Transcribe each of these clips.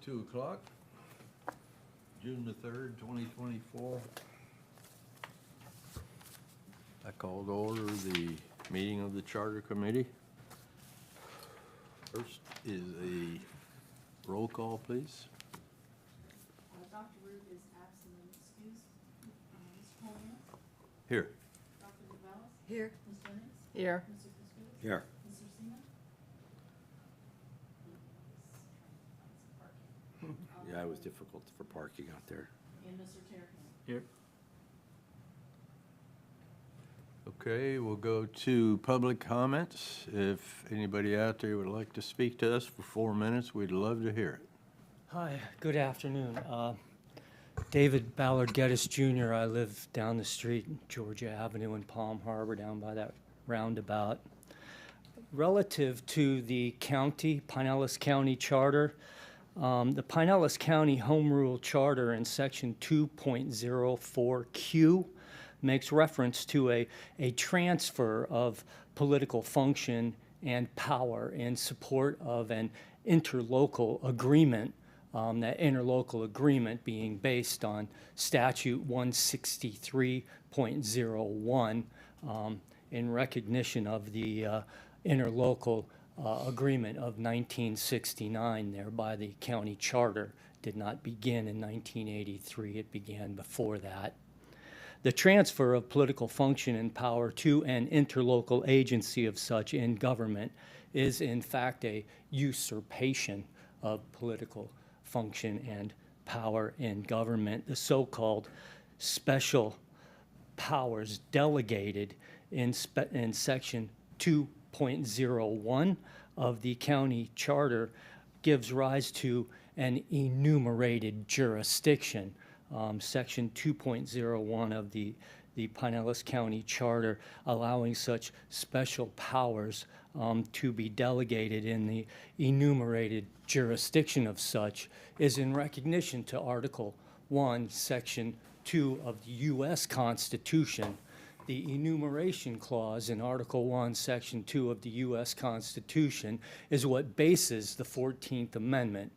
2 o'clock, June the 3rd, 2024. I call to order the meeting of the Charter Committee. First is a roll call, please. Dr. Ruth is absent and excused. Mr. Coleman? Here. Dr. Gonzalez? Here. Ms. Jennings? Here. Mr. Fitzgerald? Here. Mr. Seaman? Yeah, it was difficult for parking out there. And Mr. Terrapin? Here. Okay, we'll go to public comments. If anybody out there would like to speak to us for 4 minutes, we'd love to hear it. Hi, good afternoon. David Ballard Geddes Jr. I live down the street, Georgia Avenue in Palm Harbor, down by that roundabout. Relative to the county, Pinellas County Charter, the Pinellas County Home Rule Charter in Section 2.04Q makes reference to a transfer of political function and power in support of an interlocal agreement, that interlocal agreement being based on Statute 163.01 in recognition of the interlocal agreement of 1969 there by the county charter. Did not begin in 1983, it began before that. The transfer of political function and power to an interlocal agency of such in government is in fact a usurpation of political function and power in government. The so-called special powers delegated in Section 2.01 of the county charter gives rise to an enumerated jurisdiction. Section 2.01 of the Pinellas County Charter allowing such special powers to be delegated in the enumerated jurisdiction of such is in recognition to Article 1, Section 2 of the U.S. Constitution. The enumeration clause in Article 1, Section 2 of the U.S. Constitution is what bases the 14th Amendment.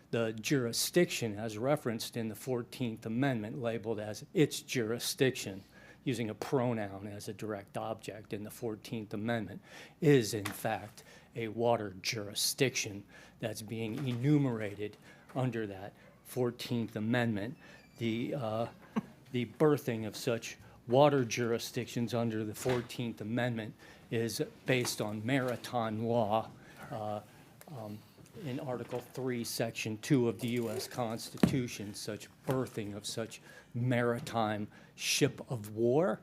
The jurisdiction, as referenced in the 14th Amendment, labeled as its jurisdiction, using a pronoun as a direct object in the 14th Amendment, is in fact a water jurisdiction that's being enumerated under that 14th Amendment. The birthing of such water jurisdictions under the 14th Amendment is based on maritime law, in Article 3, Section 2 of the U.S. Constitution, such birthing of such maritime ship of war.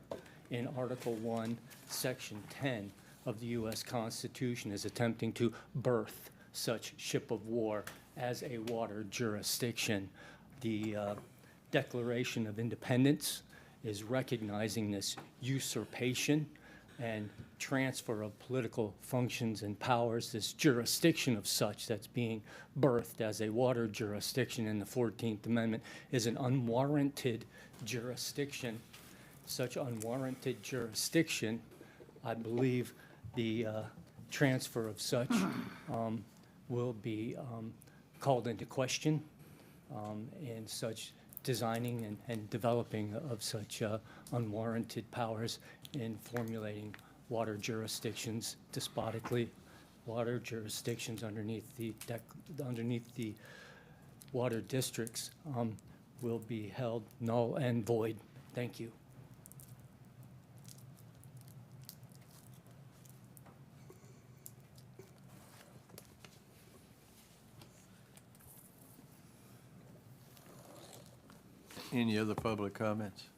In Article 1, Section 10 of the U.S. Constitution is attempting to birth such ship of war as a water jurisdiction. The Declaration of Independence is recognizing this usurpation and transfer of political functions and powers, this jurisdiction of such that's being birthed as a water jurisdiction in the 14th Amendment is an unwarranted jurisdiction. Such unwarranted jurisdiction, I believe the transfer of such will be called into question in such designing and developing of such unwarranted powers in formulating water jurisdictions despotically, water jurisdictions underneath the water districts will be held null and void. Thank you. Any other public comments?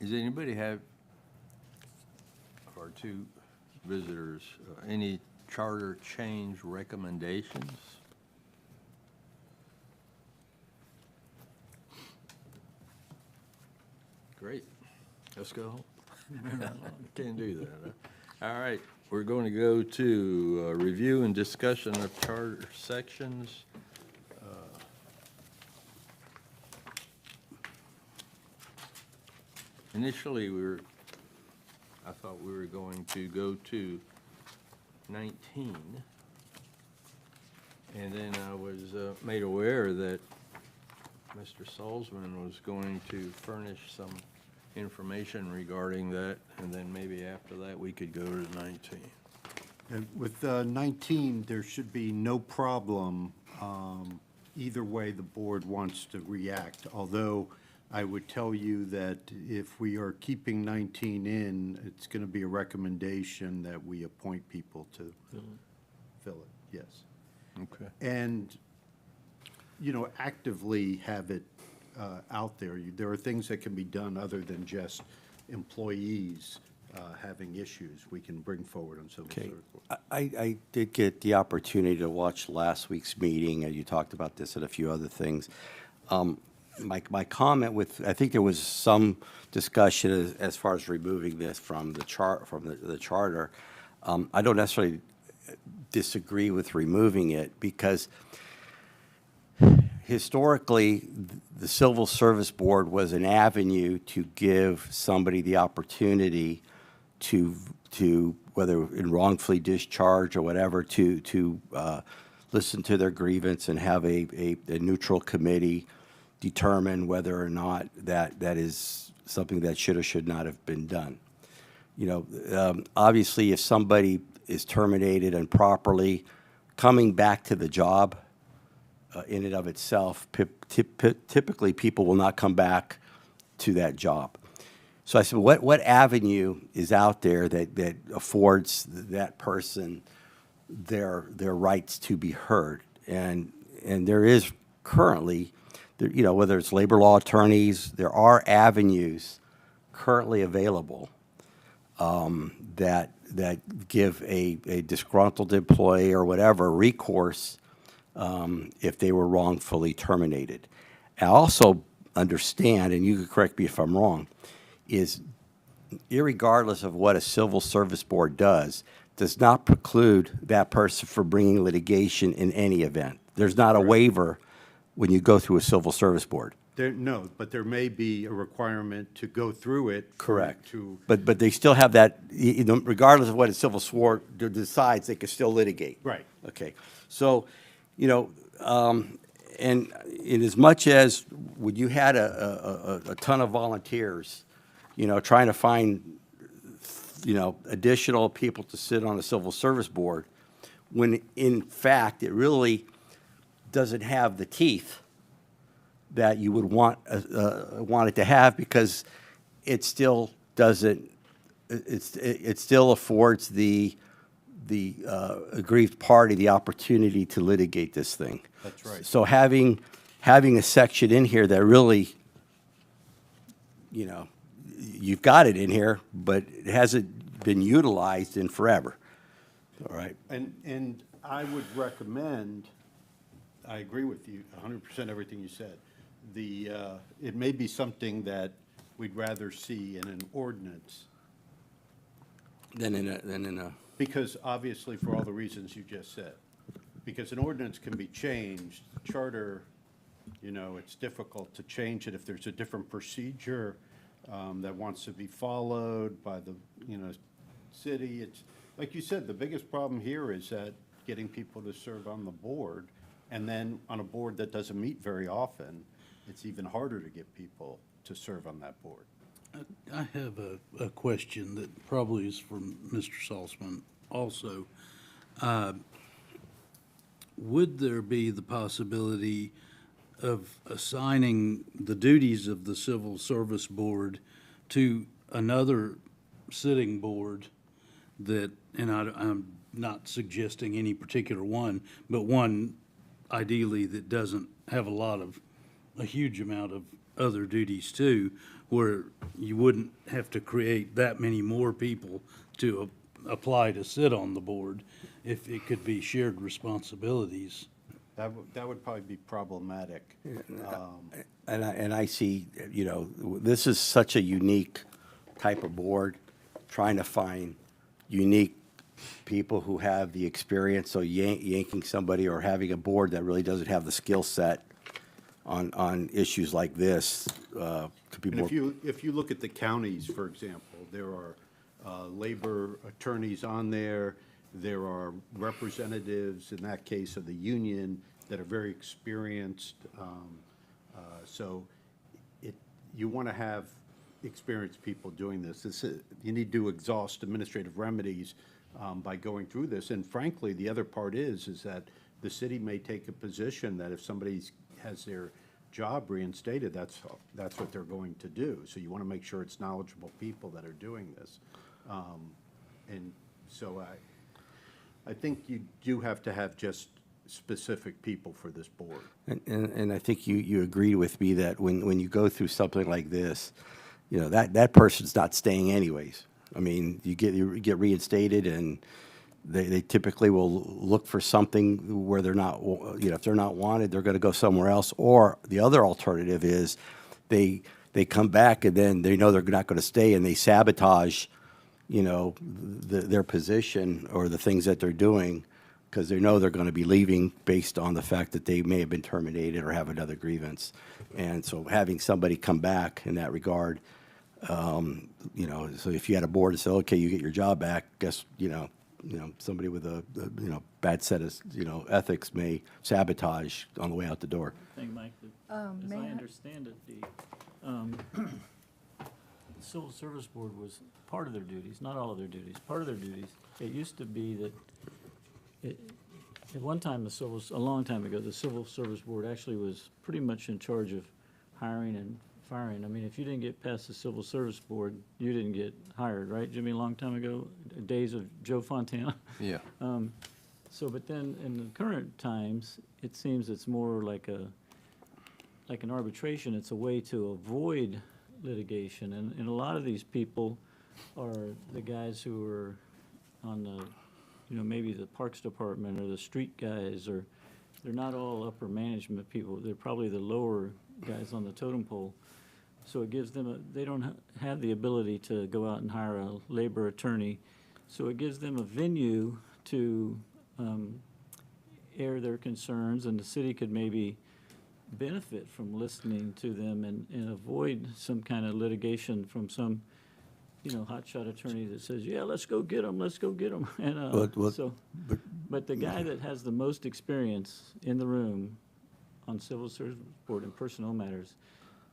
Does anybody have, or two visitors, any charter change recommendations? Great. Let's go home. Can't do that, huh? All right, we're going to go to review and discussion of charter sections. Initially, I thought we were going to go to 19. And then I was made aware that Mr. Salzman was going to furnish some information regarding that, and then maybe after that, we could go to 19. And with 19, there should be no problem either way the board wants to react, although I would tell you that if we are keeping 19 in, it's going to be a recommendation that we appoint people to fill it, yes. Okay. And, you know, actively have it out there. There are things that can be done other than just employees having issues we can bring forward on civil Okay. service. I did get the opportunity to watch last week's meeting, and you talked about this and a few other things. My comment with, I think there was some discussion as far as removing this from the charter. I don't necessarily disagree with removing it, because historically, the Civil Service Board was an avenue to give somebody the opportunity to whether in wrongfully discharged or whatever, to listen to their grievance and have a neutral committee determine whether or not that is something that should or should not have been done. You know, obviously, if somebody is terminated improperly, coming back to the job in and of itself, typically people will not come back to that job. So I said, what avenue is out there that affords that person their rights to be heard? And there is currently, you know, whether it's labor law attorneys, there are avenues currently available that give a disgruntled employee or whatever recourse if they were wrongfully terminated. I also understand, and you can correct me if I'm wrong, is irregardless of what a civil service board does not preclude that person from bringing litigation in any event. There's not a waiver when you go through a civil service board. No, but there may be a requirement to go through it. Correct. To, But they still have that, you know, regardless of what a civil board decides, they can still litigate. right. Okay, so, you know, and in as much as when you had a ton of volunteers, you know, trying to find, you know, additional people to sit on the civil service board, when in fact it really doesn't have the teeth that you would want it to have, because it still doesn't, it still affords the aggrieved party the opportunity to litigate this thing. That's right. So having a section in here that really, you know, you've got it in here, but it hasn't been utilized in forever. All right. And I would recommend, I agree with you 100% everything you said. It may be something that we'd rather see in an ordinance, Then in a. because obviously for all the reasons you just said. Because an ordinance can be changed, charter, you know, it's difficult to change it if there's a different procedure that wants to be followed by the, you know, city. It's, like you said, the biggest problem here is that getting people to serve on the board, and then on a board that doesn't meet very often, it's even harder to get people to serve on that board. I have a question that probably is for Mr. Salzman also. Would there be the possibility of assigning the duties of the Civil Service Board to another sitting board that, and I'm not suggesting any particular one, but one ideally that doesn't have a huge amount of other duties too, where you wouldn't have to create that many more people to apply to sit on the board if it could be shared responsibilities? That would probably be problematic. And I see, you know, this is such a unique type of board, trying to find unique people who have the experience, so yanking somebody or having a board that really doesn't have the skill set on issues like this could be And more. if you look at the counties, for example, there are labor attorneys on there. There are representatives, in that case, of the union that are very experienced. So you want to have experienced people doing this. You need to exhaust administrative remedies by going through this. And frankly, the other part is that the city may take a position that if somebody has their job reinstated, that's what they're going to do. So you want to make sure it's knowledgeable people that are doing this. And so I think you do have to have just specific people for this board. And I think you agree with me that when you go through something like this, you know, that person's not staying anyways. I mean, you get reinstated, and they typically will look for something where they're not, you know, if they're not wanted, they're going to go somewhere else. Or the other alternative is they come back and then they know they're not going to stay, and they sabotage, you know, their position or the things that they're doing, because they know they're going to be leaving based on the fact that they may have been terminated or have another grievance. And so having somebody come back in that regard, you know, so if you had a board to say, okay, you get your job back, guess, you know, somebody with a you know, bad set of, you know, ethics may sabotage on the way out the door. Thing, Mike, that, as may I I- understand it, the Civil Service Board was part of their duties, not all of their duties, part of their duties. It used to be that, at one time, a long time ago, the Civil Service Board actually was pretty much in charge of hiring and firing. I mean, if you didn't get past the Civil Service Board, you didn't get hired, right, Jimmy, a long time ago, days of Joe Fontana? Yeah. So, but then in the current times, it seems it's more like an arbitration. It's a way to avoid litigation. And a lot of these people are the guys who are on the, you know, maybe the Parks Department or the street guys, or they're not all upper management people. They're probably the lower guys on the totem pole. So it gives them they don't have the ability to go out and hire a labor attorney. So it gives them a venue to air their concerns, and the city could maybe benefit from listening to them and avoid some kind of litigation from some, you know, hotshot attorney that says, yeah, let's go get them, let's go get them. And but the guy that has the most experience in the room on Civil Service Board and personnel matters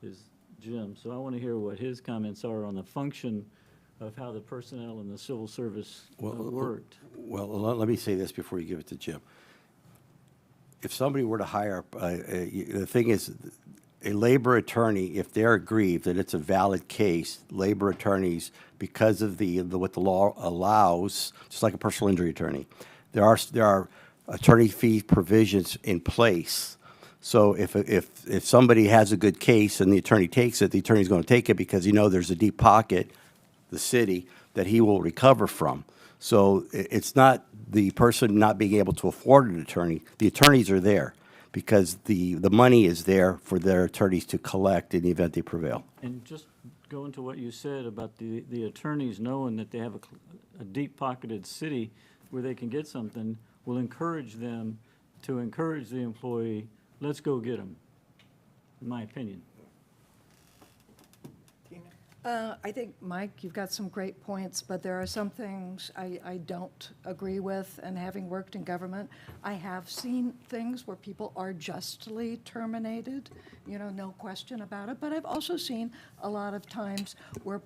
is Jim. So I want to hear what his comments are on the function of how the personnel in the civil service worked. Well, let me say this before you give it to Jim. If somebody were to hire, the thing is, a labor attorney, if they're aggrieved that it's a valid case, labor attorneys, because of what the law allows, just like a personal injury attorney, there are attorney fee provisions in place. So if somebody has a good case and the attorney takes it, the attorney's going to take it because, you know, there's a deep pocket, the city, that he will recover from. So it's not the person not being able to afford an attorney. The attorneys are there because the money is there for their attorneys to collect in the event they prevail. And just go into what you said about the attorneys knowing that they have a deep-pocketed city where they can get something, will encourage them to encourage the employee, let's go get them, in my opinion. I think, Mike, you've got some great points, but there are some things I don't agree with. And having worked in government, I have seen things where people are justly terminated, you know, no question about it. But I've also seen a lot of times where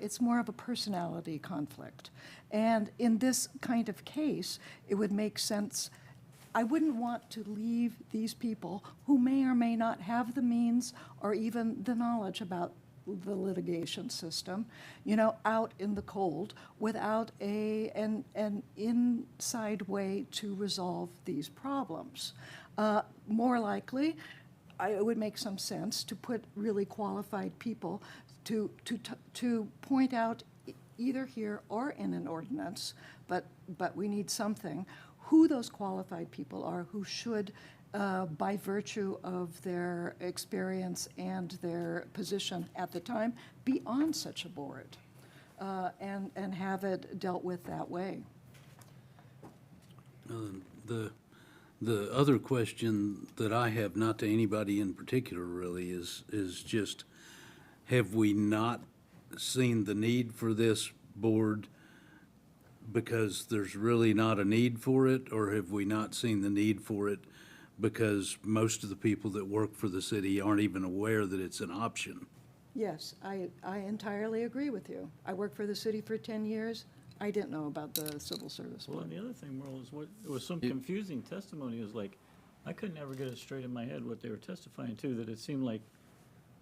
it's more of a personality conflict. And in this kind of case, it would make sense. I wouldn't want to leave these people who may or may not have the means or even the knowledge about the litigation system, you know, out in the cold without an inside way to resolve these problems. More likely, it would make some sense to put really qualified people to point out either here or in an ordinance, but we need something, who those qualified people are who should, by virtue of their experience and their position at the time, be on such a board, and have it dealt with that way. The other question that I have, not to anybody in particular really, is just, have we not seen the need for this board because there's really not a need for it, or have we not seen the need for it because most of the people that work for the city aren't even aware that it's an option? Yes, I entirely agree with you. I worked for the city for 10 years. I didn't know about the civil service Well, board. and the other thing, Merle, is there was some confusing testimony. It was like, I couldn't ever get it straight in my head what they were testifying to, that it seemed like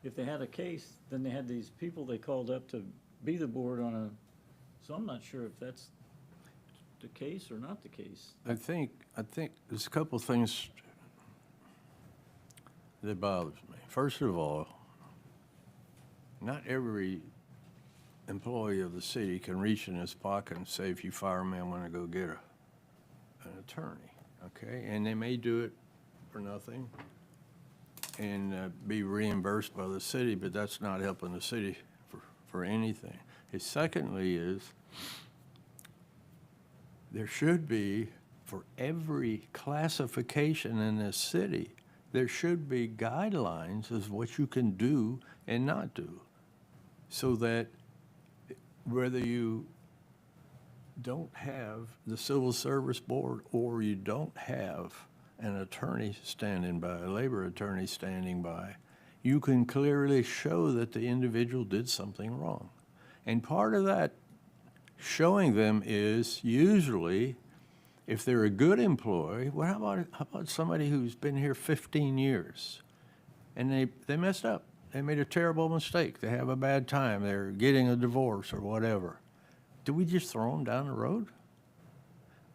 if they had a case, then they had these people they called up to be the board on a, so I'm not sure if that's the case or not the case. I think there's a couple things that bothers me. First of all, not every employee of the city can reach in his pocket and say, if you fire me, I'm gonna go get an attorney, okay? And they may do it for nothing and be reimbursed by the city, but that's not helping the city for anything. And secondly is, there should be, for every classification in this city, there should be guidelines as what you can do and not do, so that whether you don't have the Civil Service Board or you don't have an attorney standing by, a labor attorney standing by, you can clearly show that the individual did something wrong. And part of that showing them is usually, if they're a good employee, well, how about somebody who's been here 15 years and they messed up? They made a terrible mistake. They have a bad time. They're getting a divorce or whatever. Do we just throw them down the road?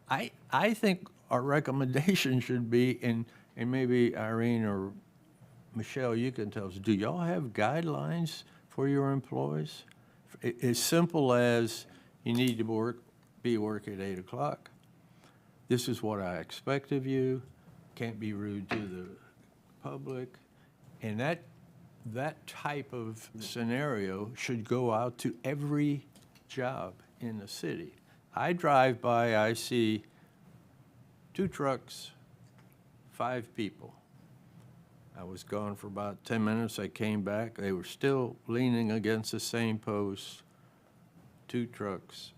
I think our recommendation should be, and maybe Irene or Michelle, you can tell us, do y'all have guidelines for your employees? As simple as you need to be work at 8 o'clock. This is what I expect of you. Can't be rude to the public. And that type of scenario should go out to every job in the city. I drive by, I see 2 trucks, 5 people. I was gone for about 10 minutes. I came back. They were still leaning against the same post. 2 trucks,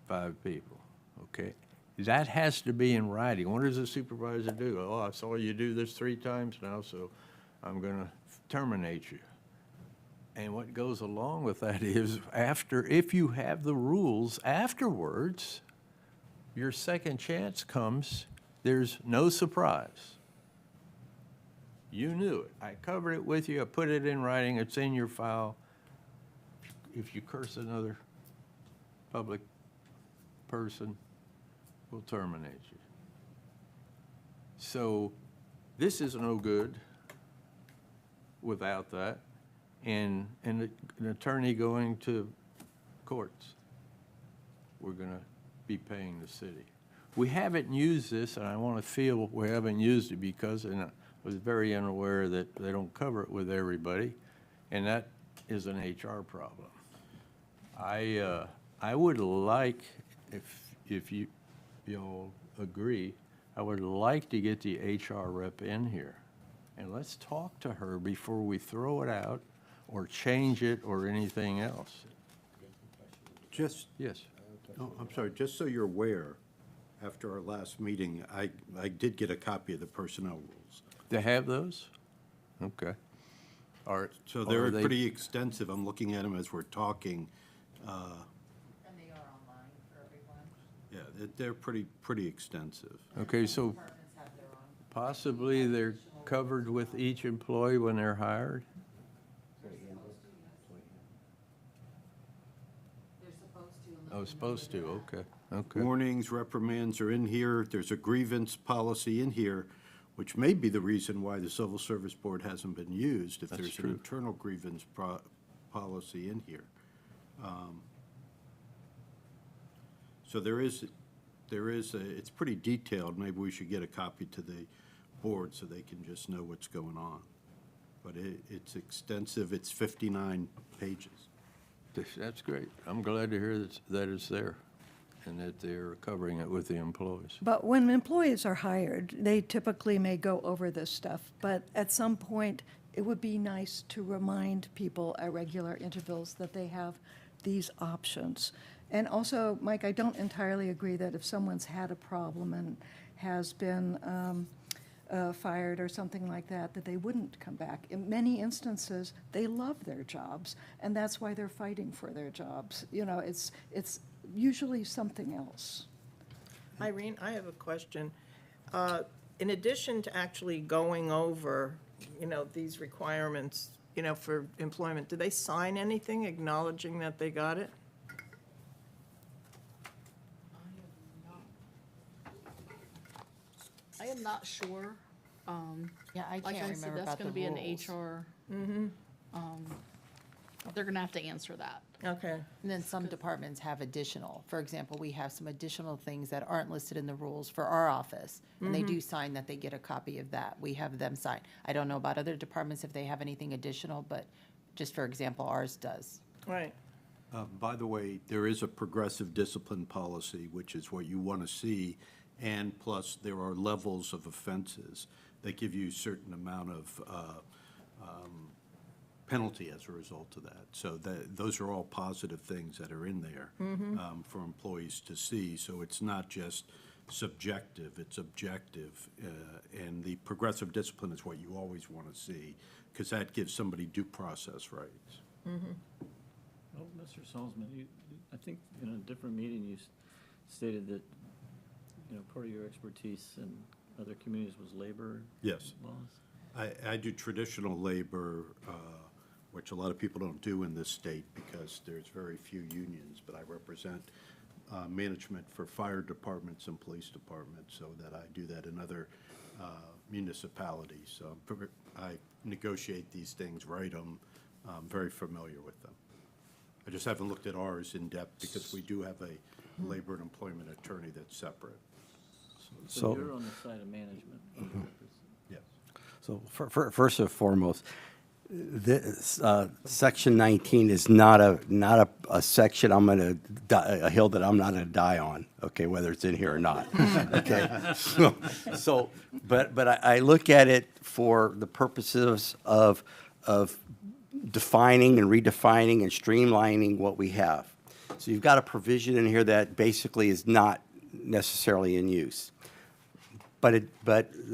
5 people, okay? That has to be in writing. What does the supervisor do? Oh, I saw you do this 3 times now, so I'm gonna terminate you. And what goes along with that is if you have the rules afterwards, your second chance comes, there's no surprise. You knew it. I covered it with you. I put it in writing. It's in your file. If you curse another public person, we'll terminate you. So this is no good without that. And an attorney going to courts, we're going to be paying the city. We haven't used this, and I want to feel we haven't used it because, and I was very unaware that they don't cover it with everybody, and that is an HR problem. I would like, if you'll agree, I would like to get the HR rep in here, and let's talk to her before we throw it out or change it or anything else. Just, Yes. no, I'm sorry, just so you're aware, after our last meeting, I did get a copy of the personnel rules. They have those? Okay. So they're pretty extensive. I'm looking at them as we're talking. And they are online for everyone. Yeah, they're pretty extensive. Okay, so Departments have their own. possibly they're covered with each employee when they're hired? They're supposed to. and Oh, let supposed them to, know that. okay. Warnings, reprimands are in here. There's a grievance policy in here, which may be the reason why the Civil Service Board hasn't been used, if That's there's an true. internal grievance policy in here. So there is it's pretty detailed. Maybe we should get a copy to the board so they can just know what's going on. But it's extensive. It's 59 pages. That's great. I'm glad to hear that it's there and that they're covering it with the employees. But when employees are hired, they typically may go over this stuff, but at some point, it would be nice to remind people at regular intervals that they have these options. And also, Mike, I don't entirely agree that if someone's had a problem and has been fired or something like that, that they wouldn't come back. In many instances, they love their jobs, and that's why they're fighting for their jobs. You know, it's usually something else. Irene, I have a question. In addition to actually going over, these requirements, for employment, do they sign anything acknowledging that they got it? I am not sure. Yeah, I Like can't I said, remember that's about the gonna be an rules. HR. They're gonna have to answer that. Okay. And then some departments have additional. For example, we have some additional things that aren't listed in the rules for our office. And they do sign that they get a copy of that. We have them sign. I don't know about other departments if they have anything additional, but just for example, ours does. Right. By the way, there is a progressive discipline policy, which is what you want to see, and plus there are levels of offenses that give you a certain amount of penalty as a result of that. So those are all positive things that are in there for employees to see. So it's not just subjective, it's objective. And the progressive discipline is what you always want to see, because that gives somebody due process rights. Well, Mr. Salzman, I think in a different meeting, you stated that, part of your expertise in other communities was labor Yes. laws. I do traditional labor, which a lot of people don't do in this state because there's very few unions, but I represent management for fire departments and police departments, so that I do that in other municipalities. So I negotiate these things, write them, I'm very familiar with them. I just haven't looked at ours in depth because we do have a labor and employment attorney that's separate. So you're on the side of management. Yes. So first and foremost, this, Section 19 is not a section a hill that I'm not going to die on, okay, whether it's in here or not, okay? But I look at it for the purposes of defining and redefining and streamlining what we have. So you've got a provision in here that basically is not necessarily in use. But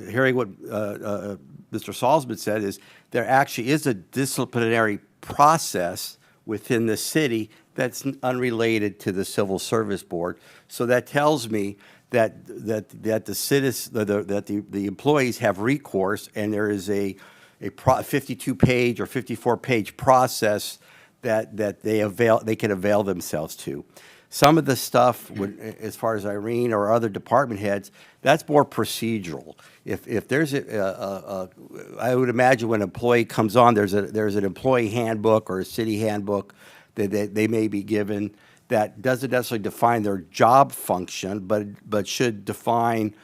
hearing what Mr. Salzman said is there actually is a disciplinary process within the city that's unrelated to the Civil Service Board. So that tells me that the citizens, that the employees have recourse, and there is a 52-page or 54-page process that they can avail themselves to. Some of the stuff, as far as Irene or other department heads, that's more procedural. If there's I would imagine when an employee comes on, there's an employee handbook or a city handbook that they may be given that doesn't necessarily define their job function, but should define,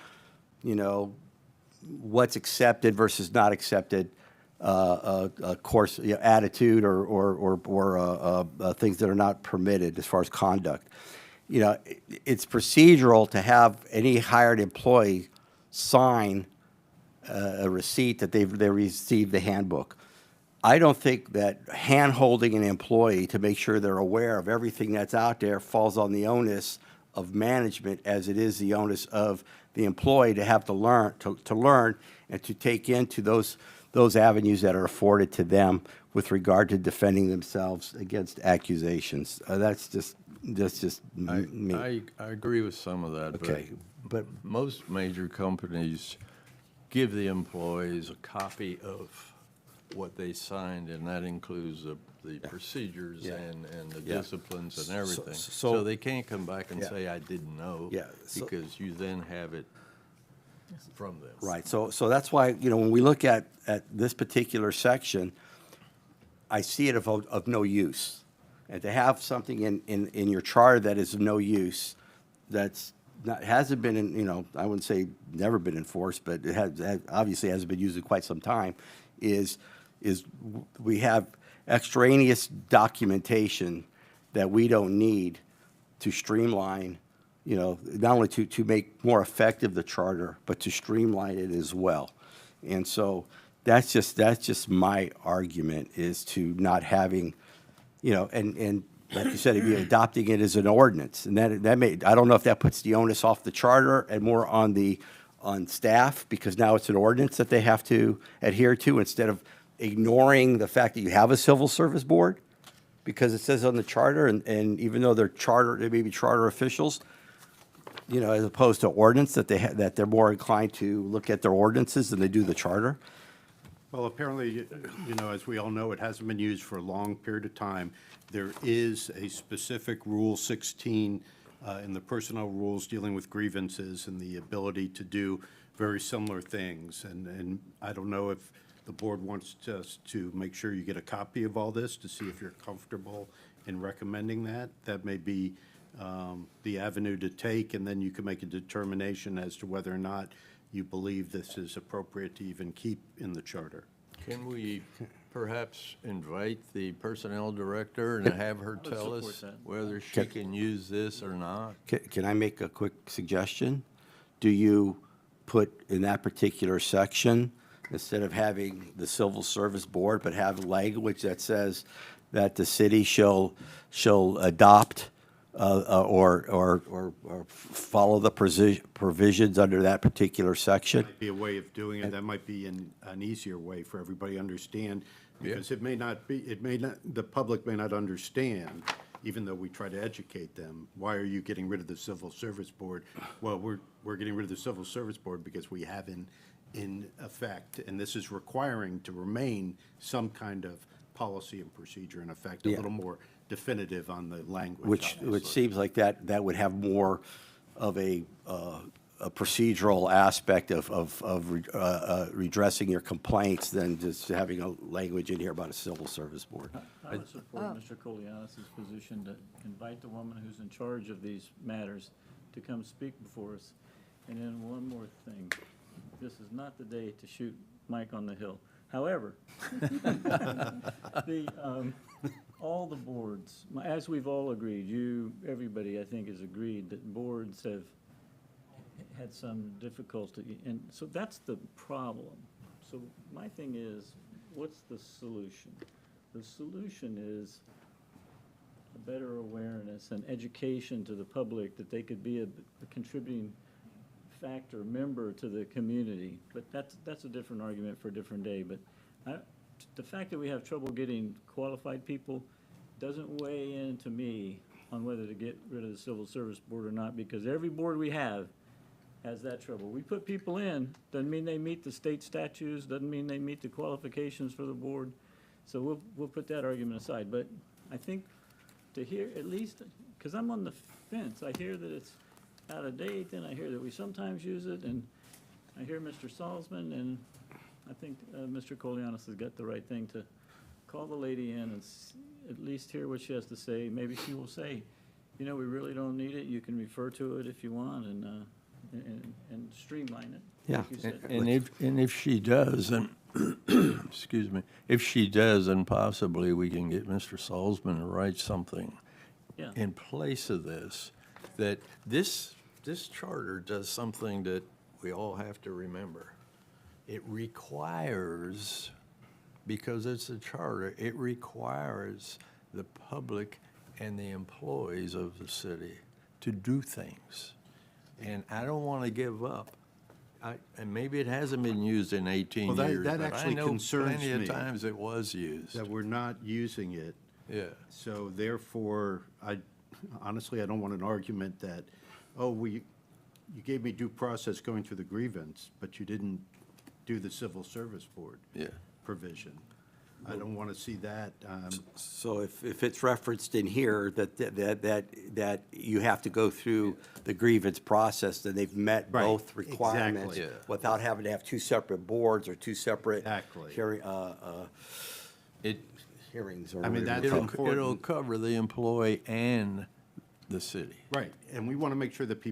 what's accepted versus not accepted, course, attitude or things that are not permitted as far as conduct. It's procedural to have any hired employee sign a receipt that they received the handbook. I don't think that hand-holding an employee to make sure they're aware of everything that's out there falls on the onus of management as it is the onus of the employee to have to learn and to take into those avenues that are afforded to them with regard to defending themselves against accusations. That's just me. I agree with some of that, Okay, but most major companies give the employees a copy of what they signed, and that includes the procedures Yeah. and the Yeah. disciplines and everything. so- So they can't come back and Yeah. say, I didn't know. Yeah, so- Because you then have it from them. Right, so that's why, when we look at this particular section, I see it of no use. And to have something in your charter that is of no use, hasn't been, I wouldn't say never been enforced, but it obviously hasn't been used in quite some time, is we have extraneous documentation that we don't need to streamline, not only to make more effective the charter, but to streamline it as well. And so that's just my argument, is to not having, and like you said, you're adopting it as an ordinance, and that may, I don't know if that puts the onus off the charter and more on staff, because now it's an ordinance that they have to adhere to, instead of ignoring the fact that you have a civil service board, because it says on the charter, and even though they may be charter officials, you know, as opposed to ordinance, that that they're more inclined to look at their ordinances than they do the charter. Well, apparently, you know, as we all know, it hasn't been used for a long period of time. There is a specific Rule 16 in the personnel rules dealing with grievances and the ability to do very similar things. And I don't know if the board wants us to make sure you get a copy of all this to see if you're comfortable in recommending that. That may be the avenue to take, and then you can make a determination as to whether or not you believe this is appropriate to even keep in the charter. Can we perhaps invite the personnel director and have her tell support us that. whether she can use this or not? Can I make a quick suggestion? Do you put in that particular section, instead of having the civil service board, but have language that says that the city shall adopt or follow the provisions under that particular section? Might be a way of doing it. That might be an easier way for everybody to understand, because it may not, the public may not understand, even though we try to educate them. Why are you getting rid of the civil service board? Well, we're getting rid of the civil service board because we have in effect, and this is requiring to remain some kind of policy and procedure in effect, a Yeah. little more definitive on the language. Which obviously. seems like that would have more of a procedural aspect of redressing your complaints than just having a language in here about a civil service board. I would support Mr. Kolianis's position to invite the woman who's in charge of these matters to come speak before us. And then one more thing, this is not the day to shoot Mike on the Hill. However, all the boards, as we've all agreed, everybody, I think, has agreed that boards have had some difficulty, and so that's the problem. So my thing is, what's the solution? The solution is a better awareness and education to the public that they could be a contributing factor, member to the community. But that's a different argument for a different day. But the fact that we have trouble getting qualified people doesn't weigh in to me on whether to get rid of the civil service board or not, because every board we have has that trouble. We put people in, doesn't mean they meet the state statutes, doesn't mean they meet the qualifications for the board. So we'll put that argument aside. But I think to hear, at least, because I'm on the fence, I hear that it's out of date, and I hear that we sometimes use it, and I hear Mr. Salzman, and I think Mr. Kolianis has got the right thing to call the lady in and at least hear what she has to say. Maybe she will say, you know, we really don't need it, you can refer to it if you want, and streamline it. Yeah. like you said. And if she does, and, excuse me, if she does, then possibly we can get Mr. Salzman to write something Yeah. in place of this, that this charter does something that we all have to remember. It requires, because it's a charter, it requires the public and the employees of the city to do things. And I don't want to give up. And maybe it hasn't been used in 18 Well, years, that but I actually know concerns plenty of me. times it was used. That we're not using it. Yeah. So therefore, honestly, I don't want an argument that, oh, you gave me due process going through the grievance, but you didn't do the civil service board Yeah. provision. I don't want to see that. So if it's referenced in here that you have to go through the grievance process, then they've met Right, both requirements exactly. Yeah. without having to have two separate boards or two separate Exactly. hearings. Or I mean, whatever. that's It'll important. cover the employee and the city. Right, and we want to make sure that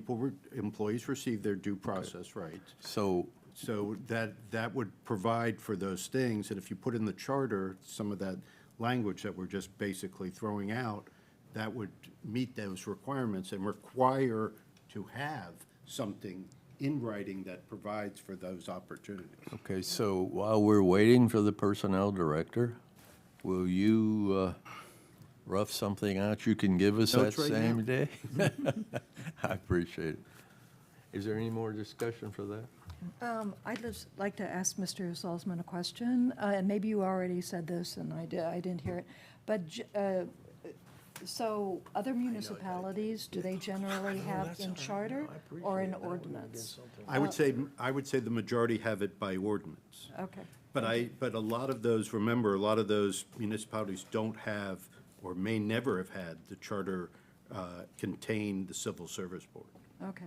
employees receive their due process rights. So So that would provide for those things, and if you put in the charter some of that language that we're just basically throwing out, that would meet those requirements and require to have something in writing that provides for those opportunities. okay, so while we're waiting for the personnel director, will you rough something out you can give us that Notes right same now. day? I appreciate it. Is there any more discussion for that? I'd just like to ask Mr. Salzman a question, and maybe you already said this and I didn't hear it. But, so other municipalities, do they generally have in charter or in ordinance? I would say the majority have it by ordinance. Okay. But a lot of those, remember, a lot of those municipalities don't have, or may never have had, the charter contain the civil service board. Okay.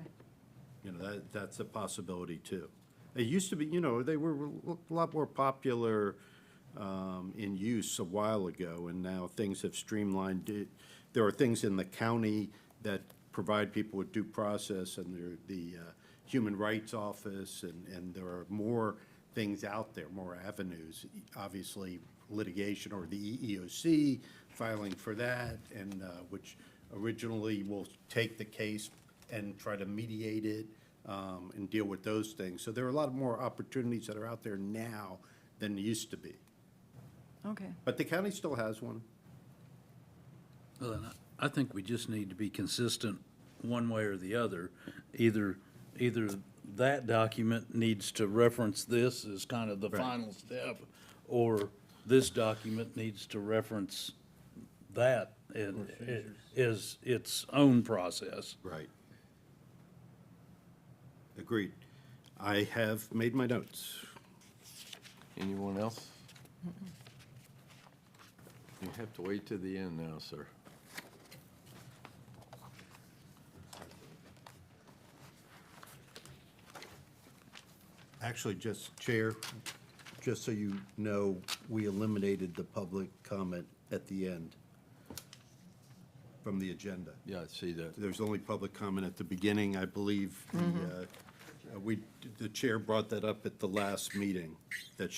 You know, that's a possibility too. They used to be, you know, they were a lot more popular in use a while ago, and now things have streamlined. There are things in the county that provide people with due process, and the Human Rights Office, and there are more things out there, more avenues. Obviously, litigation or the EEOC, filing for that, and which originally will take the case and try to mediate it and deal with those things. So there are a lot more opportunities that are out there now than there used to be. Okay. But the county still has one. Well, then I think we just need to be consistent one way or the other. Either that document needs to reference this as kind of the final step, or this document needs to reference that as its own process. Right. Agreed. I have made my notes. Anyone else? You have to wait to the end now, sir. Actually, Chair, just so you know, we eliminated the public comment at the end from the agenda. Yeah, I see that. There's only public comment at the beginning. I believe the chair brought that up at the last meeting, that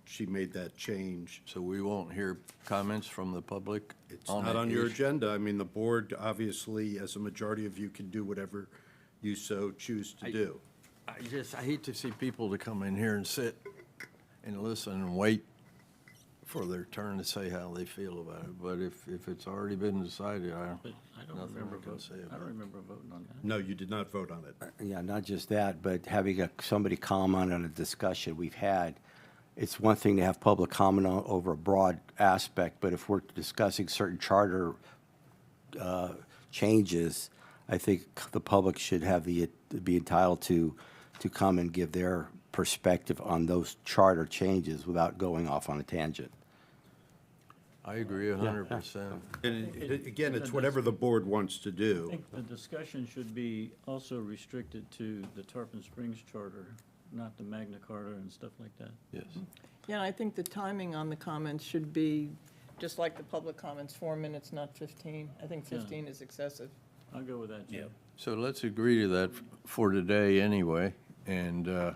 she made that change. So we won't hear comments from the public? It's not on your agenda. I mean, the board, obviously, as a majority of you, can do whatever you so choose to do. I hate to see people to come in here and sit and listen and wait for their turn to say how they feel about it. But if it's already been decided, But I don't nothing remember we can say I about don't it. remember voting on that. No, you did not vote on it. Yeah, not just that, but having somebody comment on a discussion we've had. It's one thing to have public comment over a broad aspect, but if we're discussing certain charter changes, I think the public should be entitled to come and give their perspective on those charter changes without going off on a tangent. I agree 100%. And again, it's whatever the board wants to I do. think the discussion should be also restricted to the Tarpon Springs Charter, not the Magna Carta and stuff like that. Yes. Yeah, and I think the timing on the comments should be, just like the public comments, 4 minutes, not 15. I think 15 is excessive. I'll go with that, Jim. So let's agree to that for today anyway. And,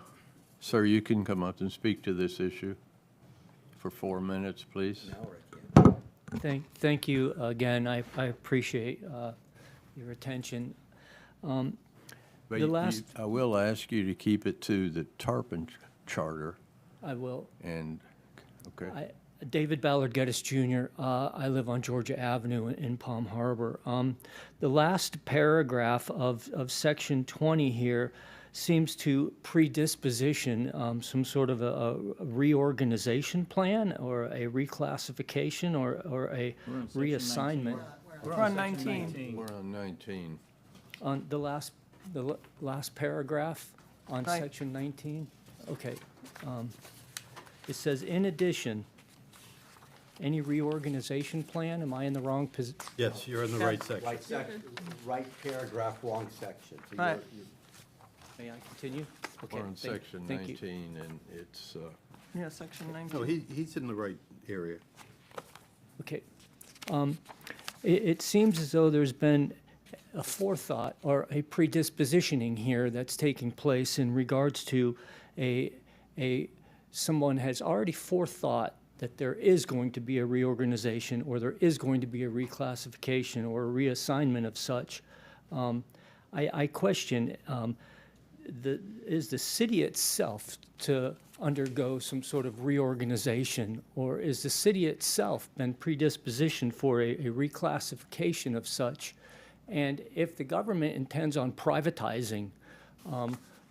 sir, you can come up and speak to this issue for 4 minutes, please. Thank you again. I appreciate your attention. But The last- I will ask you to keep it to the Tarpon Charter I will. and, okay? David Ballard Geddes Jr., I live on Georgia Avenue in Palm Harbor. The last paragraph of Section 20 here seems to predisposition some sort of a reorganization plan or a reclassification or a We're on section reassignment. 19. We're on section 19. We're on 19. On the last paragraph on Right. Section 19? Okay. It says, in addition, any reorganization plan, am I in the wrong position? Yes, you're in the right section. section, right paragraph, wrong section. So Right. May I continue? Okay, We're on Section thank you. 19, and it's, Yeah, section 19. No, he's in the right area. Okay. It seems as though there's been a forethought or a predispositioning here that's taking place in regards to someone has already forethought that there is going to be a reorganization or there is going to be a reclassification or a reassignment of such. I question, is the city itself to undergo some sort of reorganization? Or is the city itself been predispositioned for a reclassification of such? And if the government intends on privatizing,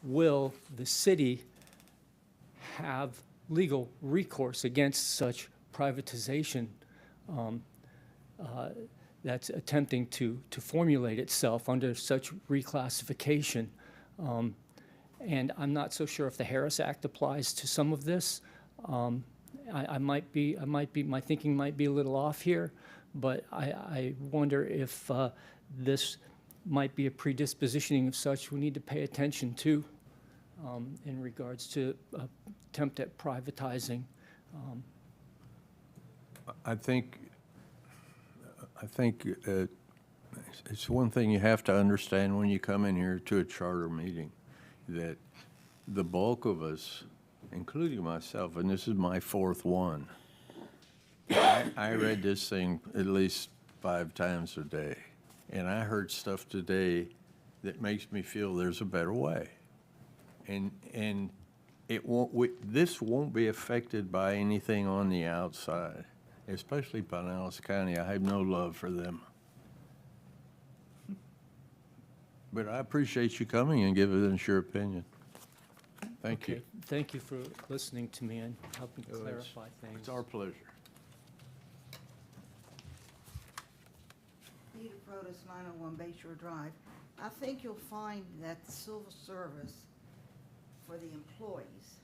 will the city have legal recourse against such privatization that's attempting to formulate itself under such reclassification? And I'm not so sure if the Harris Act applies to some of this. I might be, my thinking might be a little off here, but I wonder if this might be a predispositioning of such we need to pay attention to in regards to attempt at privatizing. I think it's one thing you have to understand when you come in here to a charter meeting, that the bulk of us, including myself, and this is my fourth one, I read this thing at least 5 times a day, and I heard stuff today that makes me feel there's a better way. And it won't, this won't be affected by anything on the outside, especially Pinellas County. I have no love for them. But I appreciate you coming and giving us your opinion. Thank you. Okay, thank you for listening to me and helping Oh, it's- clarify things. It's our pleasure. Peter Protas, 901 Bayshore Drive. I think you'll find that the civil service for the employees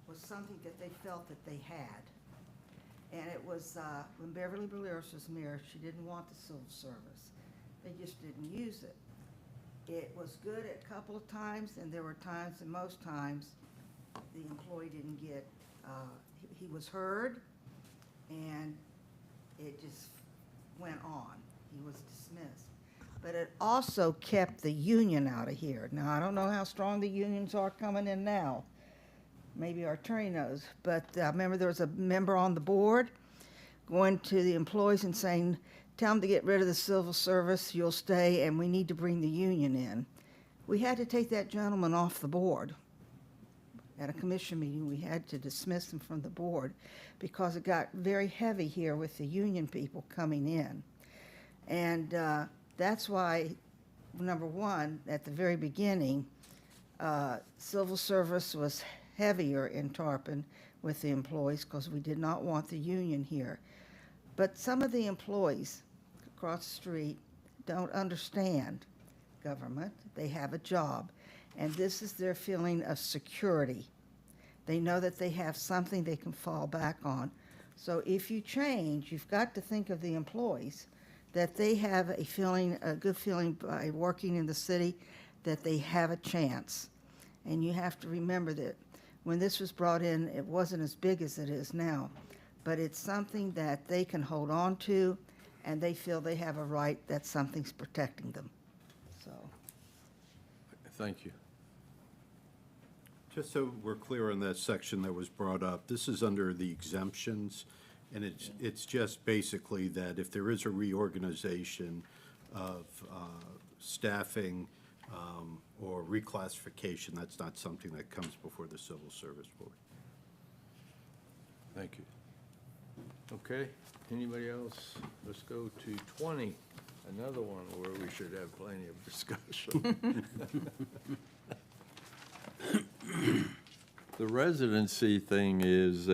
was something that they felt that they had. And it was, when Beverly Balearis was mayor, she didn't want the civil service. They just didn't use it. It was good at a couple of times, and there were times, and most times, the employee didn't get, he was heard, and it just went on. He was dismissed. But it also kept the union out of here. Now, I don't know how strong the unions are coming in now. Maybe our attorney knows. But I remember there was a member on the board going to the employees and saying, tell them to get rid of the civil service, you'll stay, and we need to bring the union in. We had to take that gentleman off the board. At a commission meeting, we had to dismiss him from the board because it got very heavy here with the union people coming in. And that's why, number one, at the very beginning, civil service was heavier in Tarpon with the employees because we did not want the union here. But some of the employees across the street don't understand government. They have a job, and this is their feeling of security. They know that they have something they can fall back on. So if you change, you've got to think of the employees, that they have a feeling, a good feeling by working in the city, that they have a chance. And you have to remember that when this was brought in, it wasn't as big as it is now, but it's something that they can hold on to, and they feel they have a right, that something's protecting them. So, Thank you. Just so we're clear on that section that was brought up, this is under the exemptions, and it's just basically that if there is a reorganization of staffing or reclassification, that's not something that comes before the Civil Service Board. Thank you. Okay, anybody else? Let's go to 20, another one where we should have plenty of discussion. The residency thing is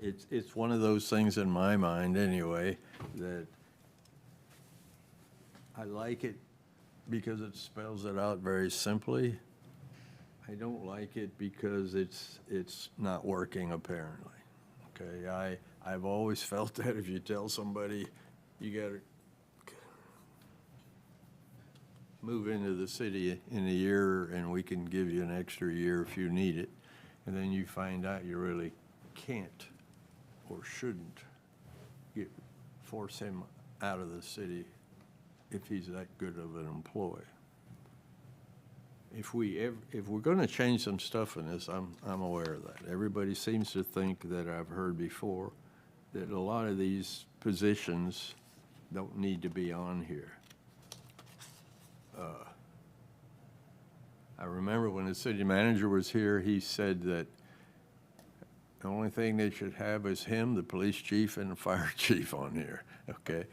it's one of those things in my mind anyway, that I like it because it spells it out very simply. I don't like it because it's not working apparently. Okay, I've always felt that if you tell somebody you gotta move into the city in a year and we can give you an extra year if you need it, and then you find out you really can't or shouldn't force him out of the city if he's that good of an employee. If we're going to change some stuff in this, I'm aware of that. Everybody seems to think that I've heard before that a lot of these positions don't need to be on here. I remember when the city manager was here, he said that the only thing they should have is him, the police chief, and the fire chief on here, okay?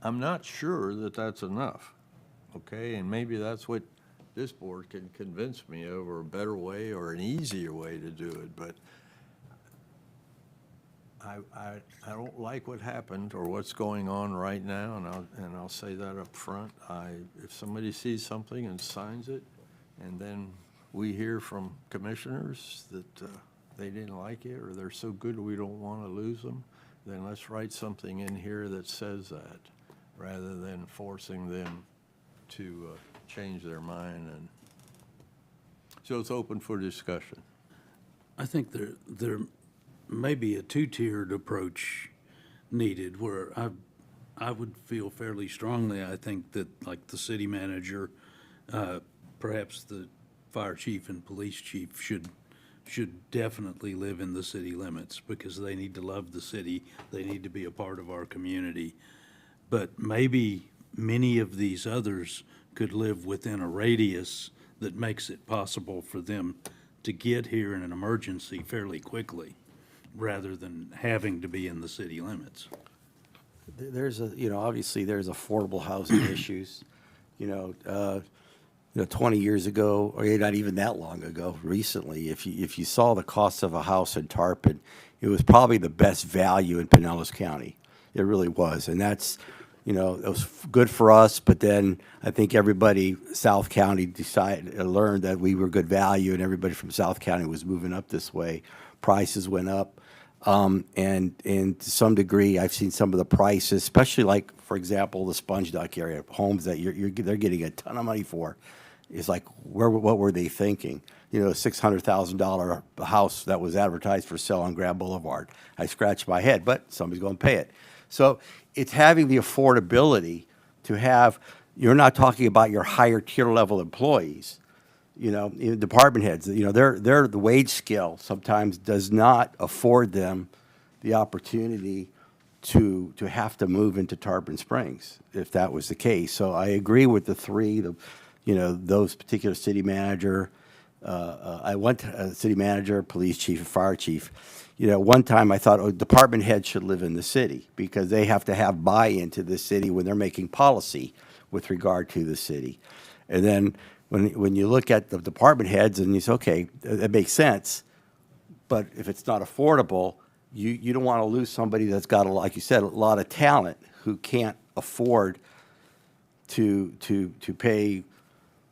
I'm not sure that that's enough, okay? And maybe that's what this board can convince me of, or a better way or an easier way to do it, but I don't like what happened or what's going on right now, and I'll say that up front. If somebody sees something and signs it, and then we hear from commissioners that they didn't like it, or they're so good we don't want to lose them, then let's write something in here that says that, rather than forcing them to change their mind. And so it's open for discussion. I think there may be a two-tiered approach needed, where I would feel fairly strongly, I think that like the city manager, perhaps the fire chief and police chief should definitely live in the city limits, because they need to love the city, they need to be a part of our community. But maybe many of these others could live within a radius that makes it possible for them to get here in an emergency fairly quickly, rather than having to be in the city limits. There's obviously there's affordable housing issues. 20 years ago, or not even that long ago, recently, if you saw the cost of a house in Tarpon, it was probably the best value in Pinellas County. It really was, and that's, it was good for us. But then I think everybody South County learned that we were good value, and everybody from South County was moving up this way. Prices went up. And to some degree, I've seen some of the prices, especially like, for example, the Sponge Duck area, homes that they're getting a ton of money for. It's like, what were they thinking? A $600,000 house that was advertised for sale on Grand Boulevard. I scratched my head, but somebody's going to pay it. So it's having the affordability to have, you're not talking about your higher tier level employees. Even department heads, the wage scale sometimes does not afford them the opportunity to have to move into Tarpon Springs, if that was the case. So I agree with the three, those particular city manager. I went to city manager, police chief, and fire chief. One time I thought, department heads should live in the city, because they have to have buy-in to the city when they're making policy with regard to the city. And then when you look at the department heads and you say, okay, that makes sense, but if it's not affordable, you don't want to lose somebody that's got, like you said, a lot of talent who can't afford to pay,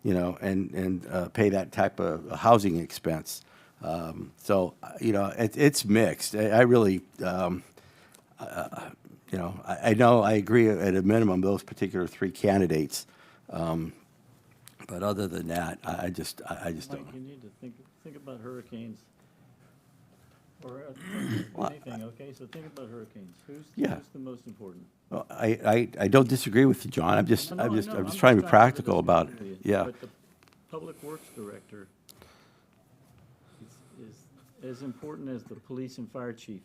and pay that type of housing expense. So it's mixed. I really, I know I agree at a minimum those particular three candidates. But other than that, I just Mike, don't. you need to think about hurricanes, or Well, anything, okay? So think about hurricanes. Who's the most important? Well, I don't disagree with you, John. I'm just No, I know. I'm just trying to be practical about it. disagree with you. Yeah. But the Public Works Director is as important as the police and fire chief,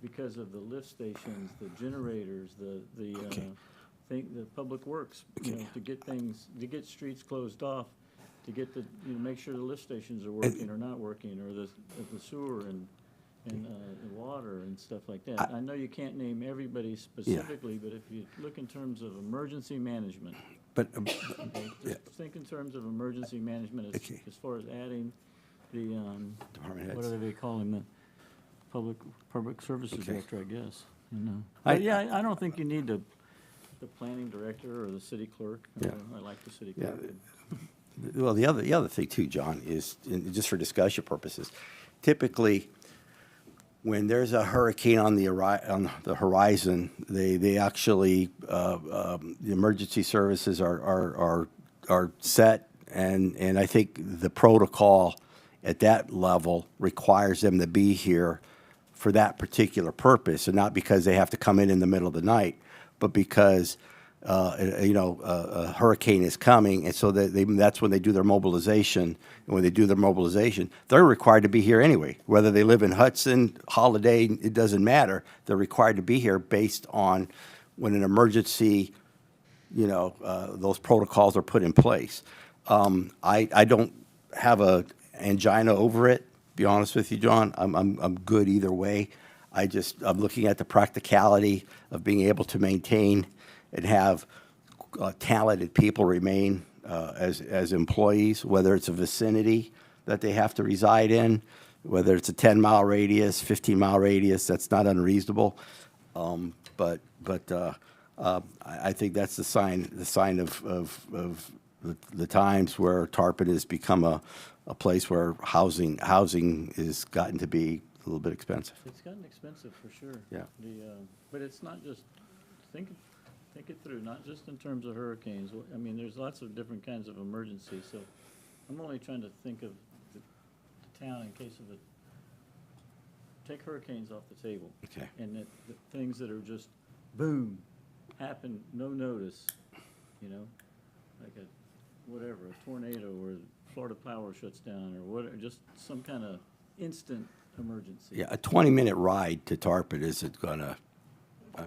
because of the lift stations, the generators, the public works, to get streets closed off, to get make sure the lift stations are working or not working, or the sewer and the water and stuff like that. I know you can't name everybody specifically, but if you look in terms of emergency management, But just think in terms of emergency management as far as adding the, Department what heads. do they call him, the public services Okay. director, I guess, I- But yeah, I don't think you need the planning director or the city clerk. Yeah. I like the city Yeah. clerk. Well, the other thing too, John, is, and just for discussion purposes, typically, when there's a hurricane on the horizon, they actually, the emergency services are set, and I think the protocol at that level requires them to be here for that particular purpose, and not because they have to come in the middle of the night, but because a hurricane is coming, and so that's when they do their mobilization. And when they do their mobilization, they're required to be here anyway. Whether they live in Hudson, Holiday, it doesn't matter. They're required to be here based on when an emergency, those protocols are put in place. I don't have a angina over it, to be honest with you, John. I'm good either way. I'm looking at the practicality of being able to maintain and have talented people remain as employees, whether it's a vicinity that they have to reside in, whether it's a 10-mile radius, 15-mile radius, that's not unreasonable. But I think that's the sign of the times where Tarpon has become a place where housing has gotten to be a little bit expensive. It's gotten expensive for sure. Yeah. But it's not just, think it through, not just in terms of hurricanes. I mean, there's lots of different kinds of emergencies, so I'm only trying to think of the town in case of take hurricanes off the table. Okay. And the things that are just, boom, happen, no notice, like a tornado or Florida power shuts down or whatever, just some kind of instant emergency. Yeah, a 20-minute ride to Tarpon isn't going to I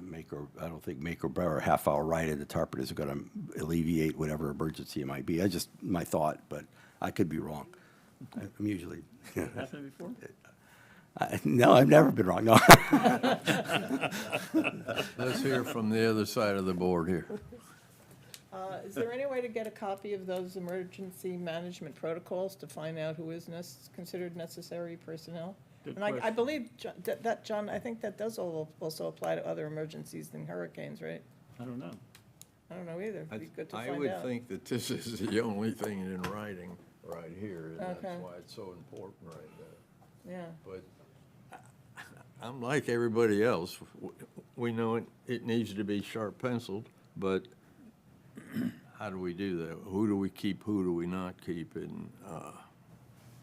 don't think make or break, or a half-hour ride into Tarpon is going to alleviate whatever emergency it might be. That's just my thought, but I could be wrong. I'm usually. Happened before? No, I've never been wrong, no. Let's hear from the other side of the board here. Is there any way to get a copy of those emergency management protocols to find out who is considered necessary personnel? Good And I question. believe, John, I think that does also apply to other emergencies than hurricanes, right? I don't know. I don't know either. It'd be good to find out. I would think that this is the only thing in writing right here, and that's Okay. why it's so important right there. Yeah. But I'm like everybody else. We know it needs to be sharp penciled, but how do we do that? Who do we keep, who do we not keep? And,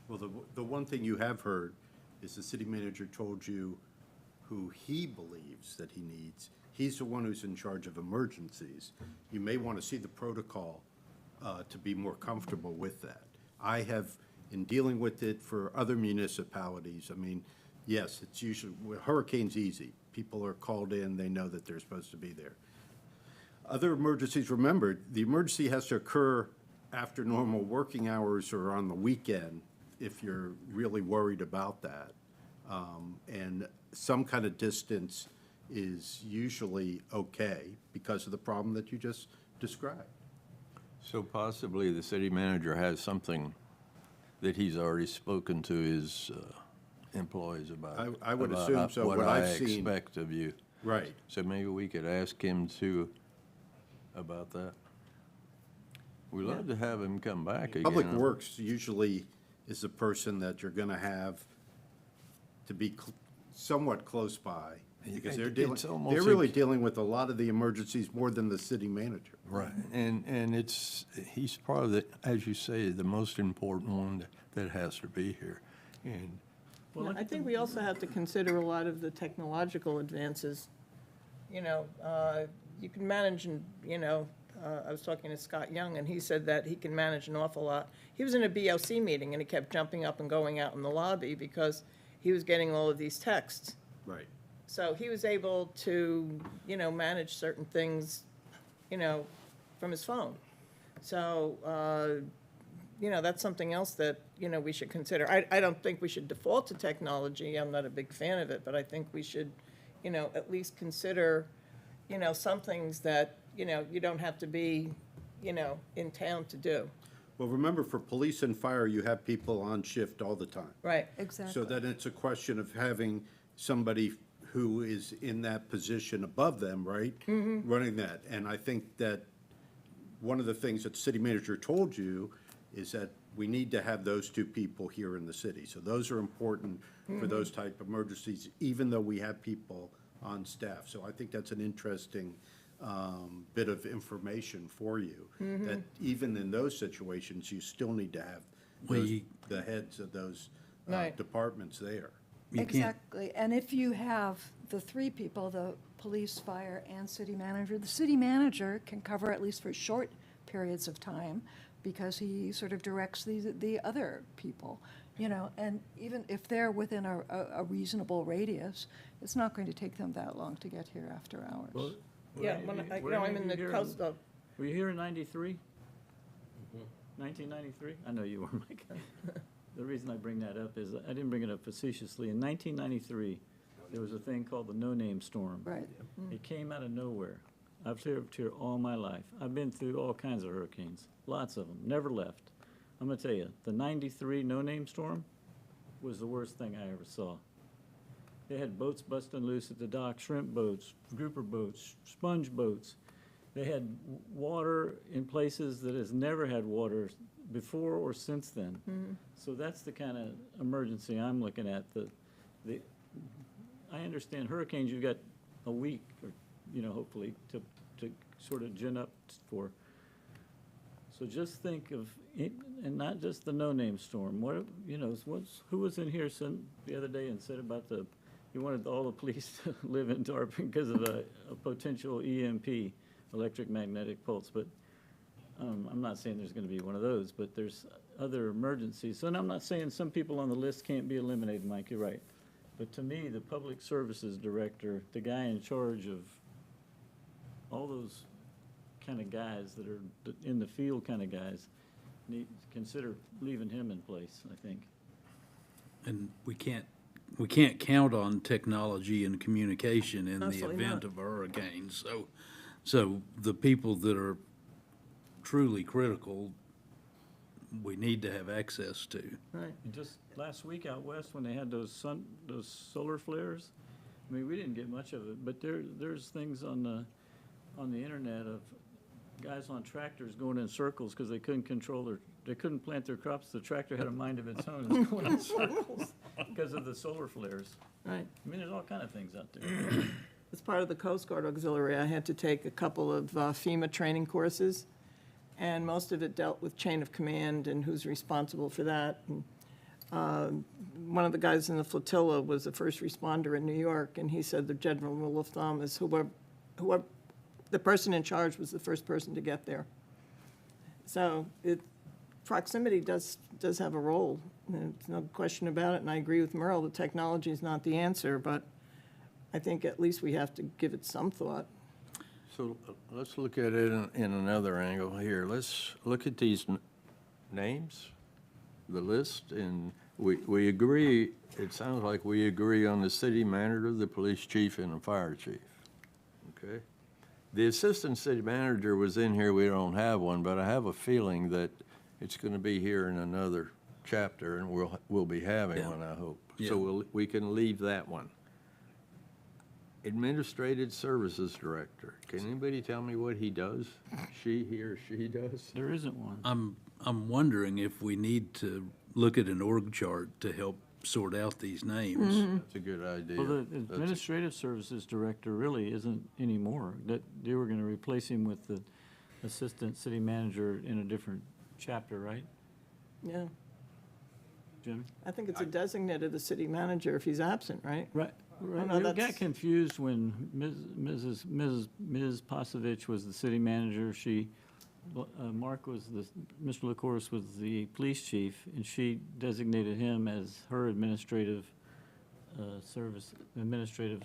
Well, the one thing you have heard is the city manager told you who he believes that he needs. He's the one who's in charge of emergencies. You may want to see the protocol to be more comfortable with that. I have, in dealing with it for other municipalities, I mean, yes, it's usually, hurricane's easy. People are called in, they know that they're supposed to be there. Other emergencies, remember, the emergency has to occur after normal working hours or on the weekend if you're really worried about that. And some kind of distance is usually okay because of the problem that you just described. so possibly the city manager has something that he's already spoken to his employees about. I would about assume so. What I've seen- What I expect of you. Right. So maybe we could ask him too about that. We'd love to have him come back again. Public Works usually is the person that you're going to have to be somewhat close by because they're It's almost they're really dealing with a lot of the emergencies more than the city manager. Right, and he's probably, as you say, the most important one that has to be here. And Yeah, I think we also have to consider a lot of the technological advances. You can manage, and, I was talking to Scott Young, and he said that he can manage an awful lot. He was in a BOC meeting, and he kept jumping up and going out in the lobby because he was getting all of these texts. Right. So he was able to, manage certain things, from his phone. So, that's something else that, we should consider. I don't think we should default to technology. I'm not a big fan of it, but I think we should, at least consider, some things that, you don't have to be, in town to do. Well, remember, for police and fire, you have people on shift all the time. Right. Exactly. So then it's a question of having somebody who is in that position above them, right? Running that. And I think that one of the things that the city manager told you is that we need to have those two people here in the city. So those are important for those type of emergencies, even though we have people on staff. So I think that's an interesting bit of information for you, that even in those situations, you still need to have the heads of those Right. departments there. you can't. Exactly, and if you have the three people, the police, fire, and city manager, the city manager can cover at least for short periods of time because he sort of directs the other people, you know, and even if they're within a reasonable radius, it's not going to take them that long to get here after hours. Well, Yeah, when I, you know, I'm in the coast of, Were you here in 93? 1993? I know you were, Mike. The reason I bring that up is, I didn't bring it up facetiously. In 1993, there was a thing called the no-name storm. Right. It came out of nowhere. I've lived here all my life. I've been through all kinds of hurricanes, lots of them, never left. I'm gonna tell you, the 93 no-name storm was the worst thing I ever saw. They had boats busting loose at the dock, shrimp boats, grouper boats, sponge boats. They had water in places that has never had water before or since then. So that's the kind of emergency I'm looking at. I understand hurricanes, you've got a week, or, you know, hopefully, to sort of gin up for. So just think of, it, and not just the no-name storm. What, you know, who was in here the other day and said about he wanted all the police to live in Tarpon because of a potential EMP, electromagnetic pulse, but I'm not saying there's gonna be one of those, but there's other emergencies. And I'm not saying some people on the list can't be eliminated, Mike, you're right. But to me, the public services director, the guy in charge of all those kind of guys that are in the field kind of guys, need to consider leaving him in place, I think. And we can't count on technology and communication in the Absolutely event not. of a hurricane. So the people that are truly critical, we need to have access to. right. And just last week out west, when they had those solar flares, I mean, we didn't get much of it, but there's things on the internet of guys on tractors going in circles because they couldn't plant their crops. The tractor had a mind of its own, it's going in circles because of the solar flares. Right. I mean, there's all kind of things out there. As part of the Coast Guard Auxiliary, I had to take a couple of FEMA training courses, and most of it dealt with chain of command and who's responsible for that. And, one of the guys in the flotilla was a first responder in New York, and he said the general rule of thumb is whoever, the person in charge was the first person to get there. So proximity does have a role, there's no question about it, and I agree with Merle, the technology is not the answer, but I think at least we have to give it some thought. So let's look at it in another angle here. Let's look at these names, the list, and we agree, it sounds like we agree on the city manager, the police chief, and the fire chief. Okay? The assistant city manager was in here, we don't have one, but I have a feeling that it's gonna be here in another chapter, and we'll be having one, I hope. Yeah. So we can leave that one. Administrative Services Director. Can anybody tell me what he does? He or she does? There isn't one. I'm wondering if we need to look at an org chart to help sort out these names. That's a good idea. Well, the That's a- administrative services director really isn't anymore. That, they were gonna replace him with the assistant city manager in a different chapter, right, Yeah, Jimmy? I think it's a designate of the city manager if he's absent, right? Right, right. no, We got that's- confused when Ms. Pasovich was the city manager. Mark was Mr. LaCourse was the police chief, and she designated him as her administrative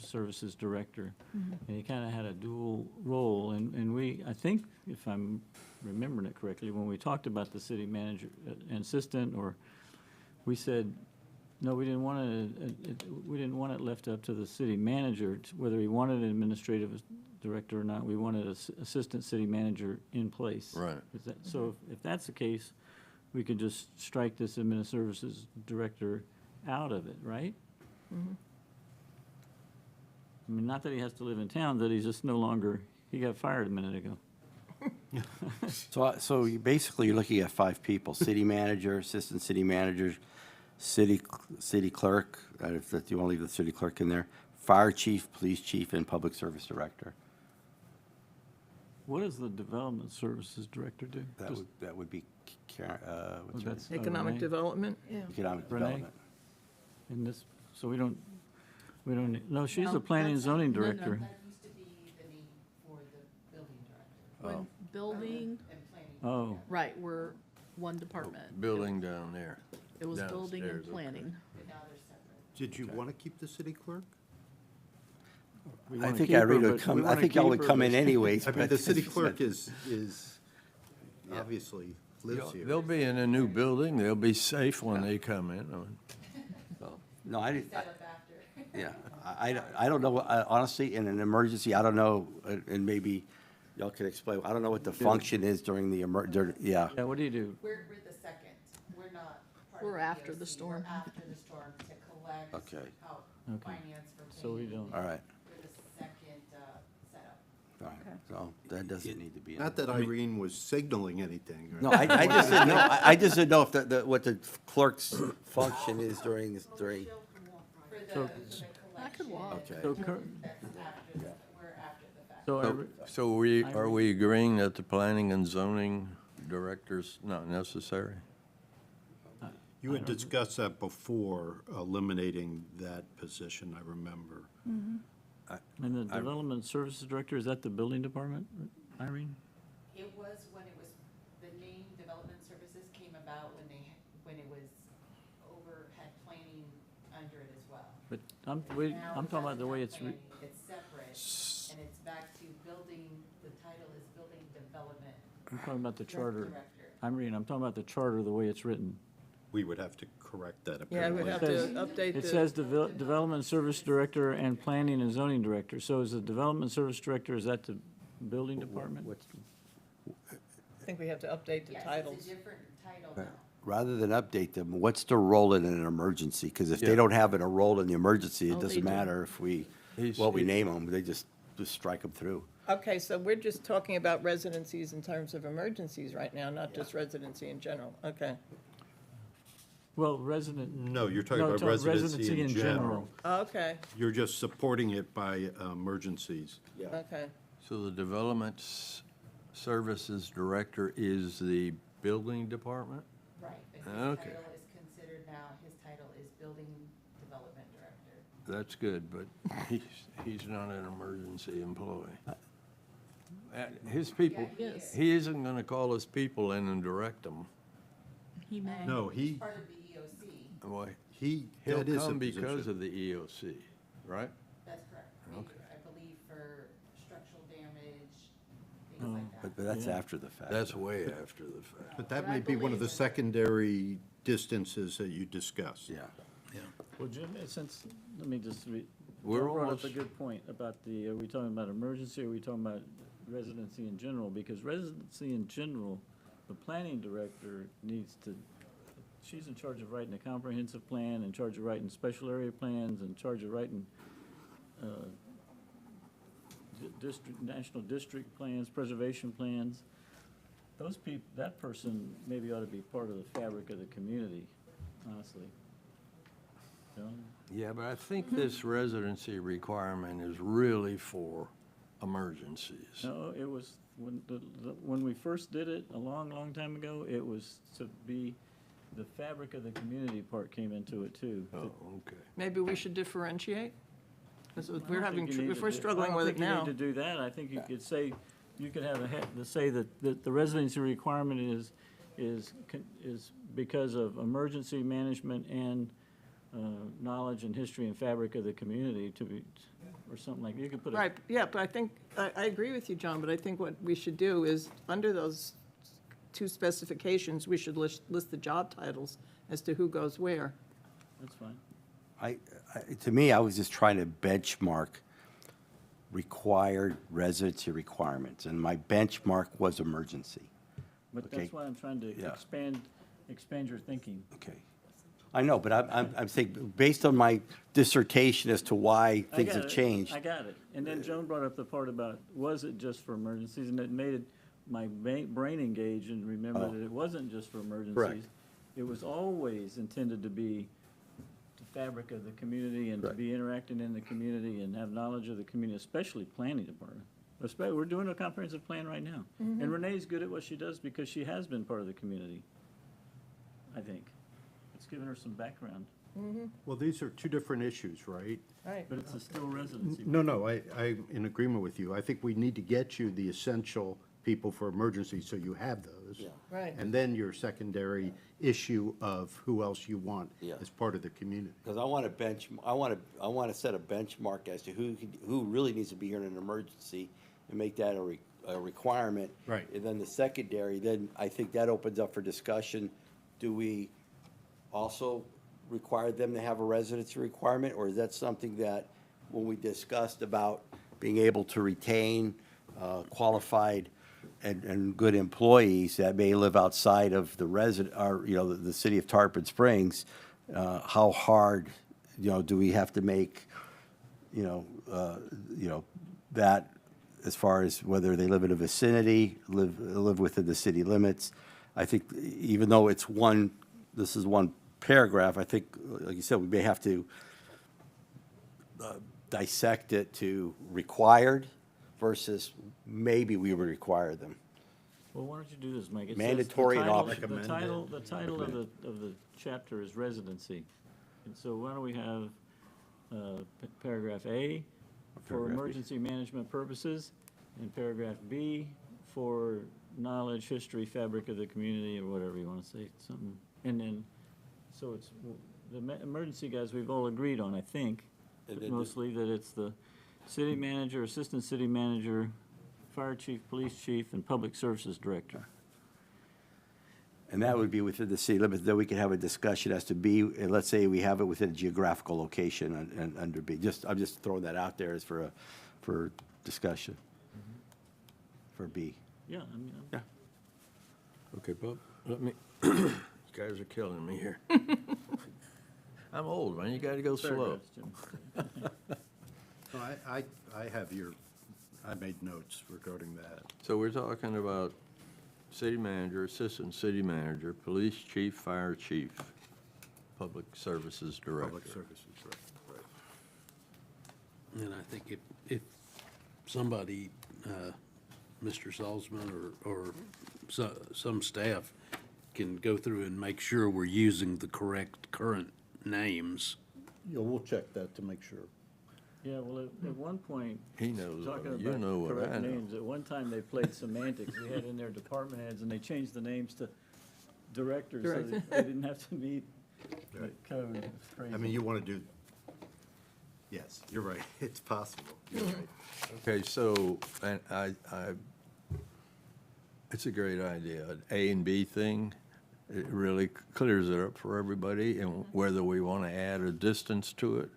services director. And he kind of had a dual role, and I think, if I'm remembering it correctly, when we talked about the city manager and assistant, or we said, no, we didn't want it left up to the city manager, whether he wanted an administrative director or not. We wanted an assistant city manager in place. Right. So if that's the case, we could just strike this administrative services director out of it, right? I mean, not that he has to live in town, that he's just no longer, he got fired a minute ago. So you're looking at 5 people: city manager, assistant city manager, city clerk, if you want to leave the city clerk in there, fire chief, police chief, and public service director. What does the development services director do? Just- That would be what's her name? that's, Economic Renee? development? Economic Renee? development. And this, So we don't, no, she's No, the planning and that's- zoning no, no, director. That used to be the name for the building director When building, and planning. Oh, right, we're one department. Building down there. It was building and downstairs, okay. planning. But now they're separate. Did you want to keep the city clerk? we I wanna think keep her, Irene but would come, we I wanna think y'all keep would her, come in but- anyways. I mean, but the city it's- clerk is obviously lives here. They'll be in a new building, they'll be safe when they come in. No, I didn't, Set up after. yeah, I don't know, honestly, in an emergency, I don't know, and maybe y'all can explain, I don't know what the function is during the yeah. Yeah, what do you do? We're the second. We're not part of We're after the EOC. storm. We're after the storm to collect, Okay. help, Okay. finance for paying. So we don't, All right, We're the second setup. all right, so that doesn't need to be. in Not that Irene was signaling anything. or- No, I just didn't know, I just didn't know if what the clerk's function is during, For the collection. I could walk. okay. so, cur- That's after, we're after the fact. so, So are we agreeing that the planning and zoning director's not necessary? You had discussed that before, eliminating that position, I remember. and the development services director, is that the building department, Irene? It was when it was, the name Development Services came about when it was had planning under it as well. But I'm Now it talking about the doesn't way have it's, planning, it's separate, and it's back to building, the title is Building Development I'm talking about the charter. Director. I'm talking about the charter, the way it's written. We would have to correct that Yeah, apparently. we'd have says- to update It the, says development service director and planning and zoning director. So is the development service director, is that the building department? I think we have to update the Yes, titles. it's a different title now. Rather than update them, what's the role in an emergency? Because if they Yeah. don't have a role in the emergency, Oh, it they doesn't do. matter if we, He's- what we he- name them, they just strike them through. Okay, so we're just talking about residencies in terms of emergencies right now, not just residency in general. Okay. Well, resident, No, you're talking No, about talking residency in general. Okay, You're just supporting it by emergencies. okay. So the development services director is the building department? Right, but his Okay. title is considered now, his title is Building Development Director. That's good, but he's not an emergency employee. His people, Yes. he isn't gonna call his people in and direct them. He may. No, he, Part of the EOC, Boy, he, he'll that is a come because position. of the EOC, right? that's correct. Okay. I believe for structural damage, things like that. But that's after the fact. That's way after the fact. But that But I may be one of the believe that- secondary distances that you discussed. Yeah. well, Jim, since, let me just read. We're John brought up almost- a good point about are we talking about emergency, or are we talking about residency in general? Because residency in general, the planning director needs to, she's in charge of writing a comprehensive plan, in charge of writing special area plans, in charge of writing, national district plans, preservation plans. Those that person maybe ought to be part of the fabric of the community, honestly. John? Yeah, but I think this residency requirement is really for emergencies. No, it was, when we first did it, a long, long time ago, it was to be, the fabric of the community part came into it too. Oh, okay. Maybe we should differentiate? 'Cause I we're don't having, think you need if to we're do- struggling with it I now. don't think you need to do that. I think you could say, you could have to say that the residency requirement is because of emergency management and knowledge and history and fabric of the community to be, or something like, you could put a. Right, yeah, but I think, I agree with you, John, but I think what we should do is, under those two specifications, we should list the job titles as to who goes where. That's fine. To me, I was just trying to benchmark required residency requirements, and my benchmark was emergency. But Okay. that's why I'm trying to Yeah. expand your thinking. Okay. I know, but I'm saying, based on my dissertation as to why I things got have it. changed. I got it. And then Joan brought up the part about, was it just for emergencies? And it made it, my brain engage and remember that it wasn't just for emergencies. It was always intended to be the fabric of the community and to Right. be interacting in the community and have knowledge of the community, especially planning department. We're doing a comprehensive plan right now. And Renee's good at what she does because she has been part of the community, I think. It's given her some background. Well, these are two different issues, right? Right. But it's a still residency. No, I'm in agreement with you. I think we need to get you the essential people for emergencies, so you have those. Yeah. Right. And then your secondary issue of who else you want Yeah. as part of the community. Because I want to set a benchmark as to who really needs to be here in an emergency and make that a requirement. Right. And then the secondary, then I think that opens up for discussion. Do we also require them to have a residency requirement? Or is that something that, when we discussed about being able to retain qualified and good employees that may live outside of the the city of Tarpon Springs, how hard, do we have to make, that as far as whether they live in a vicinity, live within the city limits? I think even though this is one paragraph, I think, like you said, we may have to dissect it to required versus maybe we would require them. Well, why don't you do this, Mike? It says Mandatory and the optional. The title of the chapter is residency. And so why don't we have paragraph A for Paragraph B. emergency management purposes, and paragraph B for knowledge, history, fabric of the community, or whatever you want to say, something. And then, so it's, emergency guys, we've all agreed on, I think, And then mostly that it's the city manager, assistant city manager, fire chief, police chief, and public services director. And that would be within the city limits, then we could have a discussion as to B, and let's say we have it within a geographical location under B. I'm just throwing that out there as for discussion. For B. Yeah, I mean, Yeah. Okay, Bob, let me, you guys are killing me here. I'm old, man, you gotta go slow. paragraphs, Jim. No, I have I made notes regarding that. So we're talking about city manager, assistant city manager, police chief, fire chief, public services director. Public services, right. And I think if somebody, Mr. Salzman or some staff can go through and make sure we're using the correct current names. Yeah, we'll check that to make sure. Yeah, well, at one point, He knows, talking you know about what I correct know. names, at one time they played semantics. We had in there department heads, and they changed the names to directors, so that they didn't have to meet. Right. Kind of crazy. I mean, you want to do, yes, you're right, it's possible, you're right. Okay, so, and it's a great idea, an A and B thing. It really clears it up for everybody, and whether we want to add a distance to it.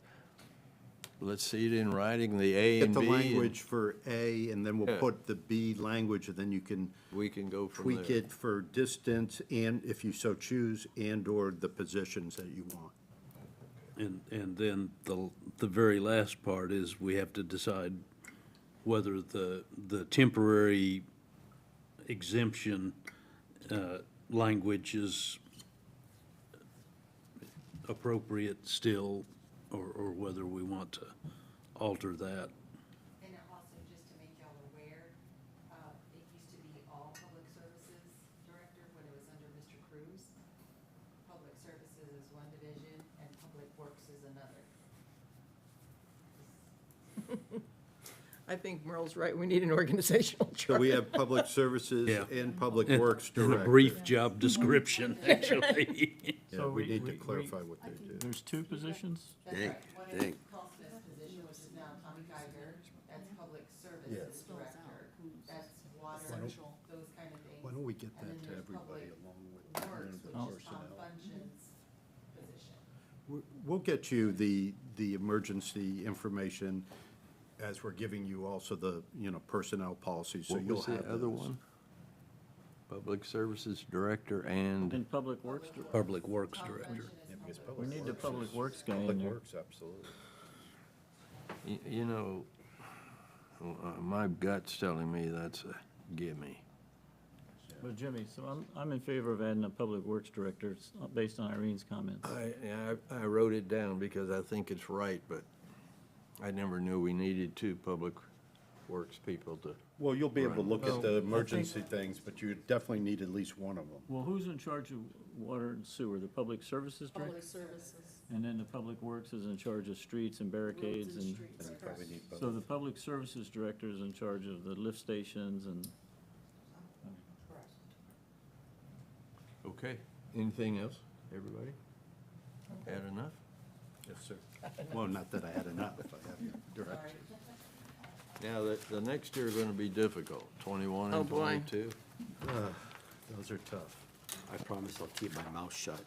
Let's see it in writing, the A Get and the B. and language for A, and then we'll Yeah. put the B language, and then you can We can go from tweak there. it for distance, and if you so choose, and/or the positions that you want. And then the very last part is we have to decide whether the temporary exemption language is appropriate still, or whether we want to alter that. And also, just to make y'all aware, it used to be all public services director when it was under Mr. Cruz. Public services is one division and public works is another. I think Merle's right, we need an organizational So chart. we have public services Yeah. and public works In a director. brief job description, actually. Yeah, So we need to we- clarify what they do. There's two positions? That's Dang, right. One dang. is Paul Smith's position, which is now Tommy Geiger, that's public services Yes. director. That's water, those kind of things. Why don't we get And then that to there's everybody public along with works, the which is Tom personnel? Function's position. We'll get you the emergency information as we're giving you also the, personnel policies, so What you'll was have the other those. one? Public services director and, And public works, Public Works Director. we need the public works guy in there. Absolutely. you know, my gut's telling me that's a gimme. But Jimmy, so I'm in favor of adding a public works director, based on Irene's comments. I wrote it down because I think it's right, but I never knew we needed two public works people to. Well, you'll be able to look Well, at the I think- emergency things, but you definitely need at least one of them. Well, who's in charge of water and sewer? The public services director? Public services. And then the Public Works is in charge of streets and barricades and. So the Public Services Director is in charge of the lift stations and. Okay, anything else, everybody? Had enough? Yes, sir. Well, not that I had enough, I have your direction. Now, the next year are gonna be difficult, 21 Oh, and boy. 22. Those are tough. I promise I'll keep my mouth shut.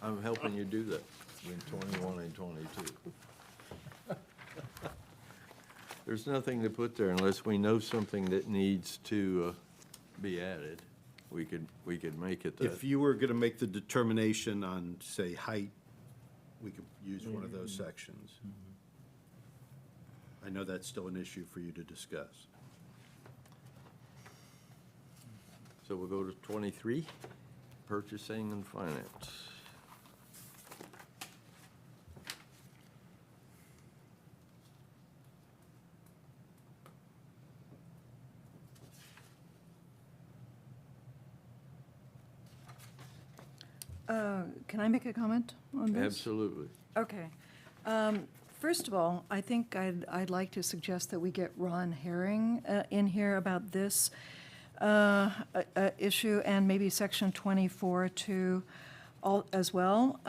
I'm helping you do that, between 21 and 22. There's nothing to put there unless we know something that needs to be added. We could make it that. If you were gonna make the determination on, say, height, we could use one of those sections. I know that's still an issue for you to discuss. So we'll go to 23, purchasing and finance. Can I make a comment on this? Absolutely. Okay. First of all, I think I'd like to suggest that we get Ron Herring in here about this issue, and maybe section 24 too, as well,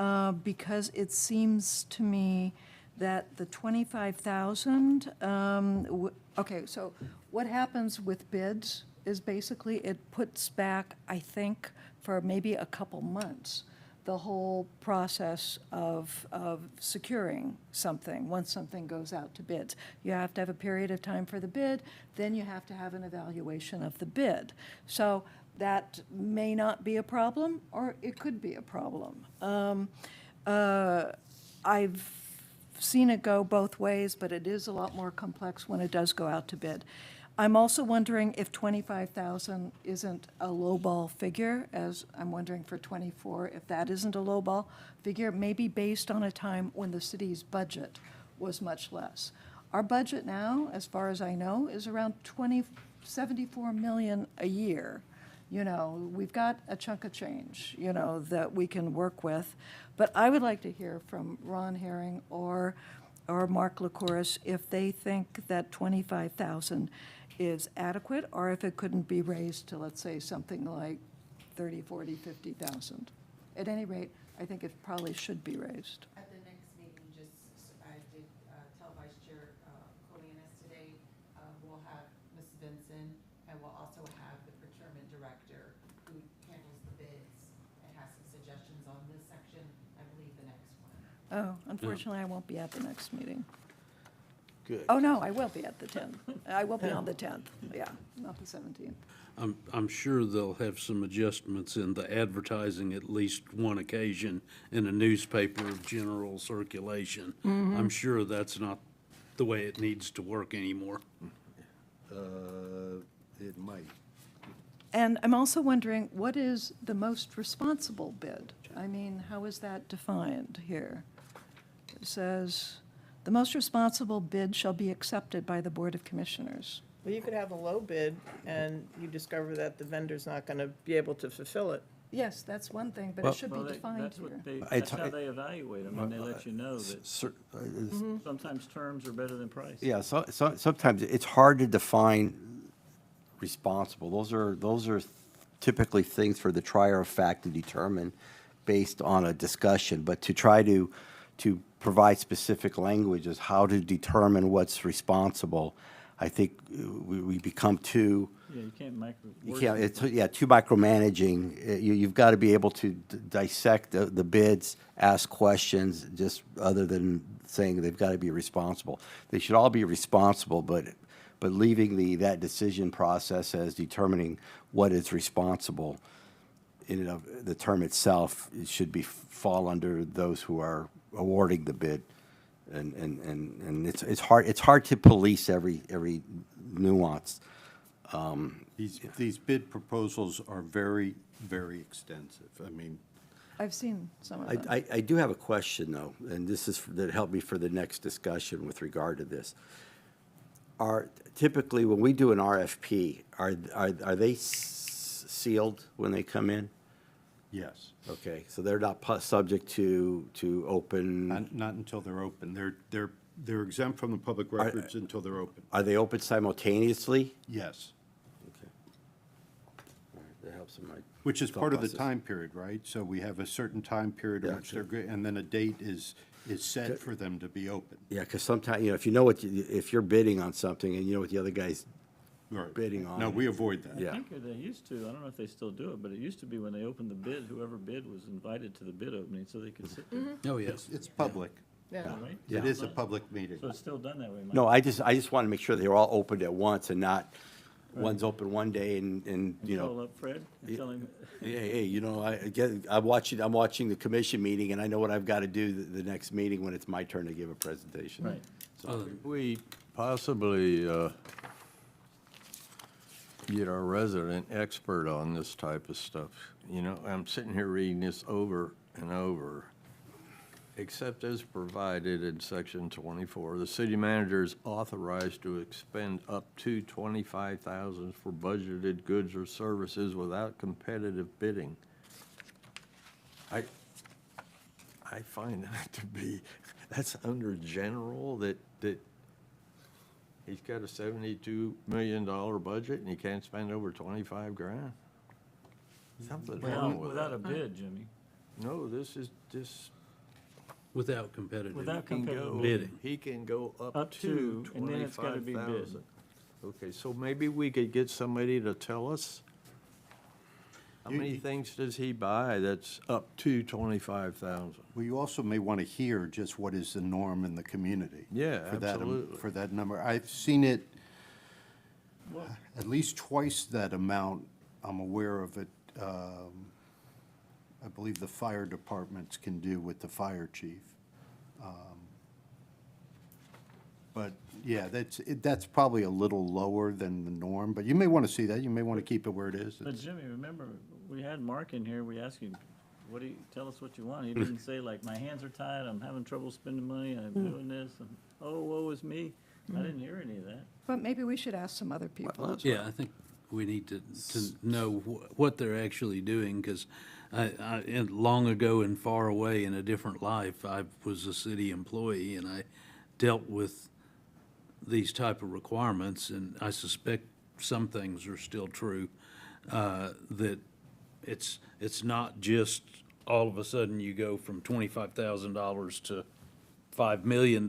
because it seems to me that the 25,000, okay, so what happens with bids is basically it puts back, I think, for maybe a couple months, the whole process of securing something, once something goes out to bids. You have to have a period of time for the bid, then you have to have an evaluation of the bid. So that may not be a problem, or it could be a problem. I've seen it go both ways, but it is a lot more complex when it does go out to bid. I'm also wondering if 25,000 isn't a lowball figure, as I'm wondering for 24, if that isn't a lowball figure, maybe based on a time when the city's budget was much less. Our budget now, as far as I know, is around 74 million a year. You know, we've got a chunk of change, you know, that we can work with. But I would like to hear from Ron Herring or Mark Licouris if they think that 25,000 is adequate, or if it couldn't be raised to, let's say, something like 30, 40, 50,000. At any rate, I think it probably should be raised. At the next meeting, I did tell Vice Chair Colianis today, we'll have Ms. Vinson, and we'll also have the procurement director who handles the bids and has some suggestions on this section, I believe the next one. Oh, unfortunately, I won't be at the next meeting. Good. Oh, no, I will be at the 10th. I will be on the 10th, yeah, not the 17th. I'm sure they'll have some adjustments in the advertising at least one occasion in a newspaper of general circulation. I'm sure that's not the way it needs to work anymore. It might. And I'm also wondering, what is the most responsible bid? I mean, how is that defined here? It says, the most responsible bid shall be accepted by the Board of Commissioners. Well, you could have a low bid, and you discover that the vendor's not going to be able to fulfill it. Yes, that's one thing, but Well- it should be Well, defined that's here. what they, It's- that's how they evaluate them, and they let you know that sometimes terms are better than price. Yeah, so sometimes it's hard to define responsible. Those are typically things for the trier of fact to determine based on a discussion, but to try to provide specific language as how to determine what's responsible, I think we become too, Yeah, you can't you can't, it's, yeah, too micromanaging. You've got to be able to dissect the bids, ask questions, just other than saying they've got to be responsible. They should all be responsible, but leaving that decision process as determining what is responsible in and of the term itself, it should fall under those who are awarding the bid. And it's hard to police every nuance. These bid proposals are very, very extensive. I mean, I've seen some of them. I do have a question, though, and this is that help me for the next discussion with regard to this. Typically, when we do an RFP, are they sealed when they come in? Yes. Okay, so they're not subject to open, Not until they're open. They're exempt from the public records until they're open. are they open simultaneously? Yes. Okay. All right, that helps in my Which is thought part of the process. time period, right? So we have a certain time period in which Gotcha. they're good, and then a date is set for them to be open. Yeah, because sometimes, you know, if you know if you're bidding on something and you know what the other guy's Right. bidding on. No, we avoid that. Yeah. I think they used to, I don't know if they still do it, but it used to be when they opened the bid, whoever bid was invited to the bid opening, so they could sit there. Oh, yes. It's public. Yeah. Right? It is a public meeting. So it's still done that way, Mike? No, I just want to make sure they're all opened at once and not one's open one day and, you Call know, up Fred and tell him, hey, you know, I'm watching the commission meeting and I know what I've got to do the next meeting when it's my turn to give a presentation. right. We possibly get our resident expert on this type of stuff. You know, I'm sitting here reading this over and over. Except as provided in section 24, the city manager is authorized to expend up to $25,000 for budgeted goods or services without competitive bidding. I find that to be, that's under general, that he's got a $72 million budget and he can't spend over 25 grand? Something's wrong with Without a that. bid, Jimmy. No, this is just. Without competitive. Without He can competitive go- bidding. He can go up Up to to, and then it's gotta be bid. 25,000. Okay, so maybe we could get somebody to tell us, how many things does he buy that's up to 25,000? Well, you also may want to hear just what is the norm in the community. Yeah, for that, absolutely. For that number. I've seen it at least twice that amount. I'm aware of it. I believe the fire departments can do with the fire chief. But, yeah, that's probably a little lower than the norm, but you may want to see that. You may want to keep it where it is. But Jimmy, remember, we had Mark in here, we asked him, tell us what you want. He didn't say like, my hands are tied, I'm having trouble spending money, I'm doing this, and, oh, woe is me. I didn't hear any of that. But maybe we should ask some other people. Yeah, I think we need to know what they're actually doing, because long ago and far away in a different life, I was a city employee, and I dealt with these type of requirements, and I suspect some things are still true, that it's not just all of a sudden you go from $25,000 to $5 million.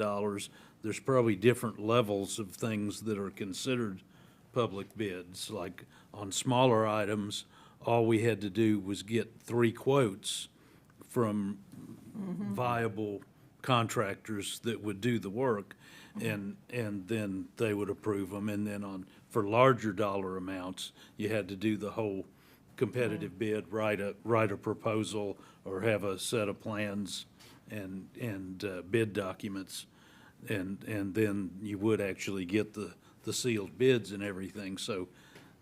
There's probably different levels of things that are considered public bids. Like on smaller items, all we had to do was get 3 quotes from viable contractors that would do the work, and then they would approve them. And then for larger dollar amounts, you had to do the whole competitive bid, write a proposal, or have a set of plans and bid documents. And then you would actually get the sealed bids and everything. So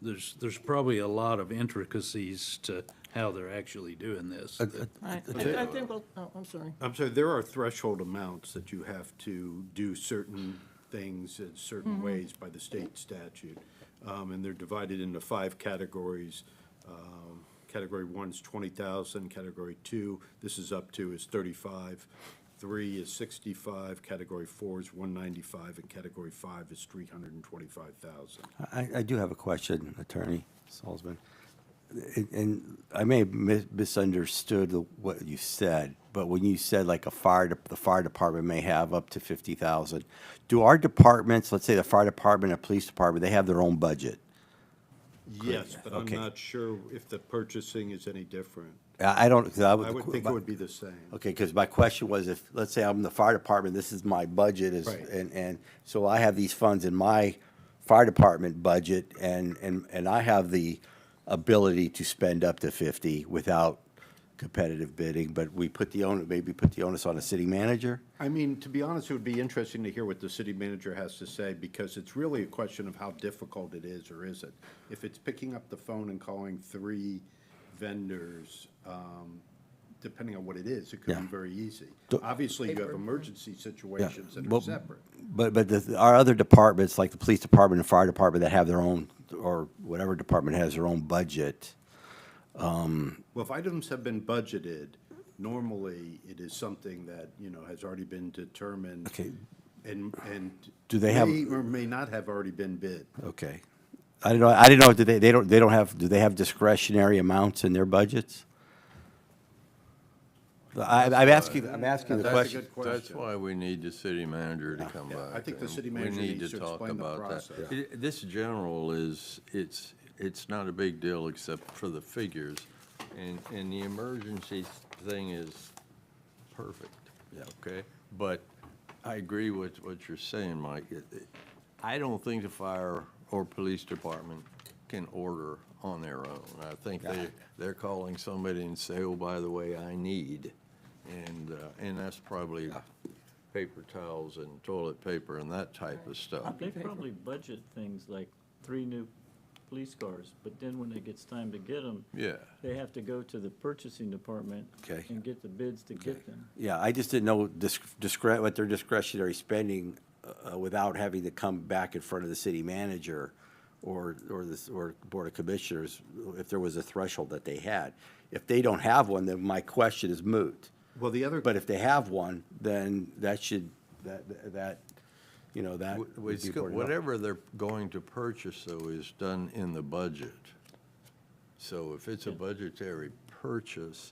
there's probably a lot of intricacies to how they're actually doing this. I think, I'm sorry. I'm sorry, there are threshold amounts that you have to do certain things in certain ways by the state statute. And they're divided into 5 categories. Category 1 is 20,000, category 2, this is up to, is 35. 3 is 65, category 4 is 195, and category 5 is 325,000. I do have a question, Attorney Salzman. And I may have misunderstood what you said, but when you said like the fire department may have up to 50,000, do our departments, let's say the fire department and police department, they have their own budget? Yes, but I'm Okay. not sure if the purchasing is any different. I don't, 'cause I would think it would be the same. Okay, because my question was if, let's say I'm the fire department, this is my budget is, Right. and so I have these funds in my fire department budget and I have the ability to spend up to 50 without competitive bidding, but maybe put the onus on the city manager? I mean, to be honest, it would be interesting to hear what the city manager has to say, because it's really a question of how difficult it is or isn't. If it's picking up the phone and calling 3 vendors, depending on what it is, it could be Yeah. very easy. Do- Obviously, you have emergency situations that are Well, separate. But our other departments, like the police department and fire department that have their own, or whatever department has their own budget, Well, if items have been budgeted, normally it is something that, has already been determined. Okay. And Do they have- may or may not have already been bid. Okay. I didn't know, do they don't have, do they have discretionary amounts in their budgets? I'm asking the That's a question. good question. That's why we need the city manager to come Yeah, back. I think the and city manager We need needs to to talk explain the about that. process. This general is, it's not a big deal except for the figures. And the emergency thing is perfect, okay? But I agree with what you're saying, Mike. I don't think the fire or police department can order on their own. I think they're calling somebody and say, oh, by the way, I need. And that's probably paper towels and toilet paper and that type of stuff. They probably budget things like 3 new police cars, but then when it gets time to get them, Yeah. they have to go to the purchasing department Okay. and get the bids to get them. Yeah, I just didn't know what their discretionary spending without having to come back in front of the city manager or Board of Commissioners, if there was a threshold that they had. If they don't have one, then my question is moot. Well, the other. But if they have one, then that should, that would be important. Whatever they're going to purchase, though, is done in the budget. So if it's a budgetary purchase,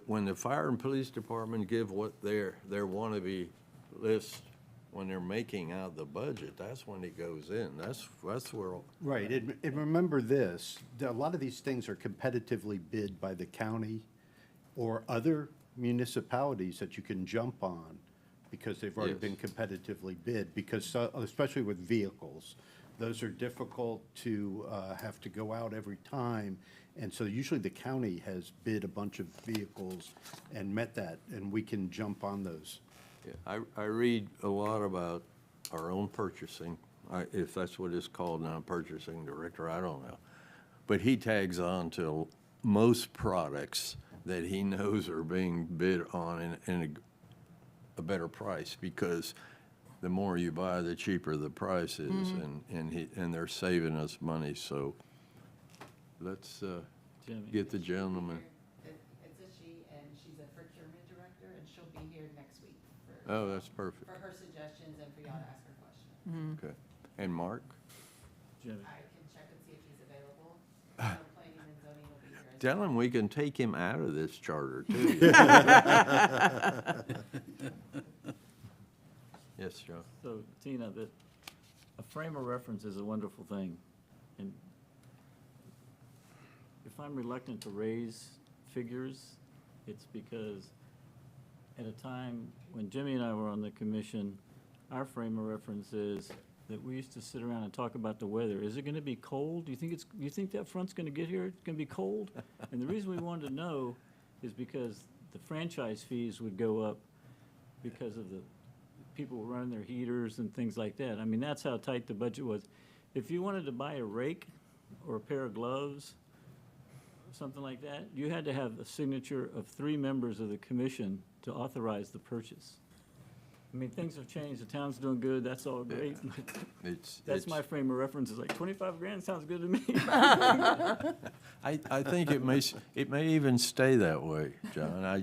when the fire and police department give what their wannabe list, when they're making out the budget, that's when it goes in. That's where. Right, and remember this, a lot of these things are competitively bid by the county or other municipalities that you can jump on because they've already Yes. been competitively bid, because especially with vehicles, those are difficult to have to go out every time. And so usually the county has bid a bunch of vehicles and met that, and we can jump on those. Yeah, I read a lot about our own purchasing, if that's what it's called now, purchasing director, I don't know. But he tags on to most products that he knows are being bid on in a better price, because the more you buy, the cheaper the price is, and they're saving us money, so let's Jimmy. get the gentleman. It's a she, and she's a procurement director, and she'll be here next week Oh, that's perfect, for her suggestions and for y'all to ask her questions. okay. And Mark? Jimmy. I can check and see if he's available. I know planning and zoning will be here as Tell him we can take him out of this charter, too. Yes, John? So, Tina, a frame of reference is a wonderful thing. And if I'm reluctant to raise figures, it's because at a time when Jimmy and I were on the commission, our frame of reference is that we used to sit around and talk about the weather. Is it gonna be cold? Do you think that front's gonna get here? It's gonna be cold? And the reason we wanted to know is because the franchise fees would go up because of the people running their heaters and things like that. I mean, that's how tight the budget was. If you wanted to buy a rake or a pair of gloves, something like that, you had to have a signature of 3 members of the commission to authorize the purchase. I mean, things have changed, the town's doing good, that's all great. That's my frame of reference, is like 25 grand sounds good to me. I think it may even stay that way, John. I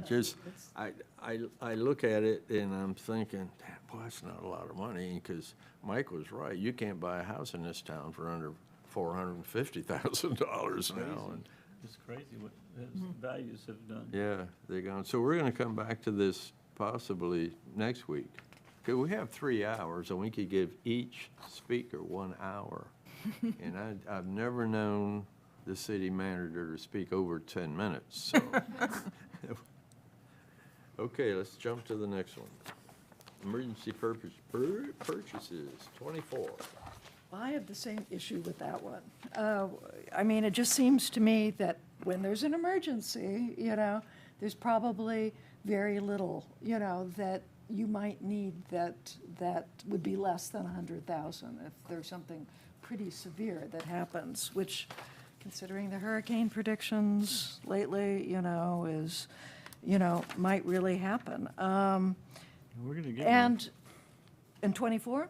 look at it and I'm thinking, boy, that's not a lot of money, because Mike was right. You can't buy a house in this town for under $450,000 now. And It's crazy what values have done. yeah, they're gone. So we're gonna come back to this possibly next week. Okay, we have 3 hours, and we could give each speaker 1 hour. And I've never known the city manager to speak over 10 minutes, so. Okay, let's jump to the next one. Emergency purchases, 24. I have the same issue with that one. I mean, it just seems to me that when there's an emergency, there's probably very little, that you might need that would be less than 100,000 if there's something pretty severe that happens, which, considering the hurricane predictions lately, is, might really happen. We're gonna get one. And in 24?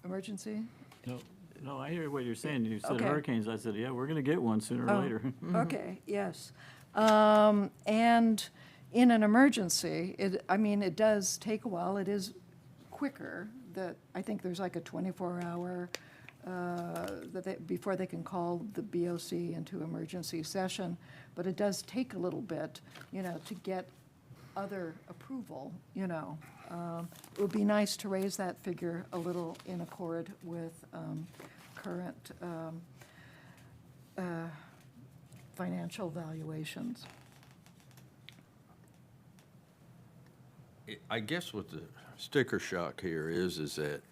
Emergency? No, No, I hear what you're saying. You said Okay. hurricanes. I said, yeah, we're gonna get one sooner or Oh, later. Okay, yes. And in an emergency, I mean, it does take a while. It is quicker that, I think there's like a 24-hour, before they can call the BOC into emergency session. But it does take a little bit, to get other approval, It would be nice to raise that figure a little in accord with current financial valuations. I guess what the sticker shock here is that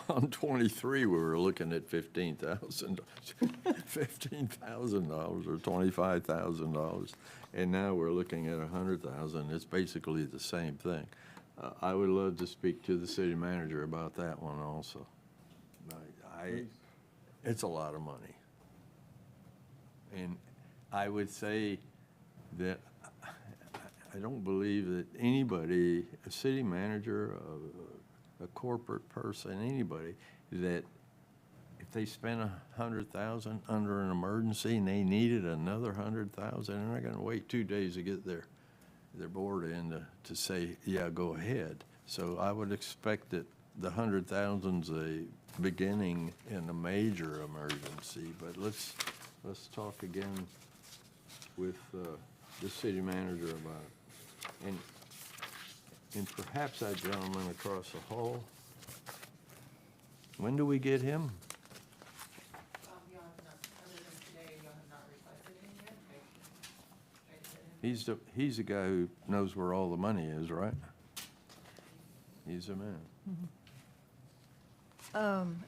on 23, we were looking at $15,000 or $25,000, and now we're looking at $100,000. It's basically the same thing. I would love to speak to the city manager about that one also. It's a lot of money. And I would say that I don't believe that anybody, a city manager, a corporate person, anybody, that if they spent $100,000 under an emergency and they needed another $100,000, they're not gonna wait 2 days to get their board in to say, yeah, go ahead. So I would expect that the 100,000's a beginning in a major emergency, but let's talk again with the city manager about it. And perhaps that gentleman across the hall, when do we get him? He's the guy who knows where all the money is, right? He's the man.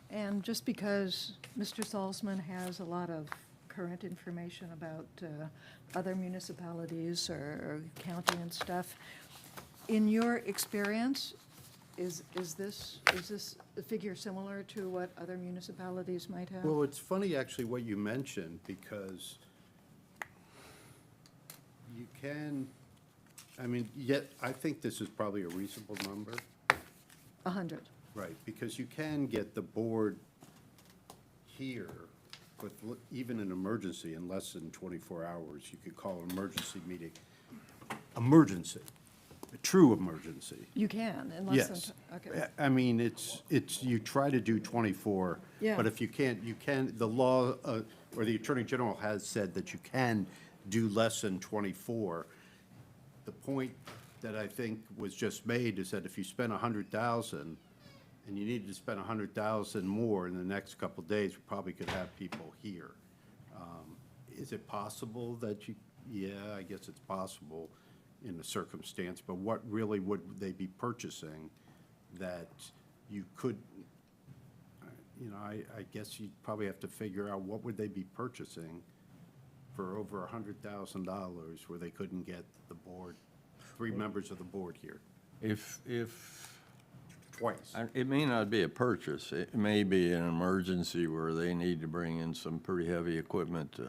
And just because Mr. Salzman has a lot of current information about other municipalities or county and stuff, in your experience, is this a figure similar to what other municipalities might have? Well, it's funny, actually, what you mentioned, because you can, yet, I think this is probably a reasonable number. 100. Right, because you can get the board here with even an emergency in less than 24 hours. You could call an emergency meeting. Emergency, a true emergency. You can, in less than, Yes. okay. It's, you try to do 24. Yeah. But if you can't, the law, or the Attorney General has said that you can do less than 24. The point that I think was just made is that if you spend 100,000 and you needed to spend 100,000 more in the next couple of days, we probably could have people here. Is it possible that you, yeah, I guess it's possible in the circumstance, but what really would they be purchasing that you could, I guess you'd probably have to figure out what would they be purchasing for over $100,000 where they couldn't get the board, 3 members of the board here, If twice. it may not be a purchase, it may be an emergency where they need to bring in some pretty heavy equipment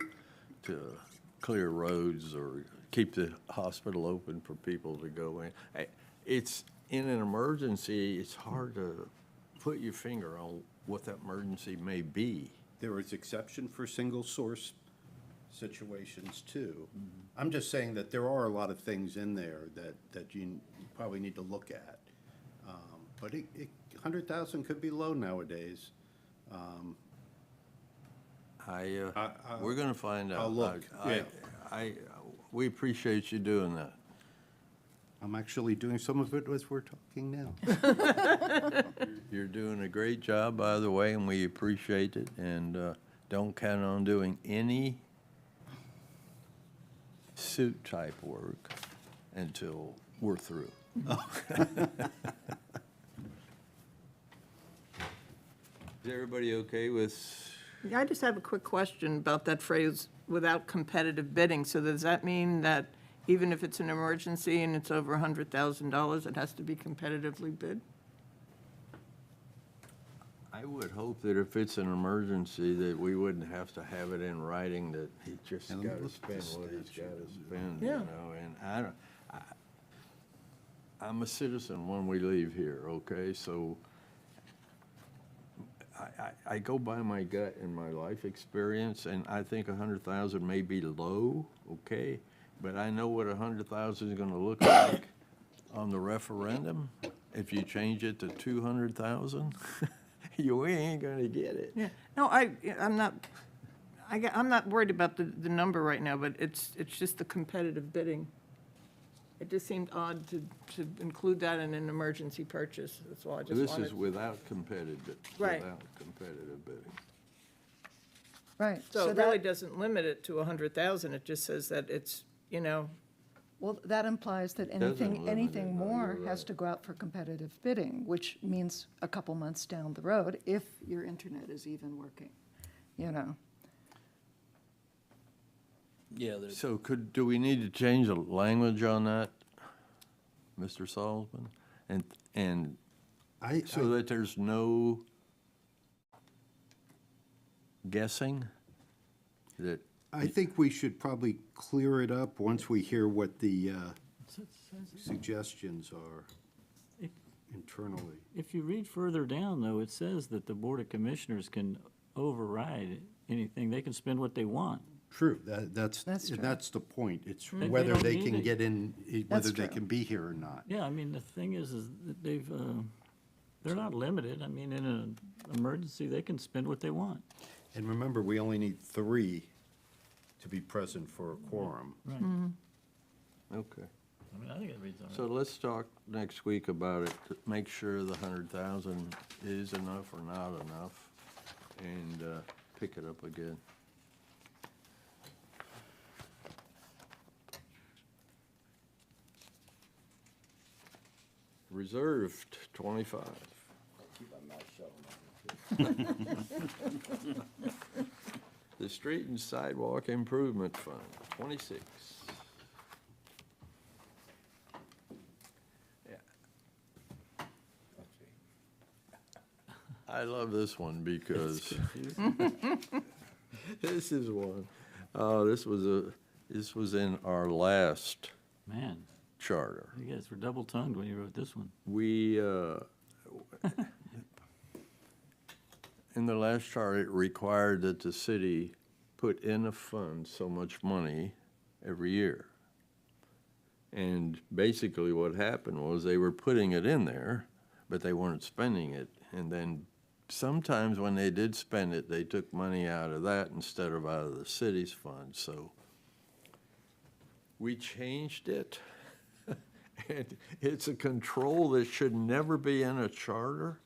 to clear roads or keep the hospital open for people to go in. It's, in an emergency, it's hard to put your finger on what that emergency may be. There is exception for single source situations too. I'm just saying that there are a lot of things in there that you probably need to look at. But 100,000 could be low nowadays. We're gonna find out. I'll look, yeah. We appreciate you doing that. I'm actually doing some of it as we're talking now. You're doing a great job, by the way, and we appreciate it, and don't count on doing any suit-type work until we're through. Is everybody okay with? Yeah, I just have a quick question about that phrase, without competitive bidding. So does that mean that even if it's an emergency and it's over $100,000, it has to be competitively bid? I would hope that if it's an emergency, that we wouldn't have to have it in writing that he just And let me gotta look at the spend what he's statute. gotta spend, you Yeah. know, and I'm a citizen when we leave here, okay, so I go by my gut and my life experience, and I think 100,000 may be low, okay? But I know what 100,000 is gonna look like on the referendum. If you change it to 200,000, you ain't gonna get it. Yeah, no, I'm not worried about the number right now, but it's just the competitive bidding. It just seemed odd to include that in an emergency purchase, that's all I just This wanted. is without competitive, Right. without competitive bidding. Right. So it really that, doesn't limit it to 100,000, it just says that it's, well, that implies that Doesn't limit anything it, no, more you're has right. to go out for competitive bidding, which means a couple months down the road, if your internet is even working, you know. Yeah, there's, So do we need to change the language on that, Mr. Salzman? And so that there's no guessing that, I think we should probably clear it up once we hear what the suggestions are If- internally. If you read further down, though, it says that the Board of Commissioners can override anything. They can spend what they want. True, that's That's true. that's the point. It's They whether don't they need can it. get in, whether they true. can be here or not. Yeah, I mean, the thing is that they're not limited. I mean, in an emergency, they can spend what they want. And remember, we only need 3 to be present for a quorum. Right. okay. I mean, I think it reads all right. So let's talk next week about it, to make sure the 100,000 is enough or not enough, and pick it up again. Reserved, 25. The Street and Sidewalk Improvement Fund, 26. I love this one because this is one, this was in our last Man, charter. you guys were double-tongued when you wrote this one. We, in the last chart, it required that the city put in a fund so much money every year. And basically what happened was they were putting it in there, but they weren't spending it. And then sometimes when they did spend it, they took money out of that instead of out of the city's fund. So we changed it. And it's a control that should never be in a charter,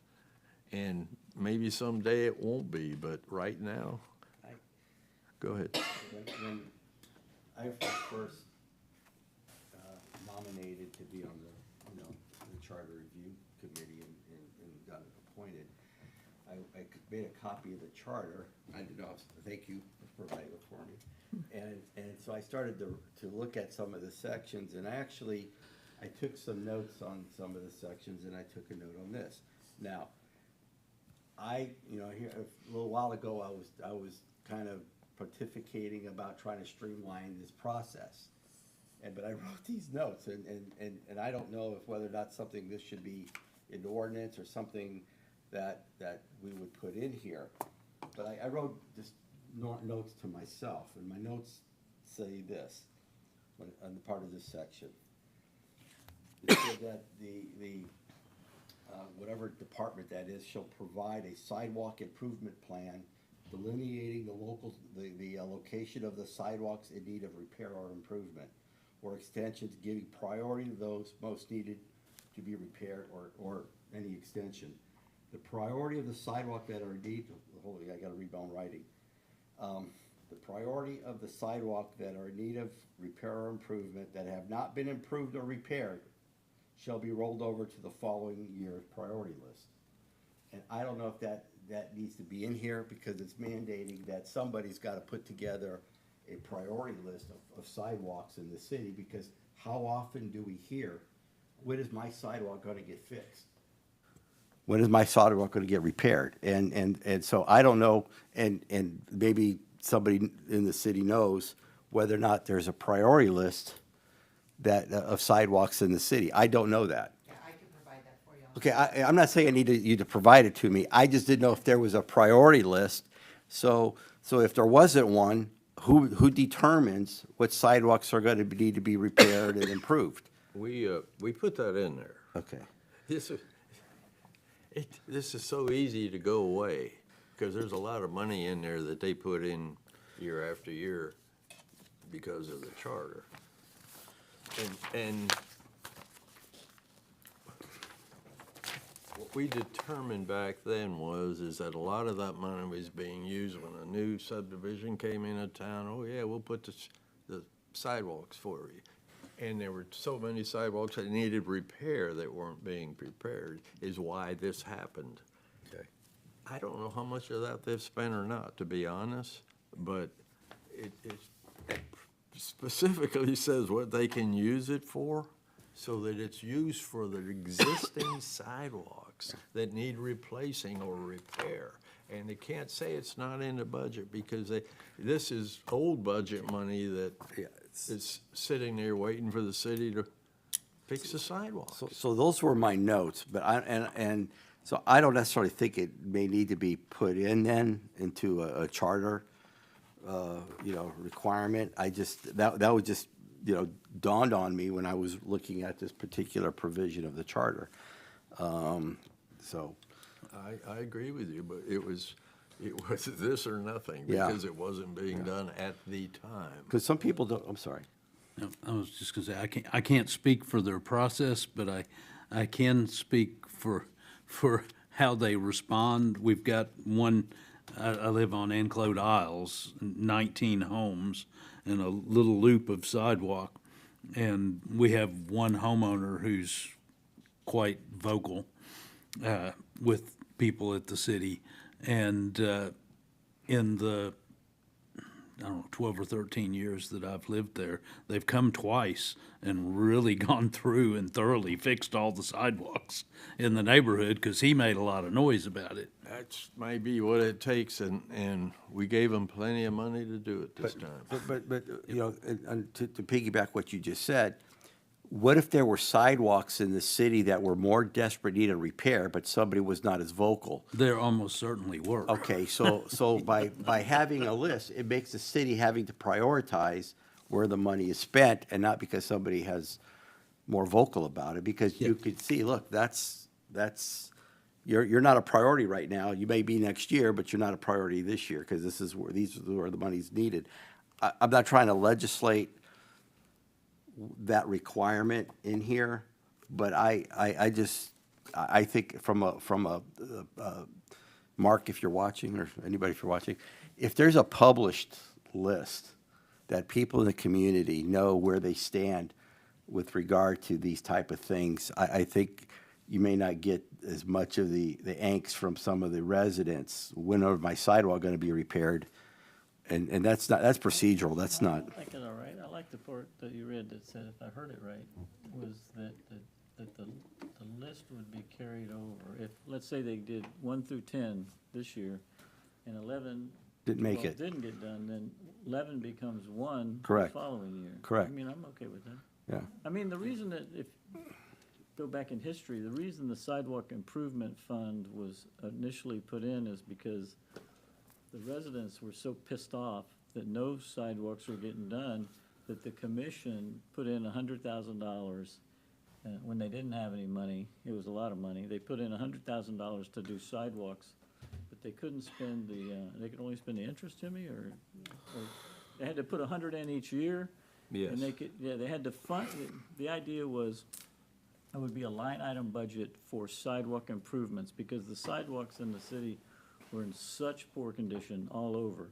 and maybe someday it won't be, but right now, go ahead. When I was first nominated to be on the Charter Review Committee and got appointed, I made a copy of the charter. I did not, thank you for providing it for me. And so I started to look at some of the sections, and I took some notes on some of the sections, and I took a note on this. Now, here, a little while ago, I was kind of pontificating about trying to streamline this process. But I wrote these notes, and I don't know whether or not this should be in ordinance or something that we would put in here. But I wrote just notes to myself, and my notes say this, on the part of this section. It said that the whatever department that is shall provide a sidewalk improvement plan delineating the location of the sidewalks in need of repair or improvement, or extensions, giving priority to those most needed to be repaired or any extension. The priority of the sidewalk that are in need, holy, I gotta read my own writing. The priority of the sidewalk that are in need of repair or improvement that have not been improved or repaired shall be rolled over to the following year's priority list. And I don't know if that needs to be in here, because it's mandating that somebody's gotta put together a priority list of sidewalks in the city, because how often do we hear, when is my sidewalk gonna get fixed? When is my sidewalk gonna get repaired? And so I don't know, and maybe somebody in the city knows whether or not there's a priority list of sidewalks in the city. I don't know that. Yeah, I can provide that for you. Okay, I'm not saying I need you to provide it to me. I just didn't know if there was a priority list. So if there wasn't one, who determines what sidewalks are going to need to be repaired and improved? We put that in there. Okay. This is so easy to go away, because there's a lot of money in there that they put in year after year because of the charter. And what we determined back then is that a lot of that money was being used when a new subdivision came into town. Oh, yeah, we'll put the sidewalks for you. And there were so many sidewalks that needed repair that weren't being repaired, is why this happened. Okay. I don't know how much of that they've spent or not, to be honest, but it specifically says what they can use it for, so that it's used for the existing sidewalks that need replacing or repair. And they can't say it's not in the budget, because this is old budget money that is sitting there waiting for the city to fix the sidewalks. So those were my notes, but so I don't necessarily think it may need to be put in then into a charter, requirement. That was just, dawned on me when I was looking at this particular provision of the charter. So, I agree with you, but it was this or nothing, Yeah. because it wasn't being done at the time. because some people don't, I'm sorry. No, I was just gonna say, I can't speak for their process, but I can speak for how they respond. We've got one, I live on Enclosed Isles, 19 homes, and a little loop of sidewalk. And we have one homeowner who's quite vocal with people at the city. And in the, 12 or 13 years that I've lived there, they've come twice and really gone through and thoroughly fixed all the sidewalks in the neighborhood, because he made a lot of noise about it. That's maybe what it takes, and we gave them plenty of money to do it this time. But and to piggyback what you just said, what if there were sidewalks in the city that were more desperate need of repair, but somebody was not as vocal? There almost certainly were. Okay, so by having a list, it makes the city having to prioritize where the money is spent, and not because somebody has more vocal about it, because you could see, look, you're not a priority right now. You may be next year, but you're not a priority this year, because these are where the money's needed. I'm not trying to legislate that requirement in here, but I think from a Mark, if you're watching, or anybody if you're watching, if there's a published list that people in the community know where they stand with regard to these type of things, I think you may not get as much of the angst from some of the residents. When are my sidewalk going to be repaired? And that's procedural. That's not. I like it all right. I like the part that you read that said, if I heard it right, was that the list would be carried over. If, let's say they did 1 through 10 this year, and 11 Didn't make 12 it. didn't get done, then 11 becomes 1 Correct. the following year. Correct. I mean, I'm okay with that. Yeah. I mean, the reason that, if, go back in history, the reason the Sidewalk Improvement Fund was initially put in is because the residents were so pissed off that no sidewalks were getting done, that the commission put in $100,000. When they didn't have any money, it was a lot of money, they put in $100,000 to do sidewalks, but they couldn't spend they could only spend the interest, Jimmy, or they had to put 100 in each year? Yes. And they had to fund, the idea was, it would be a line item budget for sidewalk improvements, because the sidewalks in the city were in such poor condition all over.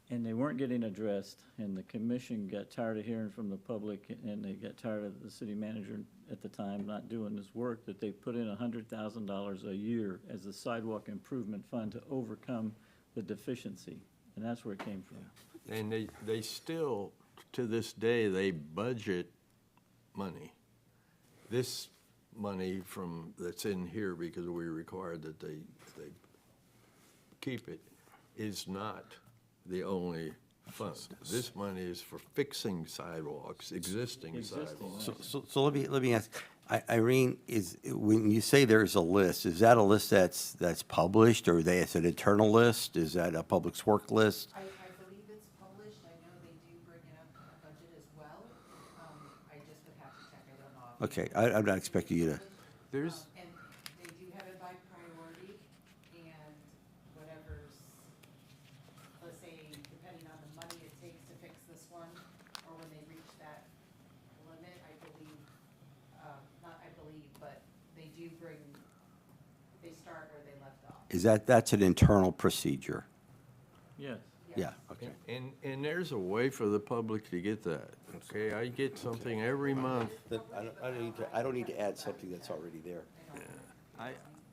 And they weren't getting addressed, and the commission got tired of hearing from the public, and they got tired of the city manager at the time not doing this work, that they put in $100,000 a year as a sidewalk improvement fund to overcome the deficiency. And that's where it came from. And they still, to this day, they budget money. This money that's in here, because we required that they keep it, is not the only fund. This money is for fixing sidewalks, existing sidewalks. So let me ask, Irene, when you say there's a list, is that a list that's published, or it's an internal list? Is that a Public Works list? I believe it's published. I know they do bring it up in the budget as well. I just would have to check. I don't know. Okay, I'm not expecting you to. There's, And they do have it by priority, and whatever's, let's say, depending on the money it takes to fix this one, or when they reach that limit, I believe, not I believe, but they do bring, they start where they left off. That's an internal procedure? Yes. Yeah, okay. and there's a way for the public to get that, okay? I get something every month. I don't need to add something that's already there. I, I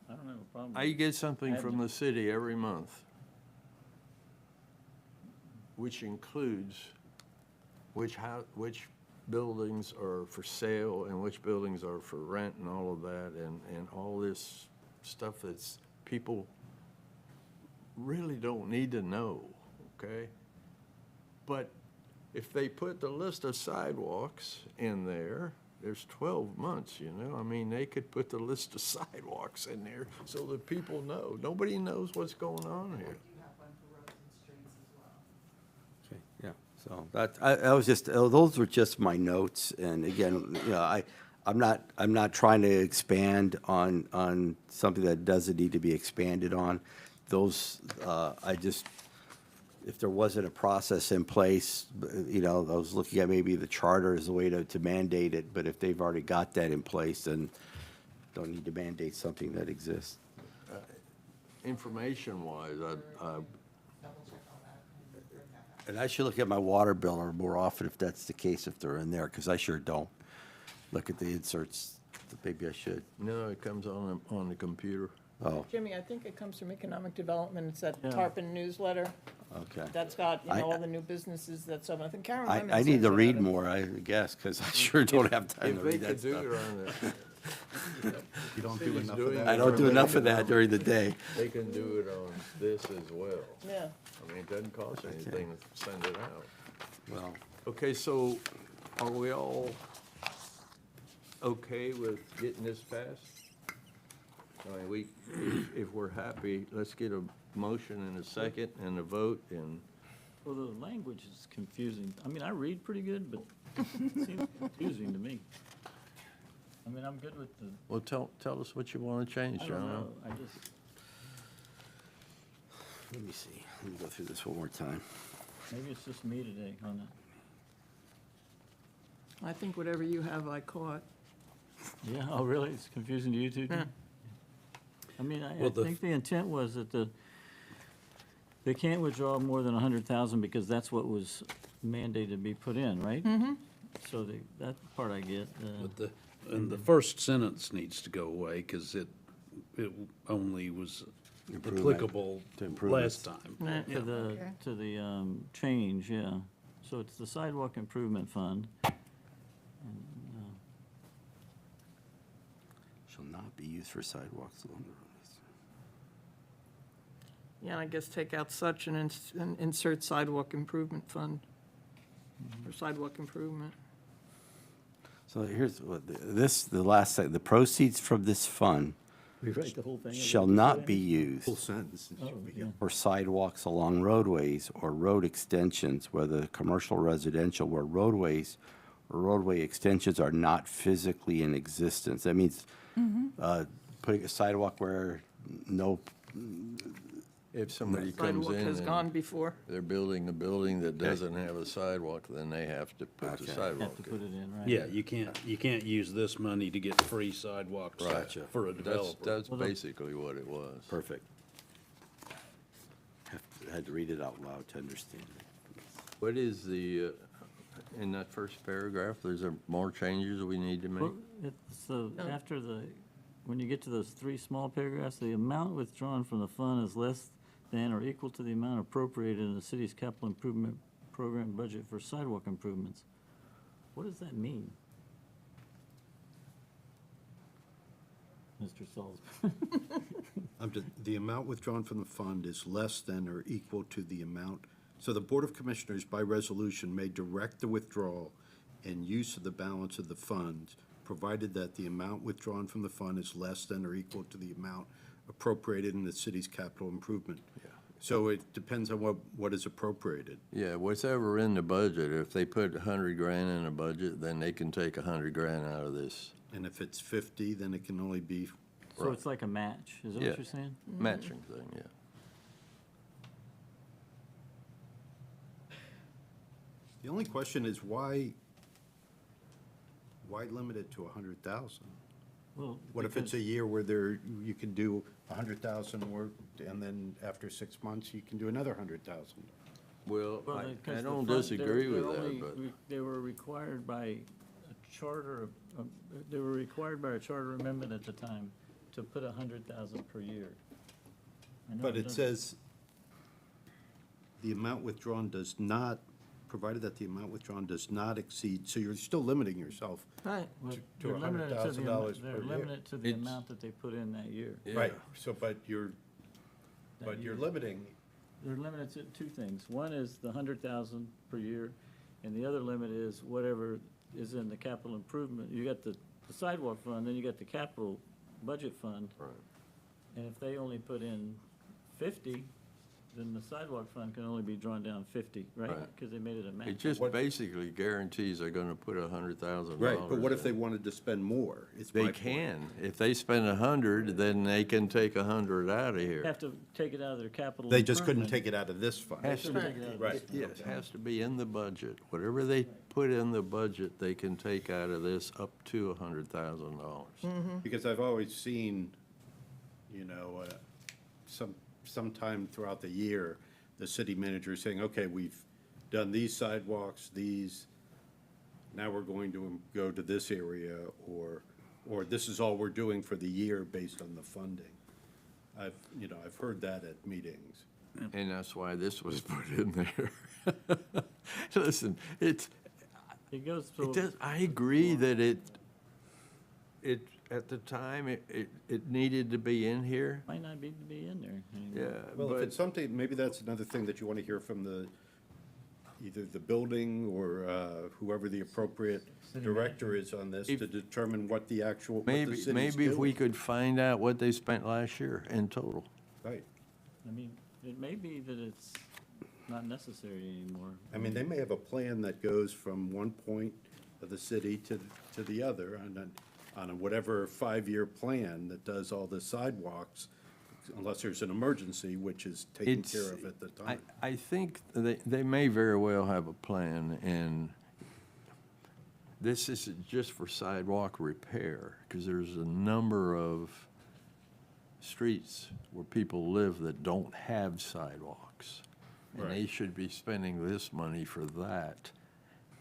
don't have a problem. I get something from the city every month, which includes which buildings are for sale and which buildings are for rent and all of that, and all this stuff that's people really don't need to know, okay? But if they put the list of sidewalks in there, there's 12 months, you know? I mean, they could put the list of sidewalks in there so that people know. Nobody knows what's going on here. You have one for roads and streets as well. Okay, yeah, so I was just, those were just my notes, and again, you know, I'm not trying to expand on something that doesn't need to be expanded on. Those, if there wasn't a process in place, you know, I was looking at maybe the charter as a way to mandate it, but if they've already got that in place, then don't need to mandate something that exists. Information-wise, And I should look at my water bill more often if that's the case, if they're in there, because I sure don't look at the inserts. Maybe I should. no, it comes on the computer. Oh, Jimmy, I think it comes from Economic Development. It's that Yeah. Tarpon newsletter. okay. That's got, I- all the new businesses that some, I think Karen I Lyman need sends to it read out. more, I guess, because I sure don't have time to If they read that could do stuff. it on the. You don't do City's enough doing of it that. I don't do enough of that during the day. They can do it on this as well. Yeah. I mean, it doesn't cost anything to send it out. Well, Okay, so are we all okay with getting this passed? I mean, if we're happy, let's get a motion and a second and a vote, and Well, the language is confusing. I mean, I read pretty good, but it seems confusing to me. I mean, I'm good with the, well, tell us what you want to change, I don't John. know, I just, let me see, let me go through this one more time. maybe it's just me today on it. I think whatever you have, I caught. Yeah, oh, really? It's confusing to you too? Jim? Yeah. I mean, I Well, think the intent was that they can't withdraw more than 100,000 because that's what was mandated to be put in, right? Mm-hmm. So that part I get. But and the first sentence needs to go away, because it only was Improvement. applicable To improvements. last time. To the, to the change, yeah. So it's the sidewalk improvement fund. Shall not be used for sidewalks along the roads. Yeah, I guess take out such and insert sidewalk improvement fund. Or sidewalk improvement. So here's what, the proceeds from this fund Rewrite the whole thing. shall not be used Full sentence. Oh, yeah. for sidewalks along roadways or road extensions, whether commercial, residential, where roadways or roadway extensions are not physically in existence. That means putting a sidewalk where no, If somebody comes Sidewalk in has gone and before. they're building a building that doesn't have a sidewalk, then they have to put the Okay. sidewalk Have to in. put it in, right? Yeah, you can't use this money to get free sidewalks Gotcha. for a That's, developer. that's basically what it was. perfect. Had to read it out loud to understand it. What is the, in that first paragraph, there's more changes we need to make? Well, it's after when you get to those three small paragraphs, the amount withdrawn from the fund is less than or equal to the amount appropriated in the city's capital improvement program budget for sidewalk improvements. What does that mean? Mr. Salzman? The amount withdrawn from the fund is less than or equal to the amount. So the Board of Commissioners, by resolution, may direct the withdrawal and use of the balance of the funds provided that the amount withdrawn from the fund is less than or equal to the amount appropriated in the city's capital improvement. So it depends on what is appropriated. Yeah, whatever in the budget, if they put 100 grand in a budget, then they can take 100 grand out of this And if it's 50, then it can only be, So it's like a match, is that Yeah. what you're saying? matching thing, yeah. the only question is why limit it to 100,000? Well, What if it's a year where you can do 100,000 work, and then after 6 months, you can do another 100,000? Well, Well, I because the don't fund- disagree they're with only that, but. They were required by a charter, they were required by a charter amendment at the time to put 100,000 per year. I know But it doesn't- says the amount withdrawn does not, provided that the amount withdrawn does not exceed, so you're still limiting yourself. Right. Well, to they're limited to the $100,000 per They're year. limited to the It's- amount that they put in that year. Yeah. Right, so, but you're That year. limiting, They're limited to two things. One is the 100,000 per year, and the other limit is whatever is in the capital improvement. You got the sidewalk fund, then you got the capital budget fund. Right. And if they only put in 50, then the sidewalk fund can only be drawn down 50, right? Right. Because they made it a match. It just What- basically guarantees they're gonna put $100,000. right, but what if they in. wanted to spend more? It's They my point. can. If they spend 100, then they can take 100 out of here. Have to take it out of their capital. They just couldn't improvement. take it out of this fund. Has to Shouldn't take it out of Right. this. Yes, has to be in the budget. Whatever they put in the budget, they can take out of this up to $100,000. Because I've always seen, sometime throughout the year, the city manager saying, okay, we've done these sidewalks, now we're going to go to this area, or this is all we're doing for the year based on the funding. I've heard that at meetings. And that's why this was put in there. Listen, It goes it to, does, I agree that at the time, it needed to be in here. might not be in there anymore. Yeah, Well, if but it's something, maybe that's another thing that you want to hear from either the building or whoever the appropriate director is on this to determine what the actual, what the city's doing. maybe if we could find out what they spent last year in total. Right. I mean, it may be that it's not necessary anymore. I mean, they may have a plan that goes from one point of the city to the other on a whatever 5-year plan that does all the sidewalks, unless there's an emergency, which is taken It's- care of at the time. I think they may very well have a plan, and this isn't just for sidewalk repair, because there's a number of streets where people live that don't have sidewalks. And they Right. should be spending this money for that.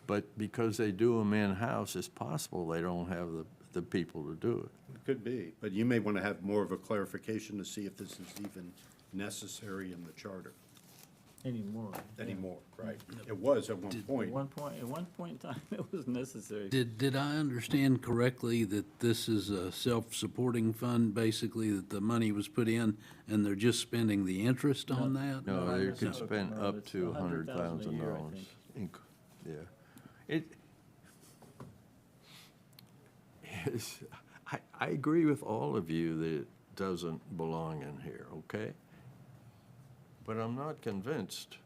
But because they do them in-house, it's possible they don't have the people to do it. It could be, but you may want to have more of a clarification to see if this is even necessary in the charter Anymore. yeah. anymore, right? It was at one At point. one point in time, it was necessary. Did I understand correctly that this is a self-supporting fund, basically, that the money was put in and they're just spending the interest on that? No, No, they it's could not. spend No, up it's to $100,000 a year, I $100,000. think. Yeah. It is, I agree with all of you that it doesn't belong in here, okay? But I'm not convinced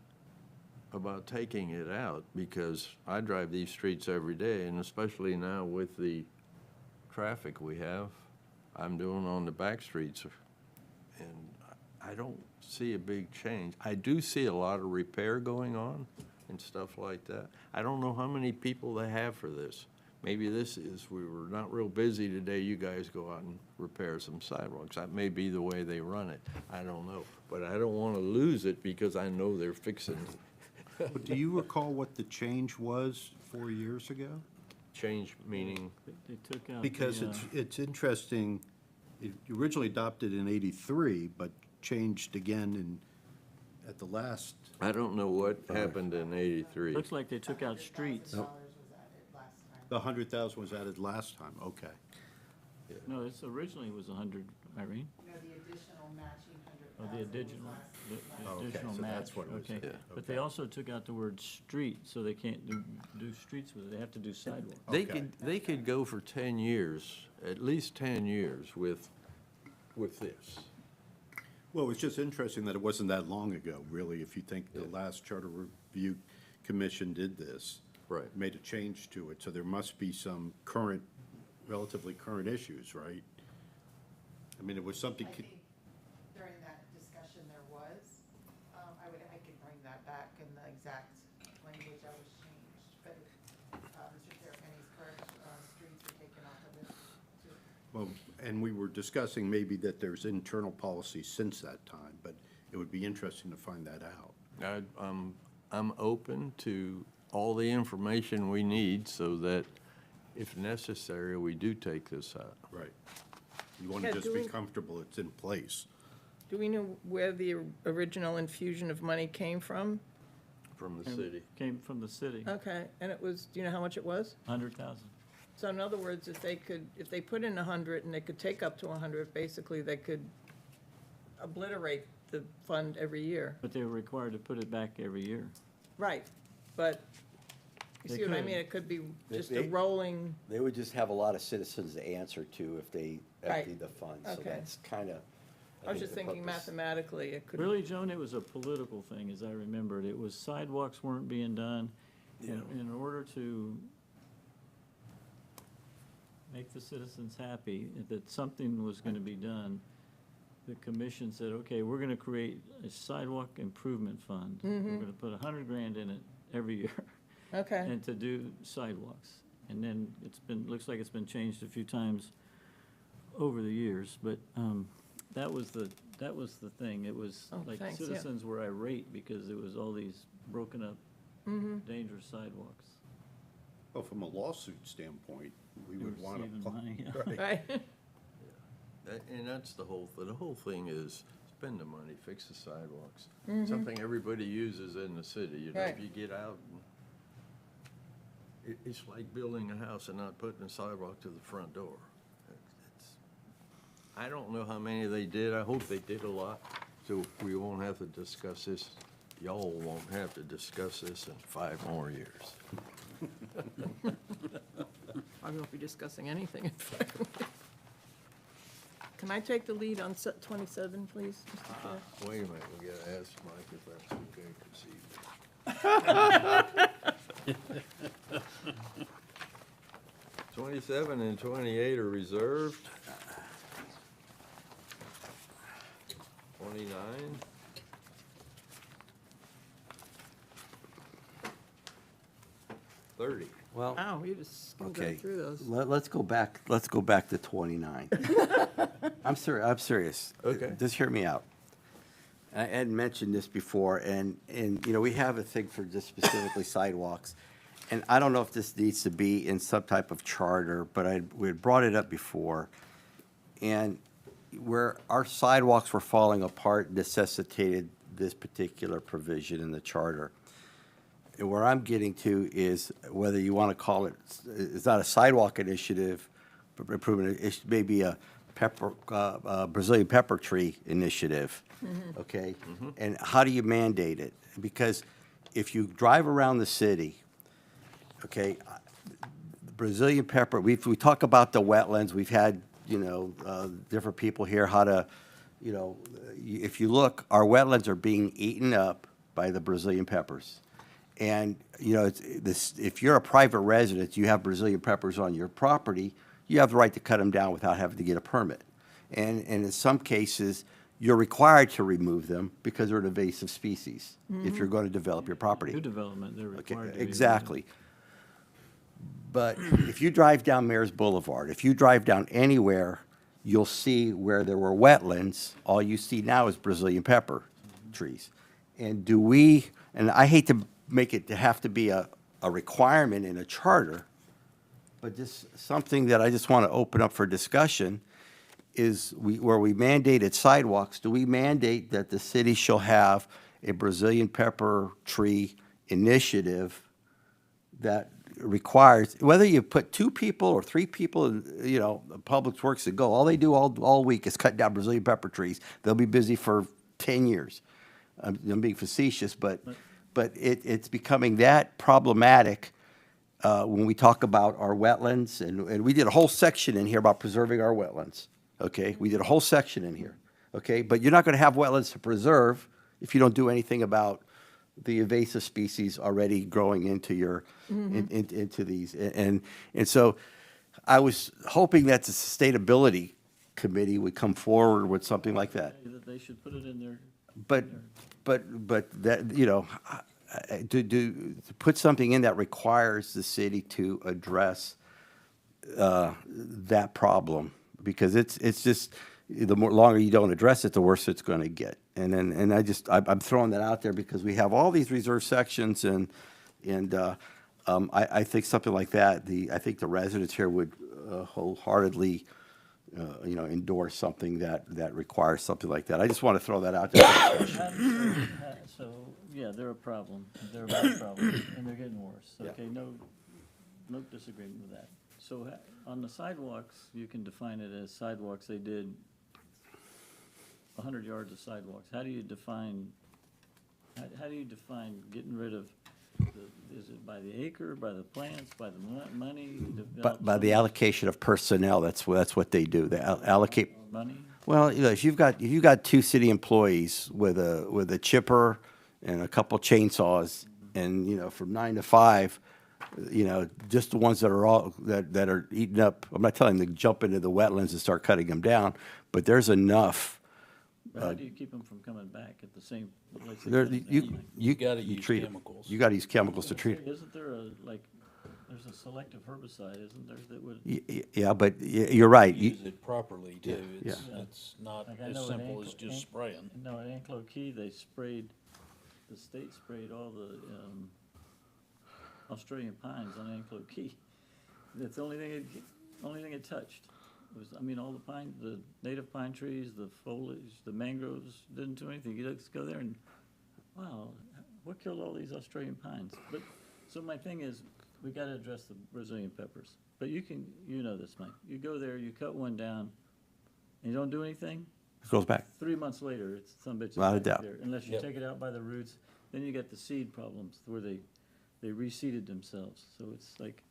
about taking it out, because I drive these streets every day, and especially now with the traffic we have, I'm doing on the back streets, and I don't see a big change. I do see a lot of repair going on and stuff like that. I don't know how many people they have for this. Maybe this is, we were not real busy today, you guys go out and repair some sidewalks. That may be the way they run it. I don't know. But I don't want to lose it because I know they're fixing But do you recall what the change was 4 years ago? change, meaning, They took out. Because the, it's interesting, it originally adopted in '83, but changed again at the last, I don't know what happened in '83. Looks like they took out streets. $100,000 was added last time. the 100,000 was added last time, okay. No, it's originally was 100, Irene. No, the additional matching 100 Oh, the additional, the Oh, okay, additional so match, that's what it was. okay. Yeah. But they also took out the word street, so they can't do streets with it, they have to do sidewalk. Okay. They could go for 10 years, at least 10 years with this. Well, it's just interesting that it wasn't that long ago, really, if you think the last Charter Review Commission did this. Right. Made a change to it, so there must be some current, relatively current issues, right? I mean, it was something. I think during that discussion there was, I can bring that back in the exact language that was changed, but, Mr. Terrapini's correct, streets were taken off of it too. Well, and we were discussing maybe that there's internal policy since that time, but it would be interesting to find that out. I'm open to all the information we need so that if necessary, we do take this out. Right. You want Yeah, to just do be we- comfortable it's in place. Do we know where the original infusion of money came from? From the city. Came from the city, Okay, and it was, do you know how much it was? 100,000. So in other words, if they put in 100 and they could take up to 100, basically they could obliterate the fund every year. But they were required to put it back every year. Right, but you They see what I could. mean? It could be just a They- rolling, They would just have a lot of citizens to answer to if they Right. emptied the funds. So Okay. that's kind of. I was just thinking mathematically, it could. Really, Joan, it was a political thing, as I remembered. It was sidewalks weren't being done. In order to make the citizens happy, that something was gonna be done, the commission said, okay, we're gonna create a sidewalk improvement fund. We're gonna put 100 grand in it every year, Okay, and to do sidewalks. And then looks like it's been changed a few times over the years, but, that was the thing. It was Oh, like thanks, yeah. citizens were irate because there was all these broken up, dangerous sidewalks. Well, from a lawsuit standpoint, we would want Receiving to. money, yeah. right. And that's the whole thing is spend the money, fix the sidewalks. Something everybody uses in the city, you know, if Right. you get out. It's like building a house and not putting a sidewalk to the front door. I don't know how many they did. I hope they did a lot. So we won't have to discuss this. Y'all won't have to discuss this in 5 more years. I won't be discussing anything in fact. Can I take the lead on 27, please, Mr. Chair? Wait a minute, we gotta ask Mike if that's okay this evening. 27 and 28 are reserved. 29. 30. Well, Wow, you just skimmed okay. right through those. Let's go back to 29. I'm serious. Okay. Just hear me out. I had mentioned this before, and, you know, we have a thing for just specifically sidewalks. And I don't know if this needs to be in some type of charter, but we had brought it up before. And where our sidewalks were falling apart necessitated this particular provision in the charter. And where I'm getting to is whether you want to call it, it's not a sidewalk initiative, improvement, it may be a Brazilian pepper tree initiative, okay? And how do you mandate it? Because if you drive around the city, okay, the Brazilian pepper, we talk about the wetlands, we've had, you know, different people here, how to, you know, if you look, our wetlands are being eaten up by the Brazilian peppers. And, you know, if you're a private resident, you have Brazilian peppers on your property, you have the right to cut them down without having to get a permit. And in some cases, you're required to remove them because they're an invasive species if you're going to develop your property. New development, they're Okay, required to. be- exactly. But if you drive down Mayor's Boulevard, if you drive down anywhere, you'll see where there were wetlands, all you see now is Brazilian pepper trees. And and I hate to make it to have to be a requirement in a charter, but just something that I just want to open up for discussion is where we mandated sidewalks, do we mandate that the city shall have a Brazilian pepper tree initiative that requires, whether you put 2 people or 3 people, in, you know, Public Works to go, all they do all week is cut down Brazilian pepper trees. They'll be busy for 10 years. I'm being facetious, but it's becoming that problematic when we talk about our wetlands, and we did a whole section in here about preserving our wetlands, okay? We did a whole section in here, okay? But you're not going to have wetlands to preserve if you don't do anything about the invasive species already growing into your, into these. And so I was hoping that the Sustainability Committee would come forward with something like that. That they should put it in their, But that, you know, to put something in that requires the city to address that problem, because it's just, the more longer you don't address it, the worse it's going to get. And I'm throwing that out there because we have all these reserve sections, and I think something like that, I think the residents here would wholeheartedly, you know, endorse something that requires something like that. I just want to throw that out there. so, yeah, they're a problem. They're a big problem, and they're getting worse. Yeah. Okay, no disagreement with that. So on the sidewalks, you can define it as sidewalks. They did 100 yards of sidewalks. How do you define getting rid of, is it by the acre, by the plants, by the money? But by the allocation of personnel, that's what they do. They allocate. Money? Well, you know, if you've got two city employees with a chipper and a couple chainsaws, and, you know, from 9 to 5, you know, just the ones that are eating up. I'm not telling them to jump into the wetlands and start cutting them down, but there's enough. But how do you keep them from coming back at the same place? they There, came you from? you gotta you use treat 'em. chemicals. You got to use chemicals to treat 'em. Isn't there there's a selective herbicide, isn't there, that would? Yeah, but you're right. Use it properly too. Yeah. It's not Like I as know at simple as Ankle- just spraying. No, at Anklo Key, the state sprayed all the Australian pines on Anklo Key. That's the only thing it touched. It was, I mean, all the native pine trees, the foliage, the mangroves, didn't do anything. You just go there and, wow, what killed all these Australian pines? But, so my thing is, we gotta address the Brazilian peppers. But you know this, Mike. You go there, you cut one down, and you don't do anything, It goes back. 3 months later, it's some bitch. Without a doubt. Unless you Yep. take it out by the roots, then you get the seed problems where they reseeded themselves. So it's like,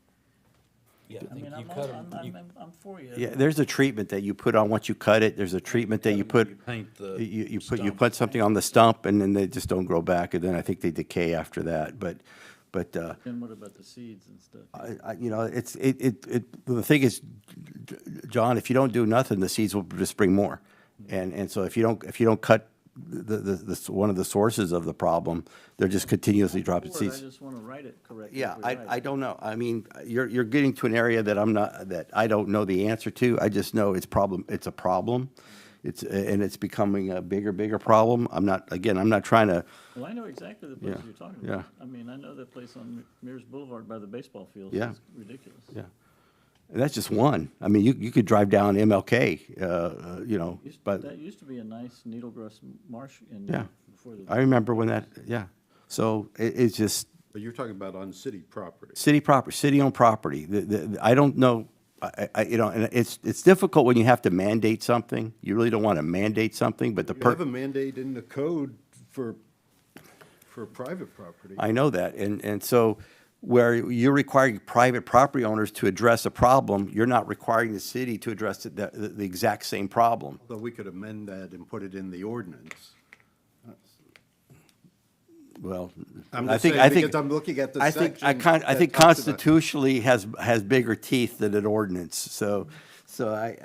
Yeah, I mean, I'm for you. Yeah, there's a treatment that you put on once you cut it. There's a treatment that you put. Paint the You stump. put something on the stump, and then they just don't grow back, and then I think they decay after that. But Then what about the seeds and stuff? you know, the thing is, John, if you don't do nothing, the seeds will just bring more. And so if you don't cut the one of the sources of the problem, they're just continuously dropping For it, I seeds. just want to write it correctly. Yeah, if we write I it. don't know. I mean, you're getting to an area that I don't know the answer to. I just know it's a problem. And it's becoming a bigger problem. I'm not trying to, Well, I know exactly the place Yeah, you're talking yeah. about. I mean, I know that place on Mears Boulevard by the baseball fields. Yeah. It's ridiculous. yeah. And that's just one. I mean, you could drive down MLK, you know, but. That used to be a nice needle grass marsh in Yeah. there before the. I remember when that, yeah. So it's just But you're talking about on city property. city property, city-owned property. I don't know, you know, and it's difficult when you have to mandate something. You really don't want to mandate something, but You have a mandate in the code for private property. I know that. And so where you're requiring private property owners to address a problem, you're not requiring the city to address the exact same problem. Though we could amend that and put it in the ordinance. Well, I'm I just think, saying, because I'm looking at the I think, section I that think talks about- constitutionally has bigger teeth than an ordinance. So I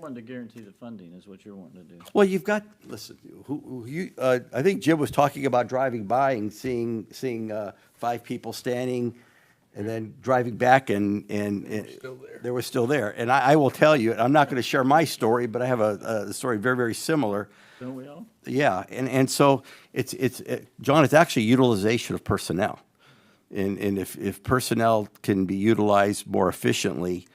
wanted to guarantee the funding is what you're wanting to do. well, you've got, listen, I think Jim was talking about driving by and seeing 5 people standing and then driving back and they were still there. And I will tell you, I'm not going to share my story, but I have a story very, very similar. Don't we all? Yeah, and so John, it's actually utilization of personnel. And if personnel can be utilized more efficiently,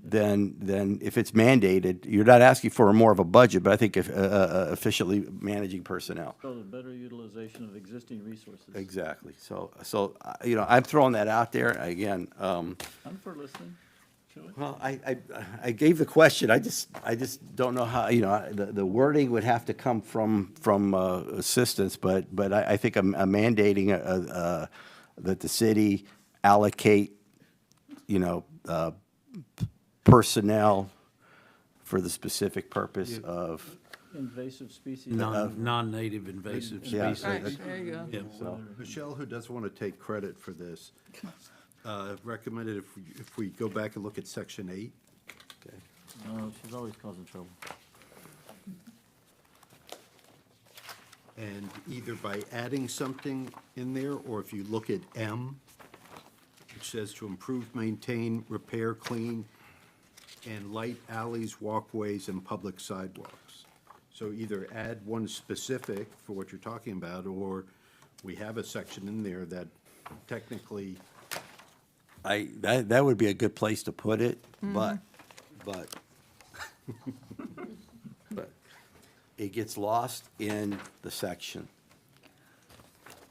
then if it's mandated, you're not asking for more of a budget, but I think efficiently managing personnel. So the better utilization of existing resources. Exactly. So you know, I'm throwing that out there again. I'm for listening. to it? Well, I gave the question, I just don't know how, the wording would have to come from assistance, but I think I'm mandating that the city allocate, personnel for the specific purpose of, Invasive species. Non-native invasive Yeah. species. There you go. Yeah. so. Michelle, who doesn't want to take credit for this, recommended if we go back and look at section 8, No, she's always causing trouble. and either by adding something in there, or if you look at M, which says to improve, maintain, repair, clean, and light alleys, walkways, and public sidewalks. So either add one specific for what you're talking about, or we have a section in there that technically, That would be a good place to put it, but it gets lost in the section.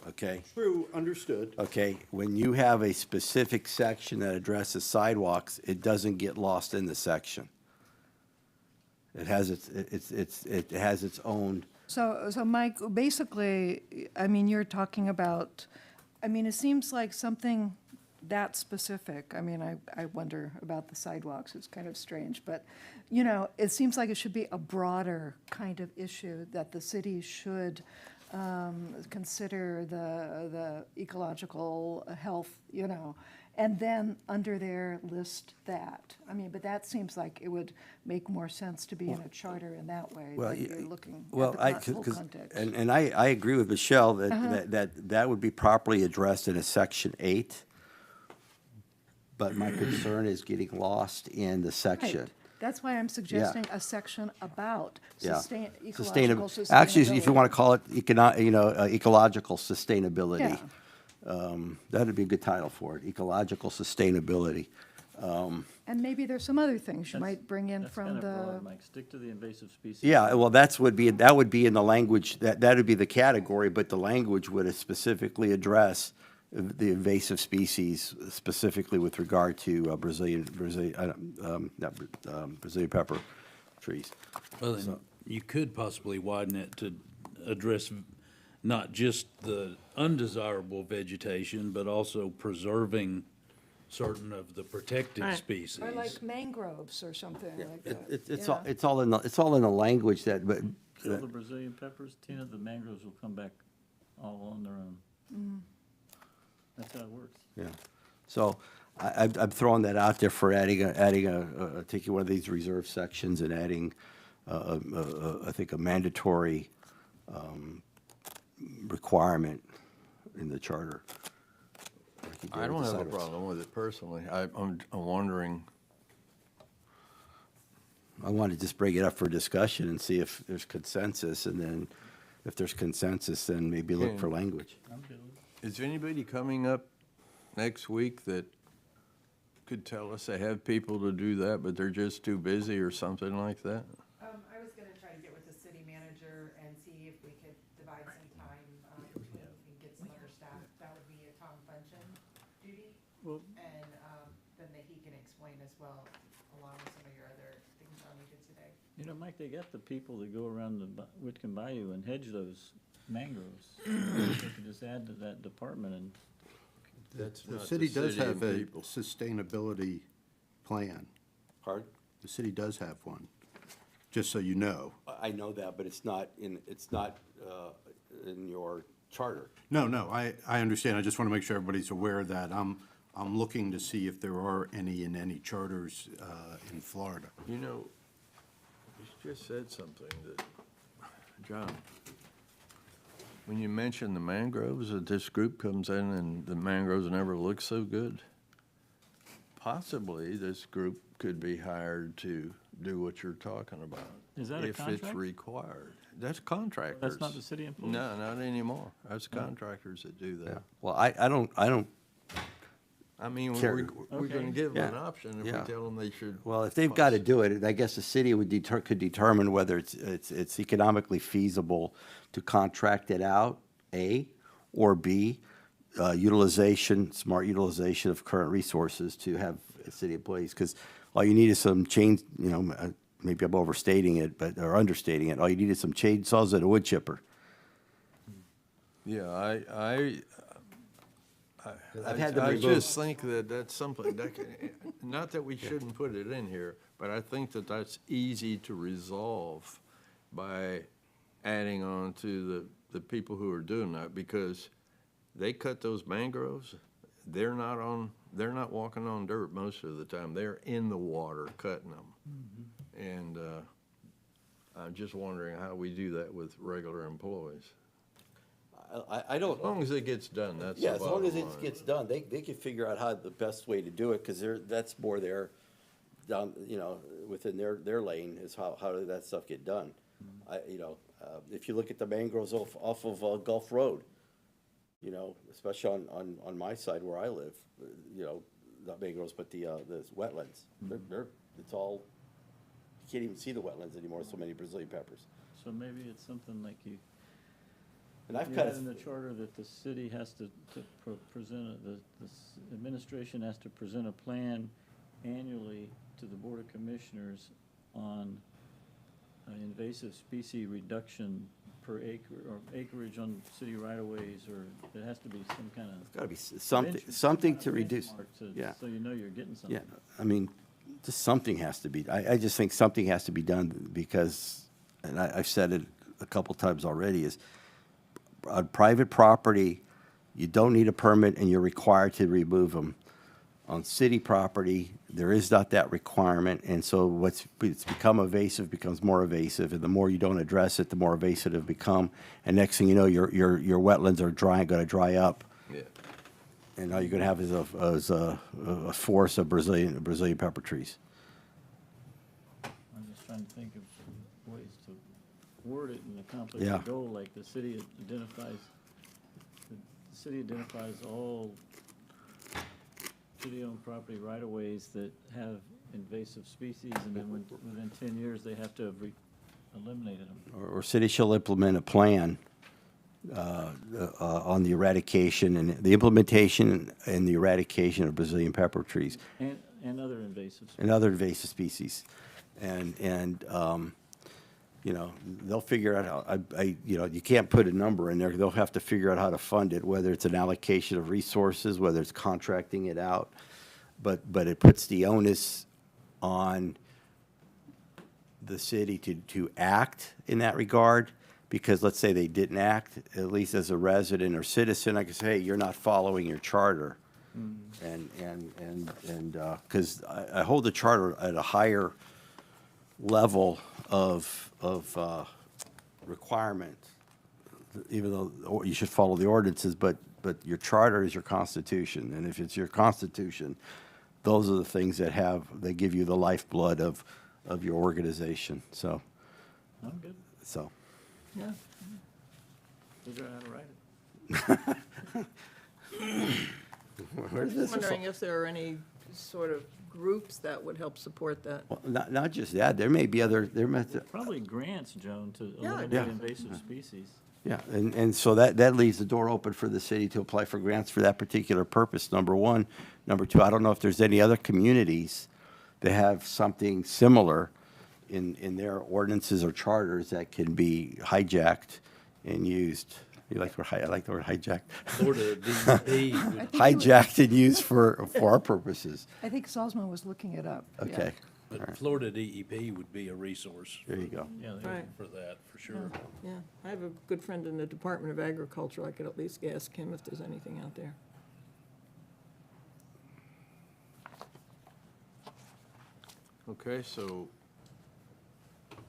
Okay? true, understood. Okay, when you have a specific section that addresses sidewalks, it doesn't get lost in the section. It has it has its own, So Mike, basically, I mean, you're talking about, I mean, it seems like something that specific. I mean, I wonder about the sidewalks. It's kind of strange, but, it seems like it should be a broader kind of issue that the city should consider the ecological health, and then under there list that. I mean, but that seems like it would make more sense to be in a charter in that way, well, that y- you're looking well, at the whole context. and I agree with Michelle that would be properly addressed in a section 8. But my concern is getting lost in the section. Right. That's why I'm suggesting a section about Yeah. ecological sustainability. Actually, if you want to call it ecological sustainability. Yeah. That'd be a good title for it, ecological sustainability. And maybe there's some other things you might bring in That's from kind of the, broad, Mike. Stick to the invasive species. Yeah, well, that would be in the language, that would be the category, but the language would specifically address the invasive species, specifically with regard to Brazilian pepper trees. Well, then you could possibly widen it to address not just the undesirable vegetation, but also preserving certain of the protected Right. species. or like mangroves or something like that. It's all in the language that, but, Kill the Brazilian peppers, Tina, the mangroves will come back all on their own. That's how it works. yeah. So I'm throwing that out there for taking one of these reserve sections and adding, I think, a mandatory requirement in the charter. I don't have a problem with it personally. I'm wondering, I want to just bring it up for discussion and see if there's consensus, and then if there's consensus, then maybe look for language. I'm good with it. is anybody coming up next week that could tell us they have people to do that, but they're just too busy or something like that? I was gonna try to get with the city manager and see if we could divide some time, between and get some other staff. That would be a Tom Funchen duty. Well- And, then that he can explain as well, along with some of your other things on you did today. Mike, they got the people that go around the Whitcomb Bayou and hedge those mangroves. They could just add to that department and That's The not city does and have a people. sustainability plan. Pardon? The city does have one, just so you know. I know that, but it's not in your charter. No, I understand. I just want to make sure everybody's aware of that. I'm looking to see if there are any charters in Florida. You just said something that, John, when you mentioned the mangroves, that this group comes in and the mangroves never look so good, possibly this group could be hired to do what you're talking about. Is that a If it's contract? required. That's contractors. That's not the city employees? No, not anymore. That's contractors that do that. Well, I don't, I mean, Care. we're gonna Okay. give them an Yeah. option if Yeah. we tell them they should. well, if they've got to do it, I guess the city could determine whether it's economically feasible to contract it out, A, or B, utilization, smart utilization of current resources to have city employees, because all you need is some chain, maybe I'm overstating it, or understating it, all you need is some chainsaws and a wood chipper. Yeah, I've had them I removed. just think that that's something, not that we shouldn't put it in here, but I think that that's easy to resolve by adding on to the people who are doing that, because they cut those mangroves, they're not walking on dirt most of the time. They're in the water cutting them. And I'm just wondering how we do that with regular employees. I don't. As long as it gets done, that's the Yeah, as long bottom as it line. gets done, they can figure out how the best way to do it, because that's more their, down, within their lane is how did that stuff get done. If you look at the mangroves off of Gulf Road, especially on my side where I live, not mangroves, but the wetlands. It's all, you can't even see the wetlands anymore, so many Brazilian peppers. So maybe it's something like you And I've You kind have in of, the charter that the city has to present, the administration has to present a plan annually to the Board of Commissioners on invasive species reduction per acre, or acreage on city right-of-ways, or there has to be some kind of. gotta be something to reduce. benchmark to- Yeah. So you know you're getting something. Yeah, I mean, just something has to be, I just think something has to be done, because, and I've said it a couple times already, is on private property, you don't need a permit and you're required to remove them. On city property, there is not that requirement, and so it's become evasive, becomes more evasive, and the more you don't address it, the more evasive it become. And next thing you know, your wetlands are gonna dry up, Yeah. and all you're gonna have is a forest of Brazilian pepper trees. I'm just trying to think of ways to word it and accomplish Yeah. the goal, like the city identifies all city-owned property right-of-ways that have invasive species, and then within 10 years, they have to have eliminated them. Or city shall implement a plan on the eradication and the implementation and the eradication of Brazilian pepper trees And other invasive species. and other invasive species. And they'll figure out how, you can't put a number in there. They'll have to figure out how to fund it, whether it's an allocation of resources, whether it's contracting it out. But it puts the onus on the city to act in that regard, because let's say they didn't act, at least as a resident or citizen, I could say, hey, you're not following your charter. Because I hold the charter at a higher level of requirement, even though you should follow the ordinances, but your charter is your constitution, and if it's your constitution, those are the things that give you the lifeblood of your organization, so. I'm good. So, Yeah. Figure out how to write it. where's I'm this? wondering if there are any sort of groups that would help support that. Well, not just that, there may be other, Probably grants, Joan, to Yeah. eliminate Yeah. invasive species. yeah, and so that leaves the door open for the city to apply for grants for that particular purpose, number one. Number two, I don't know if there's any other communities that have something similar in their ordinances or charters that can be hijacked and used. You like the word, I like the word hijacked. Florida DEP would, Hijacked and used for our purposes. I think Salzman was looking it up. yeah. Okay, but Florida DEP would be a resource there you go. Yeah, Right. for that, for sure. Yeah, I have a good friend in the Department of Agriculture. I could at least ask him if there's anything out there. Okay, so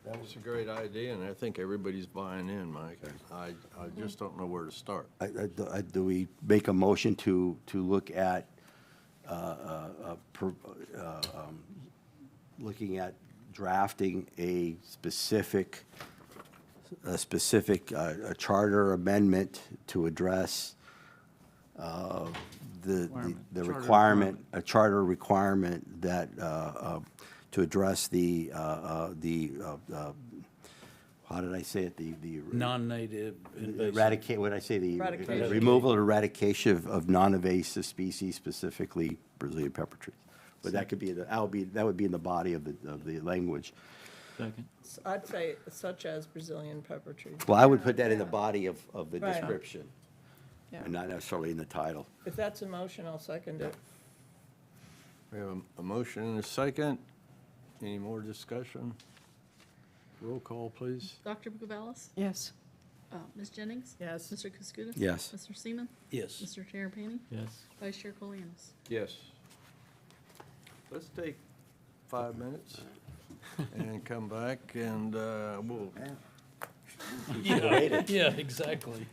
that's a great idea, and I think everybody's buying in, Mike. I just don't know where to start. Do we make a motion to look at, looking at drafting a specific charter amendment to address the requirement, a charter requirement that, to address the how did I say it, the Non-native invasive. eradicate, what did I say, the Eradication. removal or eradication of non-invasive species, specifically Brazilian pepper trees. But that could be, that would be in the body of the language. Second. I'd say such as Brazilian pepper trees. Well, I would put that in the body of the Right. description, Yeah. and not necessarily in the title. If that's a motion, I'll second it. We have a motion and a second. Any more discussion? Roll call, please. Dr. Cavallis? Yes. Ms. Jennings? Yes. Mr. Kuskudis? Yes. Mr. Seaman? Yes. Mr. Terrapini? Yes. Vice Chair Colianis? Yes. Let's take 5 minutes and come back and we'll, Yeah, exactly.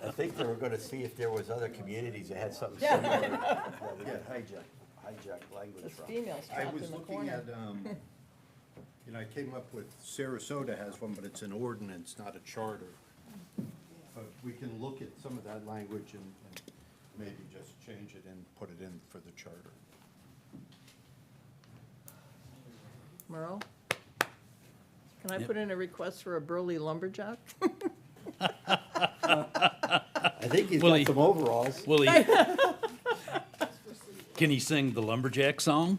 I think they were gonna see if there was other communities that had something similar that we could hijack language This from. female's I trapped was in the looking corner. at, you know, I came up with Sarasota has one, but it's an ordinance, not a charter. But we can look at some of that language and maybe just change it and put it in for the charter. Merle? Can I put in a request for a burly lumberjack? I think he's Well, got he- some overalls. Will he, can he sing the lumberjack song?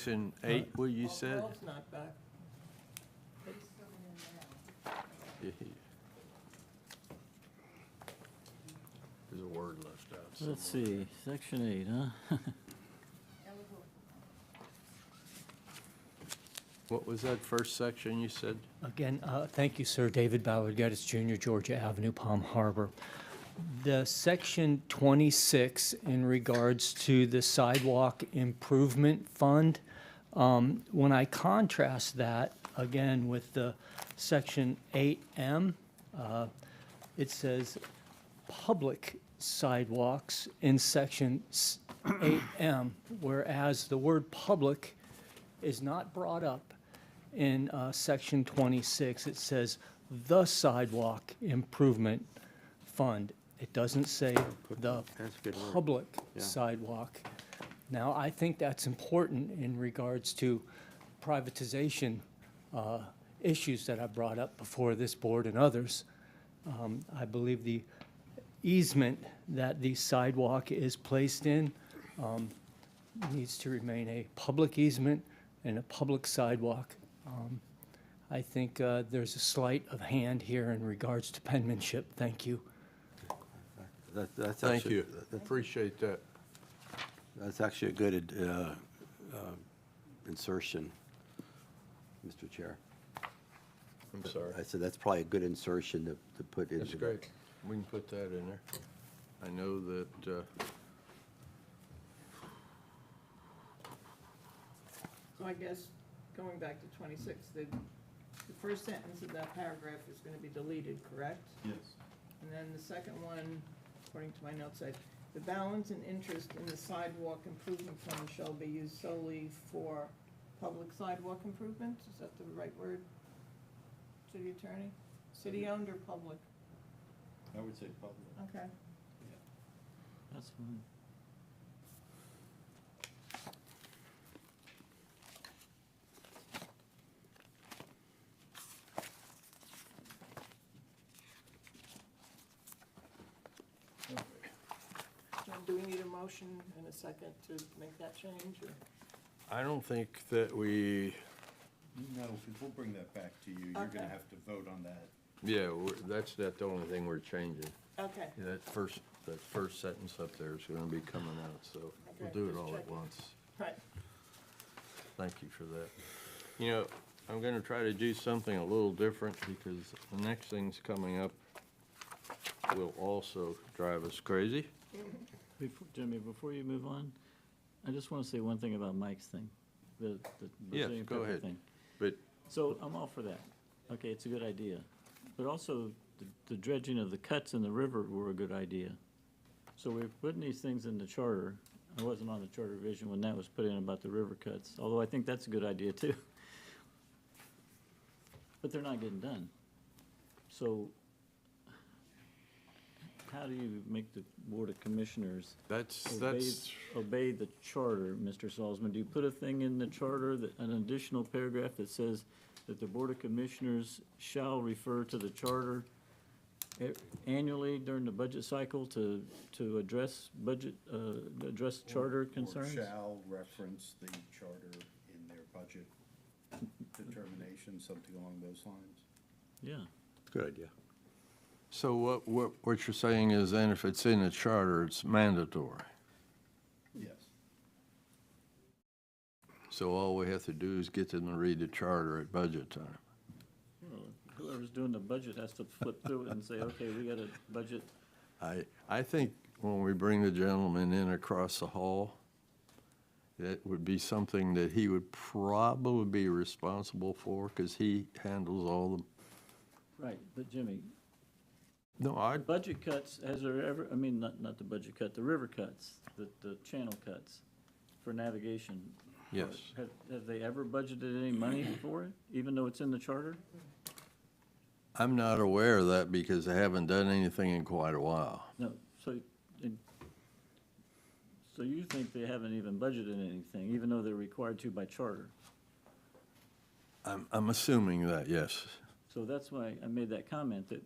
Section 8, what you said? Bill's not back. Yeah, There's a word left out. Let's somewhere. see, section 8, huh? What was that first section you said? Again, thank you, sir. David Ballard, Geddes Jr., Georgia Avenue, Palm Harbor. The section 26 in regards to the sidewalk improvement fund, when I contrast that again with the section 8M, it says public sidewalks in section 8M, whereas the word public is not brought up in section 26. It says the sidewalk improvement fund. It doesn't say the That's a good word. public Yeah. sidewalk. Now, I think that's important in regards to privatization issues that I brought up before this board and others. I believe the easement that the sidewalk is placed in needs to remain a public easement and a public sidewalk. I think there's a sleight of hand here in regards to penmanship. Thank you. That's Thank actually- you, appreciate that. That's actually a good insertion, Mr. Chair. I'm sorry. I said that's probably a good insertion to put into. That's great. We can put that in there. I know that, So I guess, going back to 26, the first sentence of that paragraph is going to be deleted, correct? Yes. And then the second one, according to my notes, said, "The balance and interest in the sidewalk improvement fund shall be used solely for public sidewalk improvements." Is that the right word, city attorney? City-owned or public? I would say public. Okay. That's fine. So do we need a motion and a second to make that change, or? I don't think that we, No, because we'll bring that back to you. You're Okay. gonna have to vote on that. yeah, that's not the only thing we're changing. Okay. That first sentence up there is gonna be coming out, so we'll Okay, do it just all at checking. once. Right. Thank you for that. You know, I'm gonna try to do something a little different because the next thing's coming up will also drive us crazy. Jimmy, before you move on, I just want to say one thing about Mike's thing, the Yes, Brazilian go pepper ahead. thing. But So I'm all for that. Okay, it's a good idea. But also, the dredging of the cuts in the river were a good idea. So we're putting these things in the charter. I wasn't on the charter revision when that was put in about the river cuts, although I think that's a good idea too. But they're not getting done. So how do you make the Board of Commissioners that's, obey the charter, Mr. Salzman? Do you put a thing in the charter, an additional paragraph that says that the Board of Commissioners shall refer to the charter annually during the budget cycle to address address charter concerns? Or shall reference the charter in their budget determination, something along those lines. Yeah. Good idea. so what you're saying is then if it's in the charter, it's mandatory. Yes. So all we have to do is get them to read the charter at budget time. Well, whoever's doing the budget has to flip through it and say, okay, we got a budget. I think when we bring the gentleman in across the hall, that would be something that he would probably be responsible for, because he handles all the, Right, but Jimmy, no, I, budget cuts, has there ever, I mean, not the budget cut, the river cuts, the channel cuts for navigation. yes. Have they ever budgeted any money for it, even though it's in the charter? I'm not aware of that because I haven't done anything in quite a while. No, so you think they haven't even budgeted anything, even though they're required to by charter? I'm assuming that, yes. So that's why I made that comment, that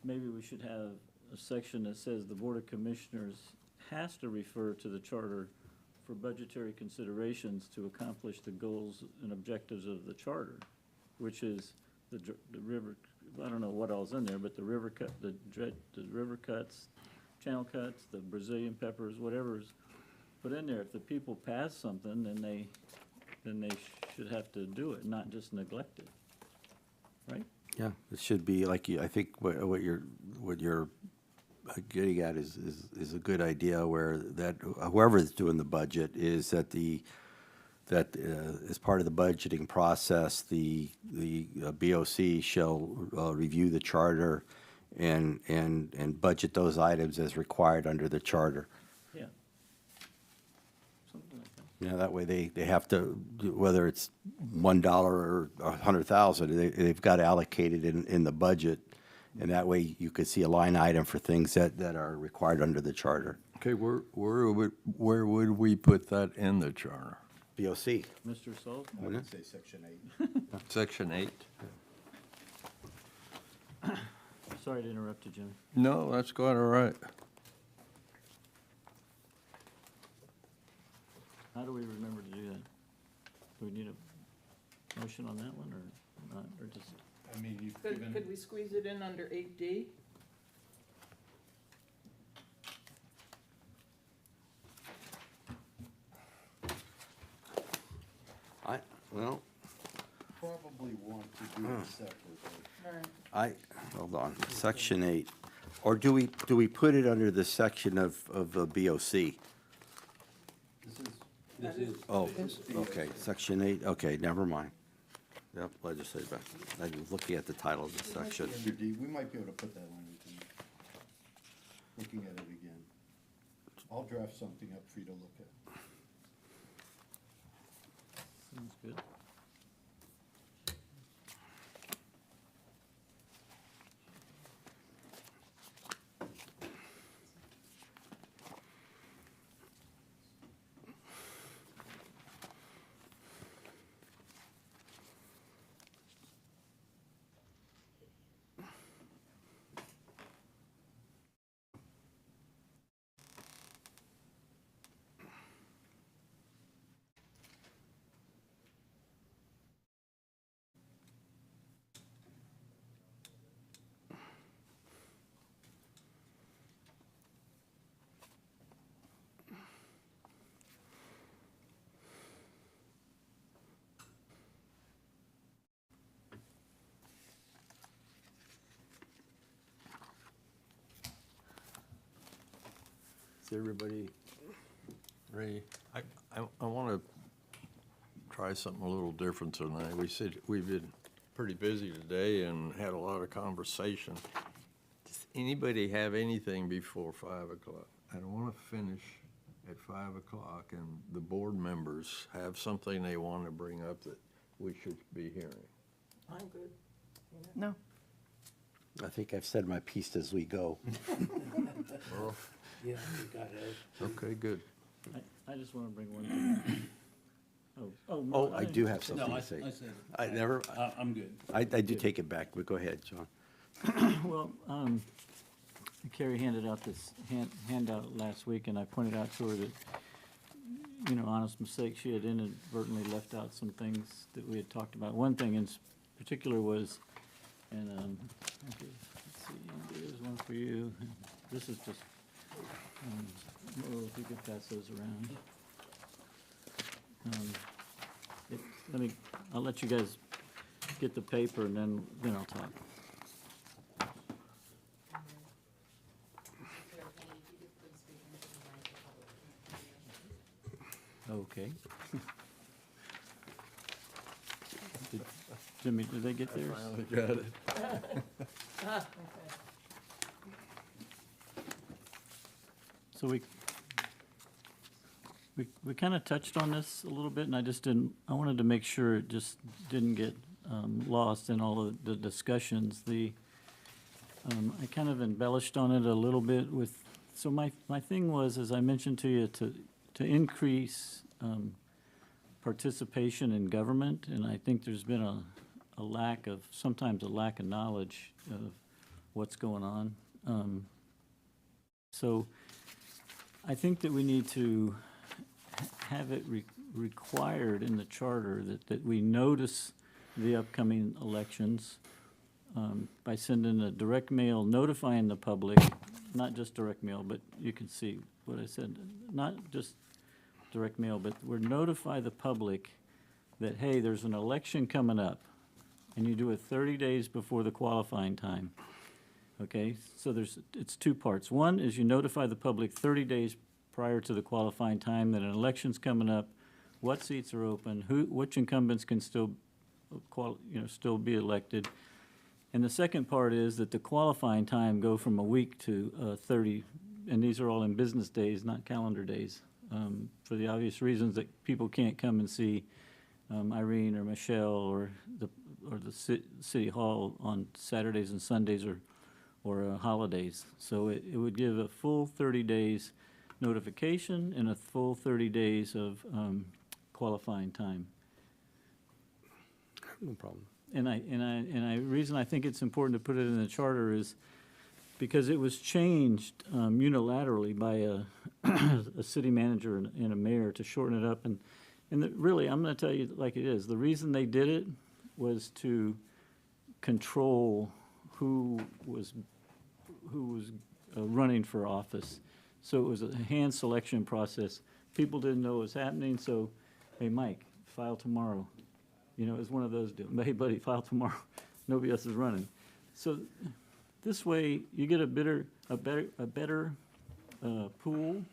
maybe we should have a section that says the Board of Commissioners has to refer to the charter for budgetary considerations to accomplish the goals and objectives of the charter, which is the river, I don't know what all's in there, but the river cut, the river cuts, channel cuts, the Brazilian peppers, whatever's put in there. If the people pass something, then they should have to do it, not just neglect it, right? Yeah, it should be like you, I think what you're getting at is a good idea where that whoever's doing the budget is that as part of the budgeting process, the BOC shall review the charter and budget those items as required under the charter. Yeah. Something like that. You know, that way they have to, whether it's $1 or 100,000, they've got to allocate it in the budget. And that way you could see a line item for things that are required under the charter. Okay, where would we put that in the charter? BOC. Mr. Sullivan? I would say section 8. Section 8? Sorry to interrupt you, Jim. No, that's quite all right. How do we remember to do that? Do we need a motion on that one, or not, or just? I mean, you've Could we squeeze it in under 8D? Well, probably want to do it separately. hold on, section 8. Or do we put it under the section of BOC? This is. Oh, okay, section 8, okay, never mind. Yep, legislative, I'm looking at the title of the section. Under D, we might be able to put that on, looking at it again. I'll draft something up for you to look at. Sounds good. Is everybody ready? I want to try something a little different tonight. We said we've been pretty busy today and had a lot of conversation. Does anybody have anything before 5 o'clock? I don't want to finish at 5 o'clock and the board members have something they want to bring up that we should be hearing. I'm good. No. I think I've said my piece as we go. Earl? Yeah, you got it. Okay, good. I just want to bring one thing. Oh, I do have No, something I to say. said it. I never, I'm good. I do take it back, but go ahead, John. Well, Carrie handed out this handout last week, and I pointed out to her that, you know, honest mistake, she had inadvertently left out some things that we had talked about. One thing in particular was, and, okay, let's see, there's one for you. This is just, if you could pass those around. I'll let you guys get the paper, and then I'll talk. Okay. Jimmy, did they get theirs? Got it. So we kind of touched on this a little bit, and I wanted to make sure it just didn't get lost in all of the discussions. I kind of embellished on it a little bit with, so my thing was, as I mentioned to you, to increase participation in government, and I think there's been sometimes a lack of knowledge of what's going on. So I think that we need to have it required in the charter that we notice the upcoming elections by sending a direct mail notifying the public, not just direct mail, but you can see what I said, not just direct mail, but we're notify the public that, hey, there's an election coming up, and you do it 30 days before the qualifying time. Okay, so it's two parts. One is you notify the public 30 days prior to the qualifying time that an election's coming up, what seats are open, which incumbents can still still be elected. And the second part is that the qualifying time go from a week to 30, and these are all in business days, not calendar days, for the obvious reasons that people can't come and see Irene or Michelle or the city hall on Saturdays and Sundays or holidays. So it would give a full 30 days notification and a full 30 days of qualifying time. No problem. Reason I think it's important to put it in the charter is because it was changed unilaterally by a city manager and a mayor to shorten it up. And really, I'm going to tell you like it is. The reason they did it was to control who was running for office. So it was a hand selection process. People didn't know what was happening, so, hey, Mike, file tomorrow. You know, it was one of those deals. Hey, buddy, file tomorrow. Nobody else is running. So this way, you get a better pool,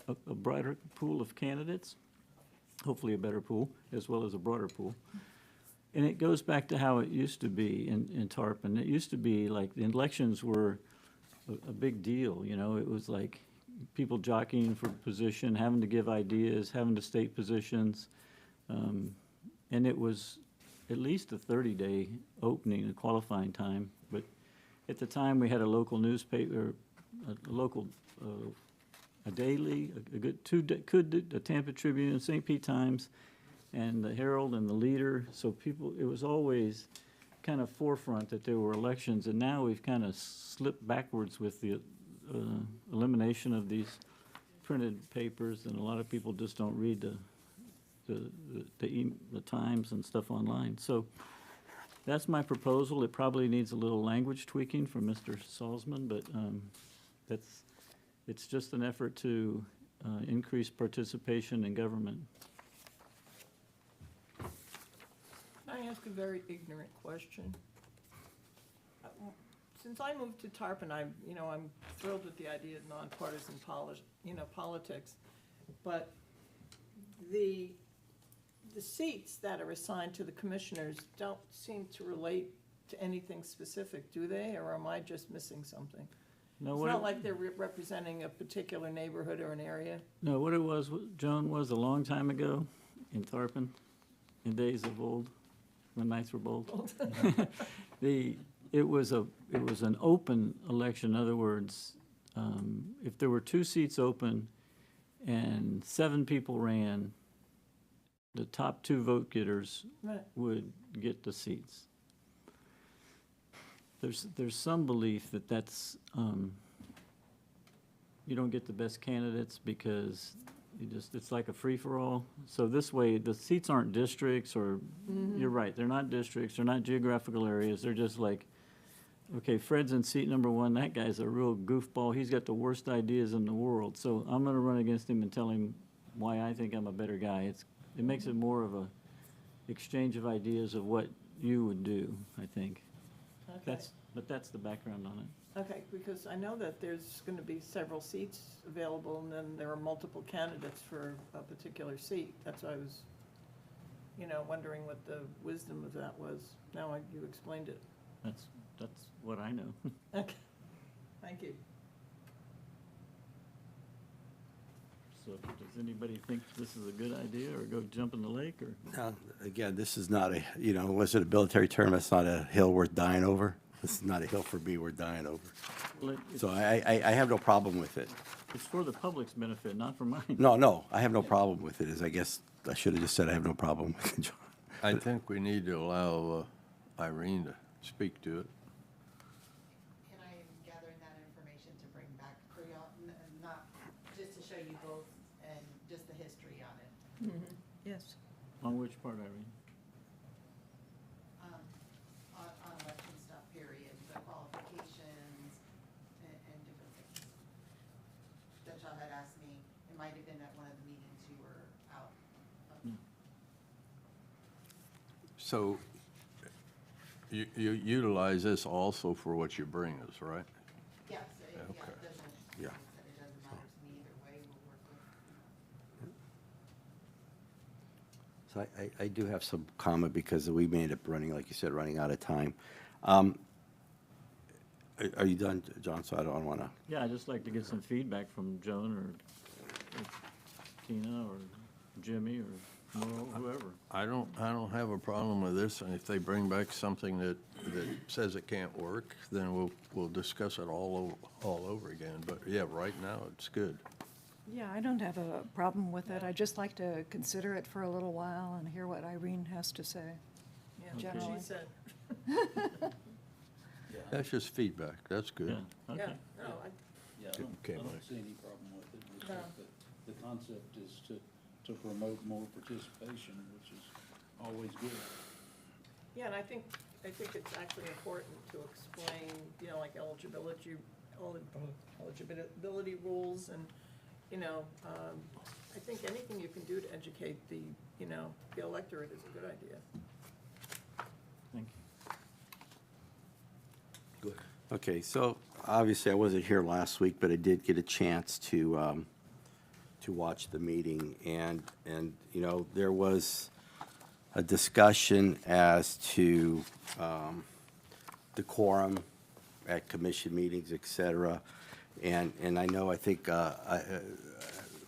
a brighter pool of candidates, hopefully a better pool, as well as a broader pool. And it goes back to how it used to be in Tarpon. It used to be like the elections were a big deal, you know. It was like people jockeying for position, having to give ideas, having to state positions. And it was at least a 30-day opening, a qualifying time. But at the time, we had a local newspaper, a daily, a good the Tampa Tribune and St. Pete Times, and the Herald and the Leader. So people, it was always kind of forefront that there were elections. And now we've kind of slipped backwards with the elimination of these printed papers, and a lot of people just don't read the Times and stuff online. So that's my proposal. It probably needs a little language tweaking from Mr. Salzman, but it's just an effort to increase participation in government. Can I ask a very ignorant question? Since I moved to Tarpon, I'm thrilled with the idea of nonpartisan politics, but the seats that are assigned to the commissioners don't seem to relate to anything specific, do they? Or am I just missing something? No, It's not like they're representing a particular neighborhood or an area? No, what it was, Joan, was a long time ago in Tarpon, in days of old, when nights were bold. It was an open election. In other words, if there were 2 seats open and 7 people ran, the top 2 vote getters Right. would get the seats. There's some belief that that's you don't get the best candidates because it's like a free-for-all. So this way, the seats aren't districts, or you're right, they're not districts, they're not geographical areas. They're just like, okay, Fred's in seat number 1. That guy's a real goofball. He's got the worst ideas in the world. So I'm going to run against him and tell him why I think I'm a better guy. It makes it more of a exchange of ideas of what you would do, I think. Okay. But that's the background on it. Okay, because I know that there's going to be several seats available, and then there are multiple candidates for a particular seat. That's why I was, wondering what the wisdom of that was. Now you explained it. That's what I know. Okay, thank you. So does anybody think this is a good idea, or go jump in the lake, or? Now, again, this is not was it a military term? That's not a hill worth dying over. This is not a hill for me worth dying over. Well, So I have no problem with it. it's for the public's benefit, not for mine. No, I have no problem with it, I guess I should have just said I have no problem with it, John. I think we need to allow Irene to speak to it. And I am gathering that information to bring back for y'all, not just to show you both and just the history on it. Yes. On which part, Irene? On election stuff, period, the qualifications and different things. That y'all had asked me, it might have been at one of the meetings you were out. So you utilize this also for what you bring us, right? Yes, Okay. it doesn't, Yeah. it doesn't matter to me either way, we'll work with. So I do have some comment because we may end up running, like you said, running out of time. Are you done, John? So I don't want to. Yeah, I'd just like to get some feedback from Joan or Tina or Jimmy or Merle, whoever. I don't have a problem with this, and if they bring back something that says it can't work, then we'll discuss it all over again. But yeah, right now, it's good. Yeah, I don't have a problem with it. I'd just like to consider it for a little while and hear what Irene has to say. Yeah, Generally. she said, That's just feedback, that's good. Yeah, okay. yeah, no, Yeah, Okay, I Mike. don't see any problem with it. It's No. just that the concept is to promote more participation, which is always good. yeah, and I think it's actually important to explain, you know, like eligibility rules and, you know, I think anything you can do to educate the, you know, the electorate is a good idea. Thank you. Okay, so obviously I wasn't here last week, but I did get a chance to watch the meeting, and you know, there was a discussion as to decorum at commission meetings, et cetera. And I know, I think, I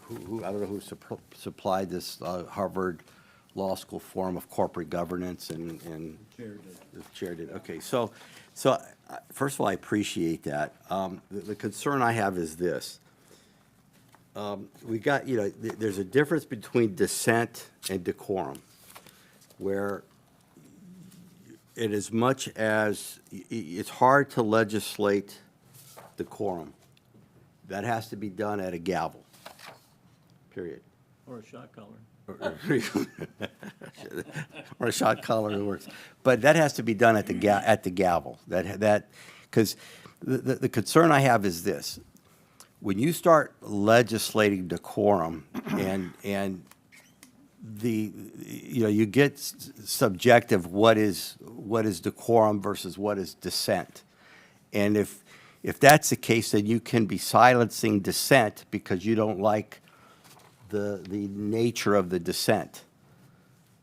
don't know who supplied this Harvard Law School Forum of Corporate Governance, and Chair did. the chair did, okay. So first of all, I appreciate that. The concern I have is this. We got, you know, there's a difference between dissent and decorum, where in as much as it's hard to legislate decorum, that has to be done at a gavel, period. Or a shot collar. Or a shot collar works. But that has to be done at the gavel. Because the concern I have is this. When you start legislating decorum and you know, you get subjective, what is decorum versus what is dissent. And if that's the case, then you can be silencing dissent because you don't like the nature of the dissent,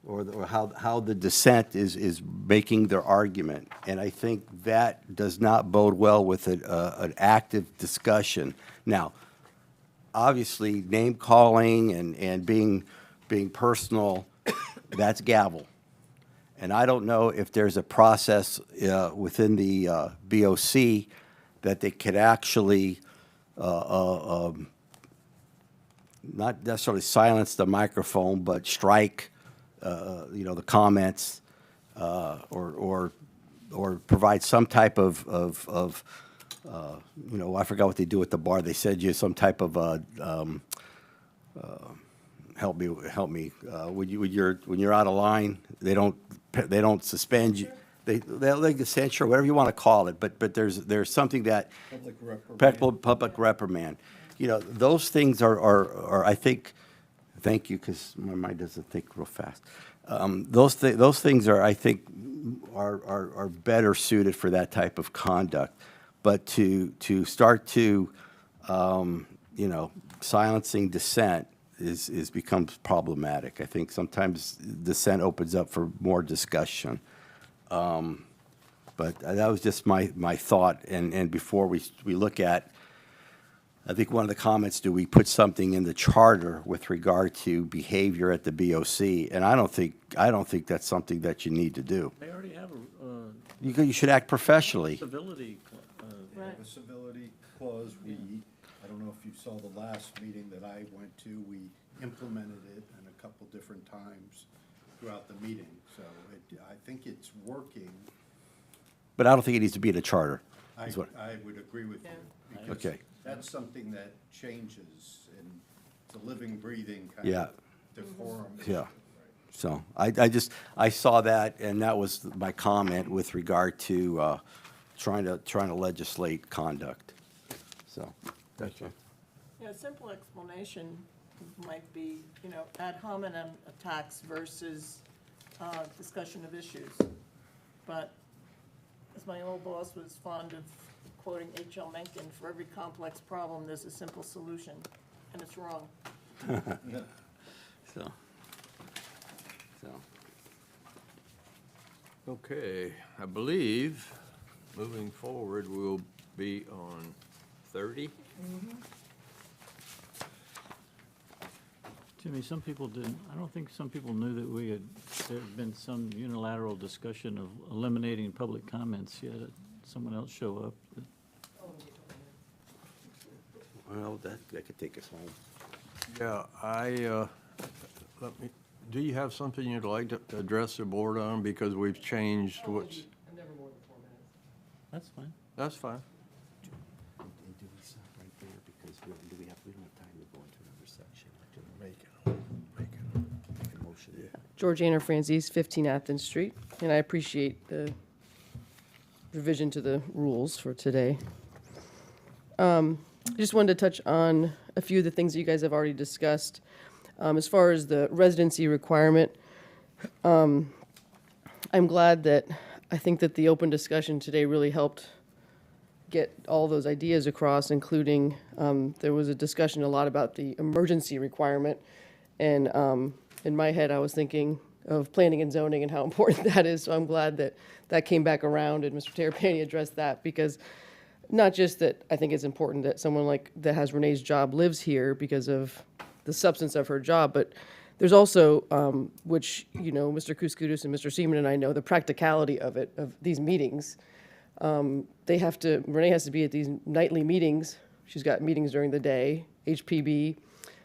or how the dissent is making their argument. And I think that does not bode well with an active discussion. Now, obviously, name calling and being personal, that's gavel. And I don't know if there's a process within the BOC that they could actually not necessarily silence the microphone, but strike, you know, the comments, or provide some type of you know, I forgot what they do at the bar. They said you some type of help me. When you're out of line, they don't suspend you. They censure, whatever you want to call it. But there's something that Public reprimand. public reprimand. You know, those things are I think. Thank you, because my mind doesn't think real fast. Those things are, I think, are better suited for that type of conduct. But to start to, you know, silencing dissent becomes problematic. I think sometimes dissent opens up for more discussion. But that was just my thought. And before we look at, I think one of the comments, do we put something in the charter with regard to behavior at the BOC? And I don't think that's something that you need to do. They already have a You should act professionally. civility, Right. The civility clause, I don't know if you saw the last meeting that I went to, we implemented it in a couple different times throughout the meeting. So I think it's working. But I don't think it needs to be in a charter. I is what- would agree with you. Yeah. Because Okay. that's something that changes, and it's a living, breathing kind Yeah. of Yeah. So I saw that, and that was my comment with regard to trying to legislate conduct. So, that's it. Yeah, a simple explanation might be, ad hominem attacks versus discussion of issues. But as my old boss was fond of quoting H.L. Mencken, for every complex problem, there's a simple solution, and it's wrong. So. Okay, I believe, moving forward, we'll be on 30. Jimmy, some people didn't, I don't think some people knew that there had been some unilateral discussion of eliminating public comments yet. Someone else show up. Well, that could take us home. Yeah, do you have something you'd like to address the board on? Because we've changed what's, That's fine. that's fine. Do we stop right there, because we don't have time to go into another section? Make a motion. Georgiana Franzese, 15 Athens Street, and I appreciate the revision to the rules for today. I just wanted to touch on a few of the things that you guys have already discussed. As far as the residency requirement, I'm glad that, I think that the open discussion today really helped get all those ideas across, including, there was a discussion a lot about the emergency requirement. And in my head, I was thinking of planning and zoning and how important that is. So I'm glad that that came back around and Mr. Terrapini addressed that, because not just that I think it's important that someone like, that has Renee's job lives here because of the substance of her job, but there's also, which, Mr. Kuskudis and Mr. Seaman and I know, the practicality of it, of these meetings. Renee has to be at these nightly meetings. She's got meetings during the day, HPB,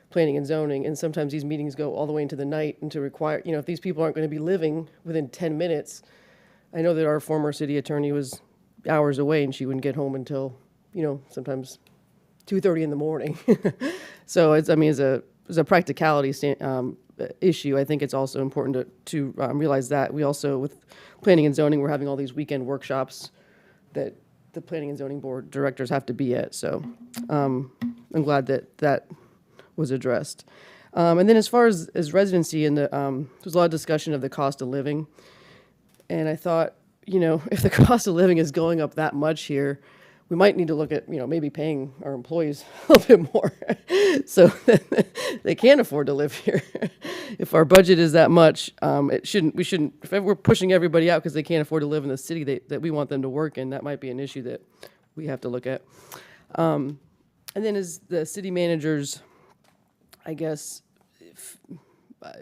planning and zoning, and sometimes these meetings go all the way into the night and to require, if these people aren't going to be living within 10 minutes. I know that our former city attorney was hours away and she wouldn't get home until, sometimes 2:30 in the morning. So as a practicality issue, I think it's also important to realize that. We also, with planning and zoning, we're having all these weekend workshops that the planning and zoning board directors have to be at. So I'm glad that was addressed. And then as far as residency, and there's a lot of discussion of the cost of living. And I thought, if the cost of living is going up that much here, we might need to look at, maybe paying our employees a little bit more so that they can afford to live here. If our budget is that much, we shouldn't, if we're pushing everybody out because they can't afford to live in the city that we want them to work in, that might be an issue that we have to look at. And then as the city managers, I guess,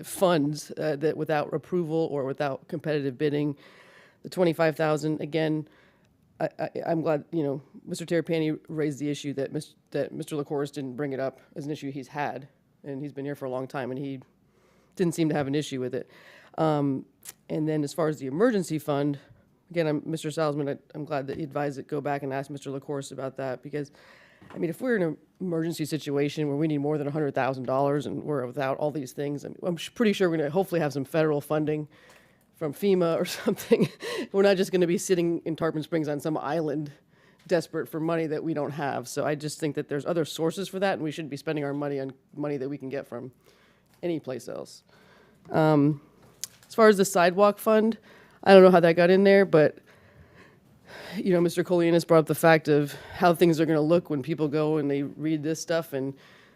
funds that without approval or without competitive bidding, the $25,000, again, I'm glad, Mr. Terrapini raised the issue that Mr. LaCourse didn't bring it up as an issue he's had, and he's been here for a long time, and he didn't seem to have an issue with it. And then as far as the emergency fund, again, Mr. Salzman, I'm glad that he advised it, go back and ask Mr. LaCourse about that, because, if we're in an emergency situation where we need more than $100,000 and we're without all these things, I'm pretty sure we're going to hopefully have some federal funding from FEMA or something. We're not just going to be sitting in Tarpon Springs on some island desperate for money that we don't have. So I just think that there's other sources for that, and we shouldn't be spending our money on money that we can get from any place else. As far as the sidewalk fund, I don't know how that got in there, but Mr. Colianis brought up the fact of how things are going to look when people go and they read this stuff, and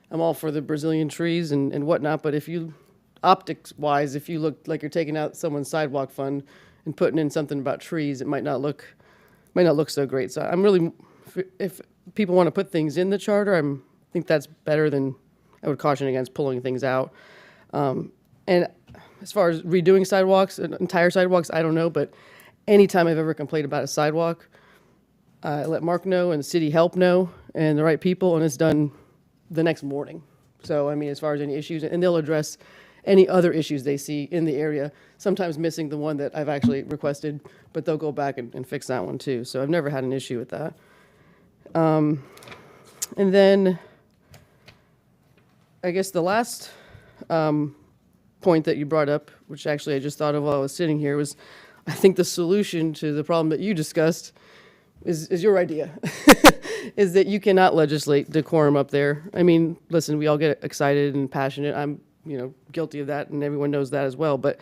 I'm all for the Brazilian trees and whatnot, but optics-wise, if you look like you're taking out someone's sidewalk fund and putting in something about trees, it might not look so great. So I'm really, if people want to put things in the charter, I think that's better than, I would caution against pulling things out. And as far as redoing sidewalks, entire sidewalks, I don't know, but anytime I've ever complained about a sidewalk, I let Mark know and the city help know and the right people, and it's done the next morning. So, as far as any issues, and they'll address any other issues they see in the area, sometimes missing the one that I've actually requested, but they'll go back and fix that one too. So I've never had an issue with that. And then I guess the last point that you brought up, which actually I just thought of while I was sitting here, was I think the solution to the problem that you discussed is your idea, is that you cannot legislate decorum up there. I mean, listen, we all get excited and passionate. I'm, guilty of that, and everyone knows that as well. But,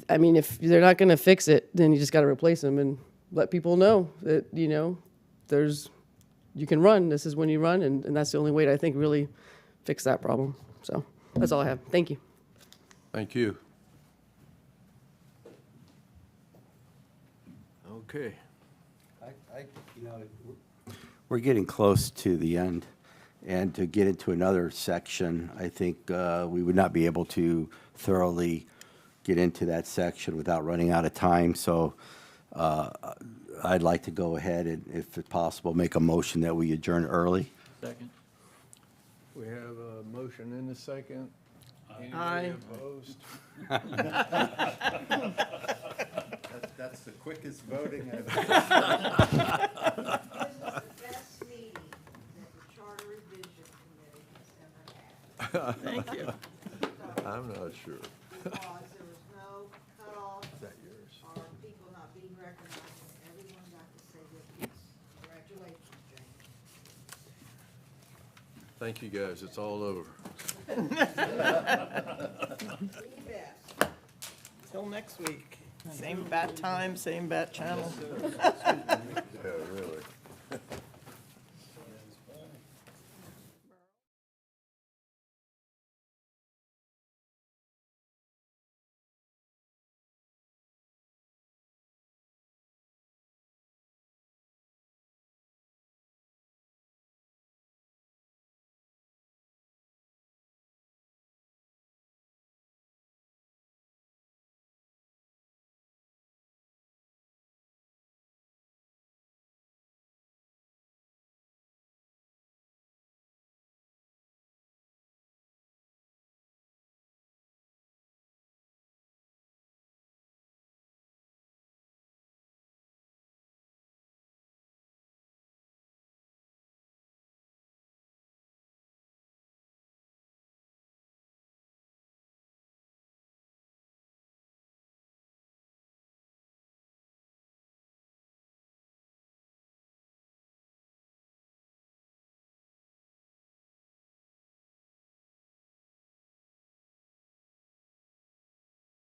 I mean, if they're not going to fix it, then you just got to replace them and let people know that, you can run. This is when you run, and that's the only way to, I think, really fix that problem. So that's all I have. Thank you. Thank you. Okay. We're getting close to the end, and to get into another section, I think we would not be able to thoroughly get into that section without running out of time. So I'd like to go ahead and, if it's possible, make a motion that we adjourn early. Second. We have a motion in a second. Aye. Opposed? That's the quickest voting I've This is the best meeting that the Charter Revision Committee has ever had. Thank you. I'm not sure. Because there was no cutoff Is that yours? or people not being recognized, and everyone got to say their piece. Congratulations, Jane. Thank you, guys. It's all over. The best. Till next week. Same bat time, same bat channel.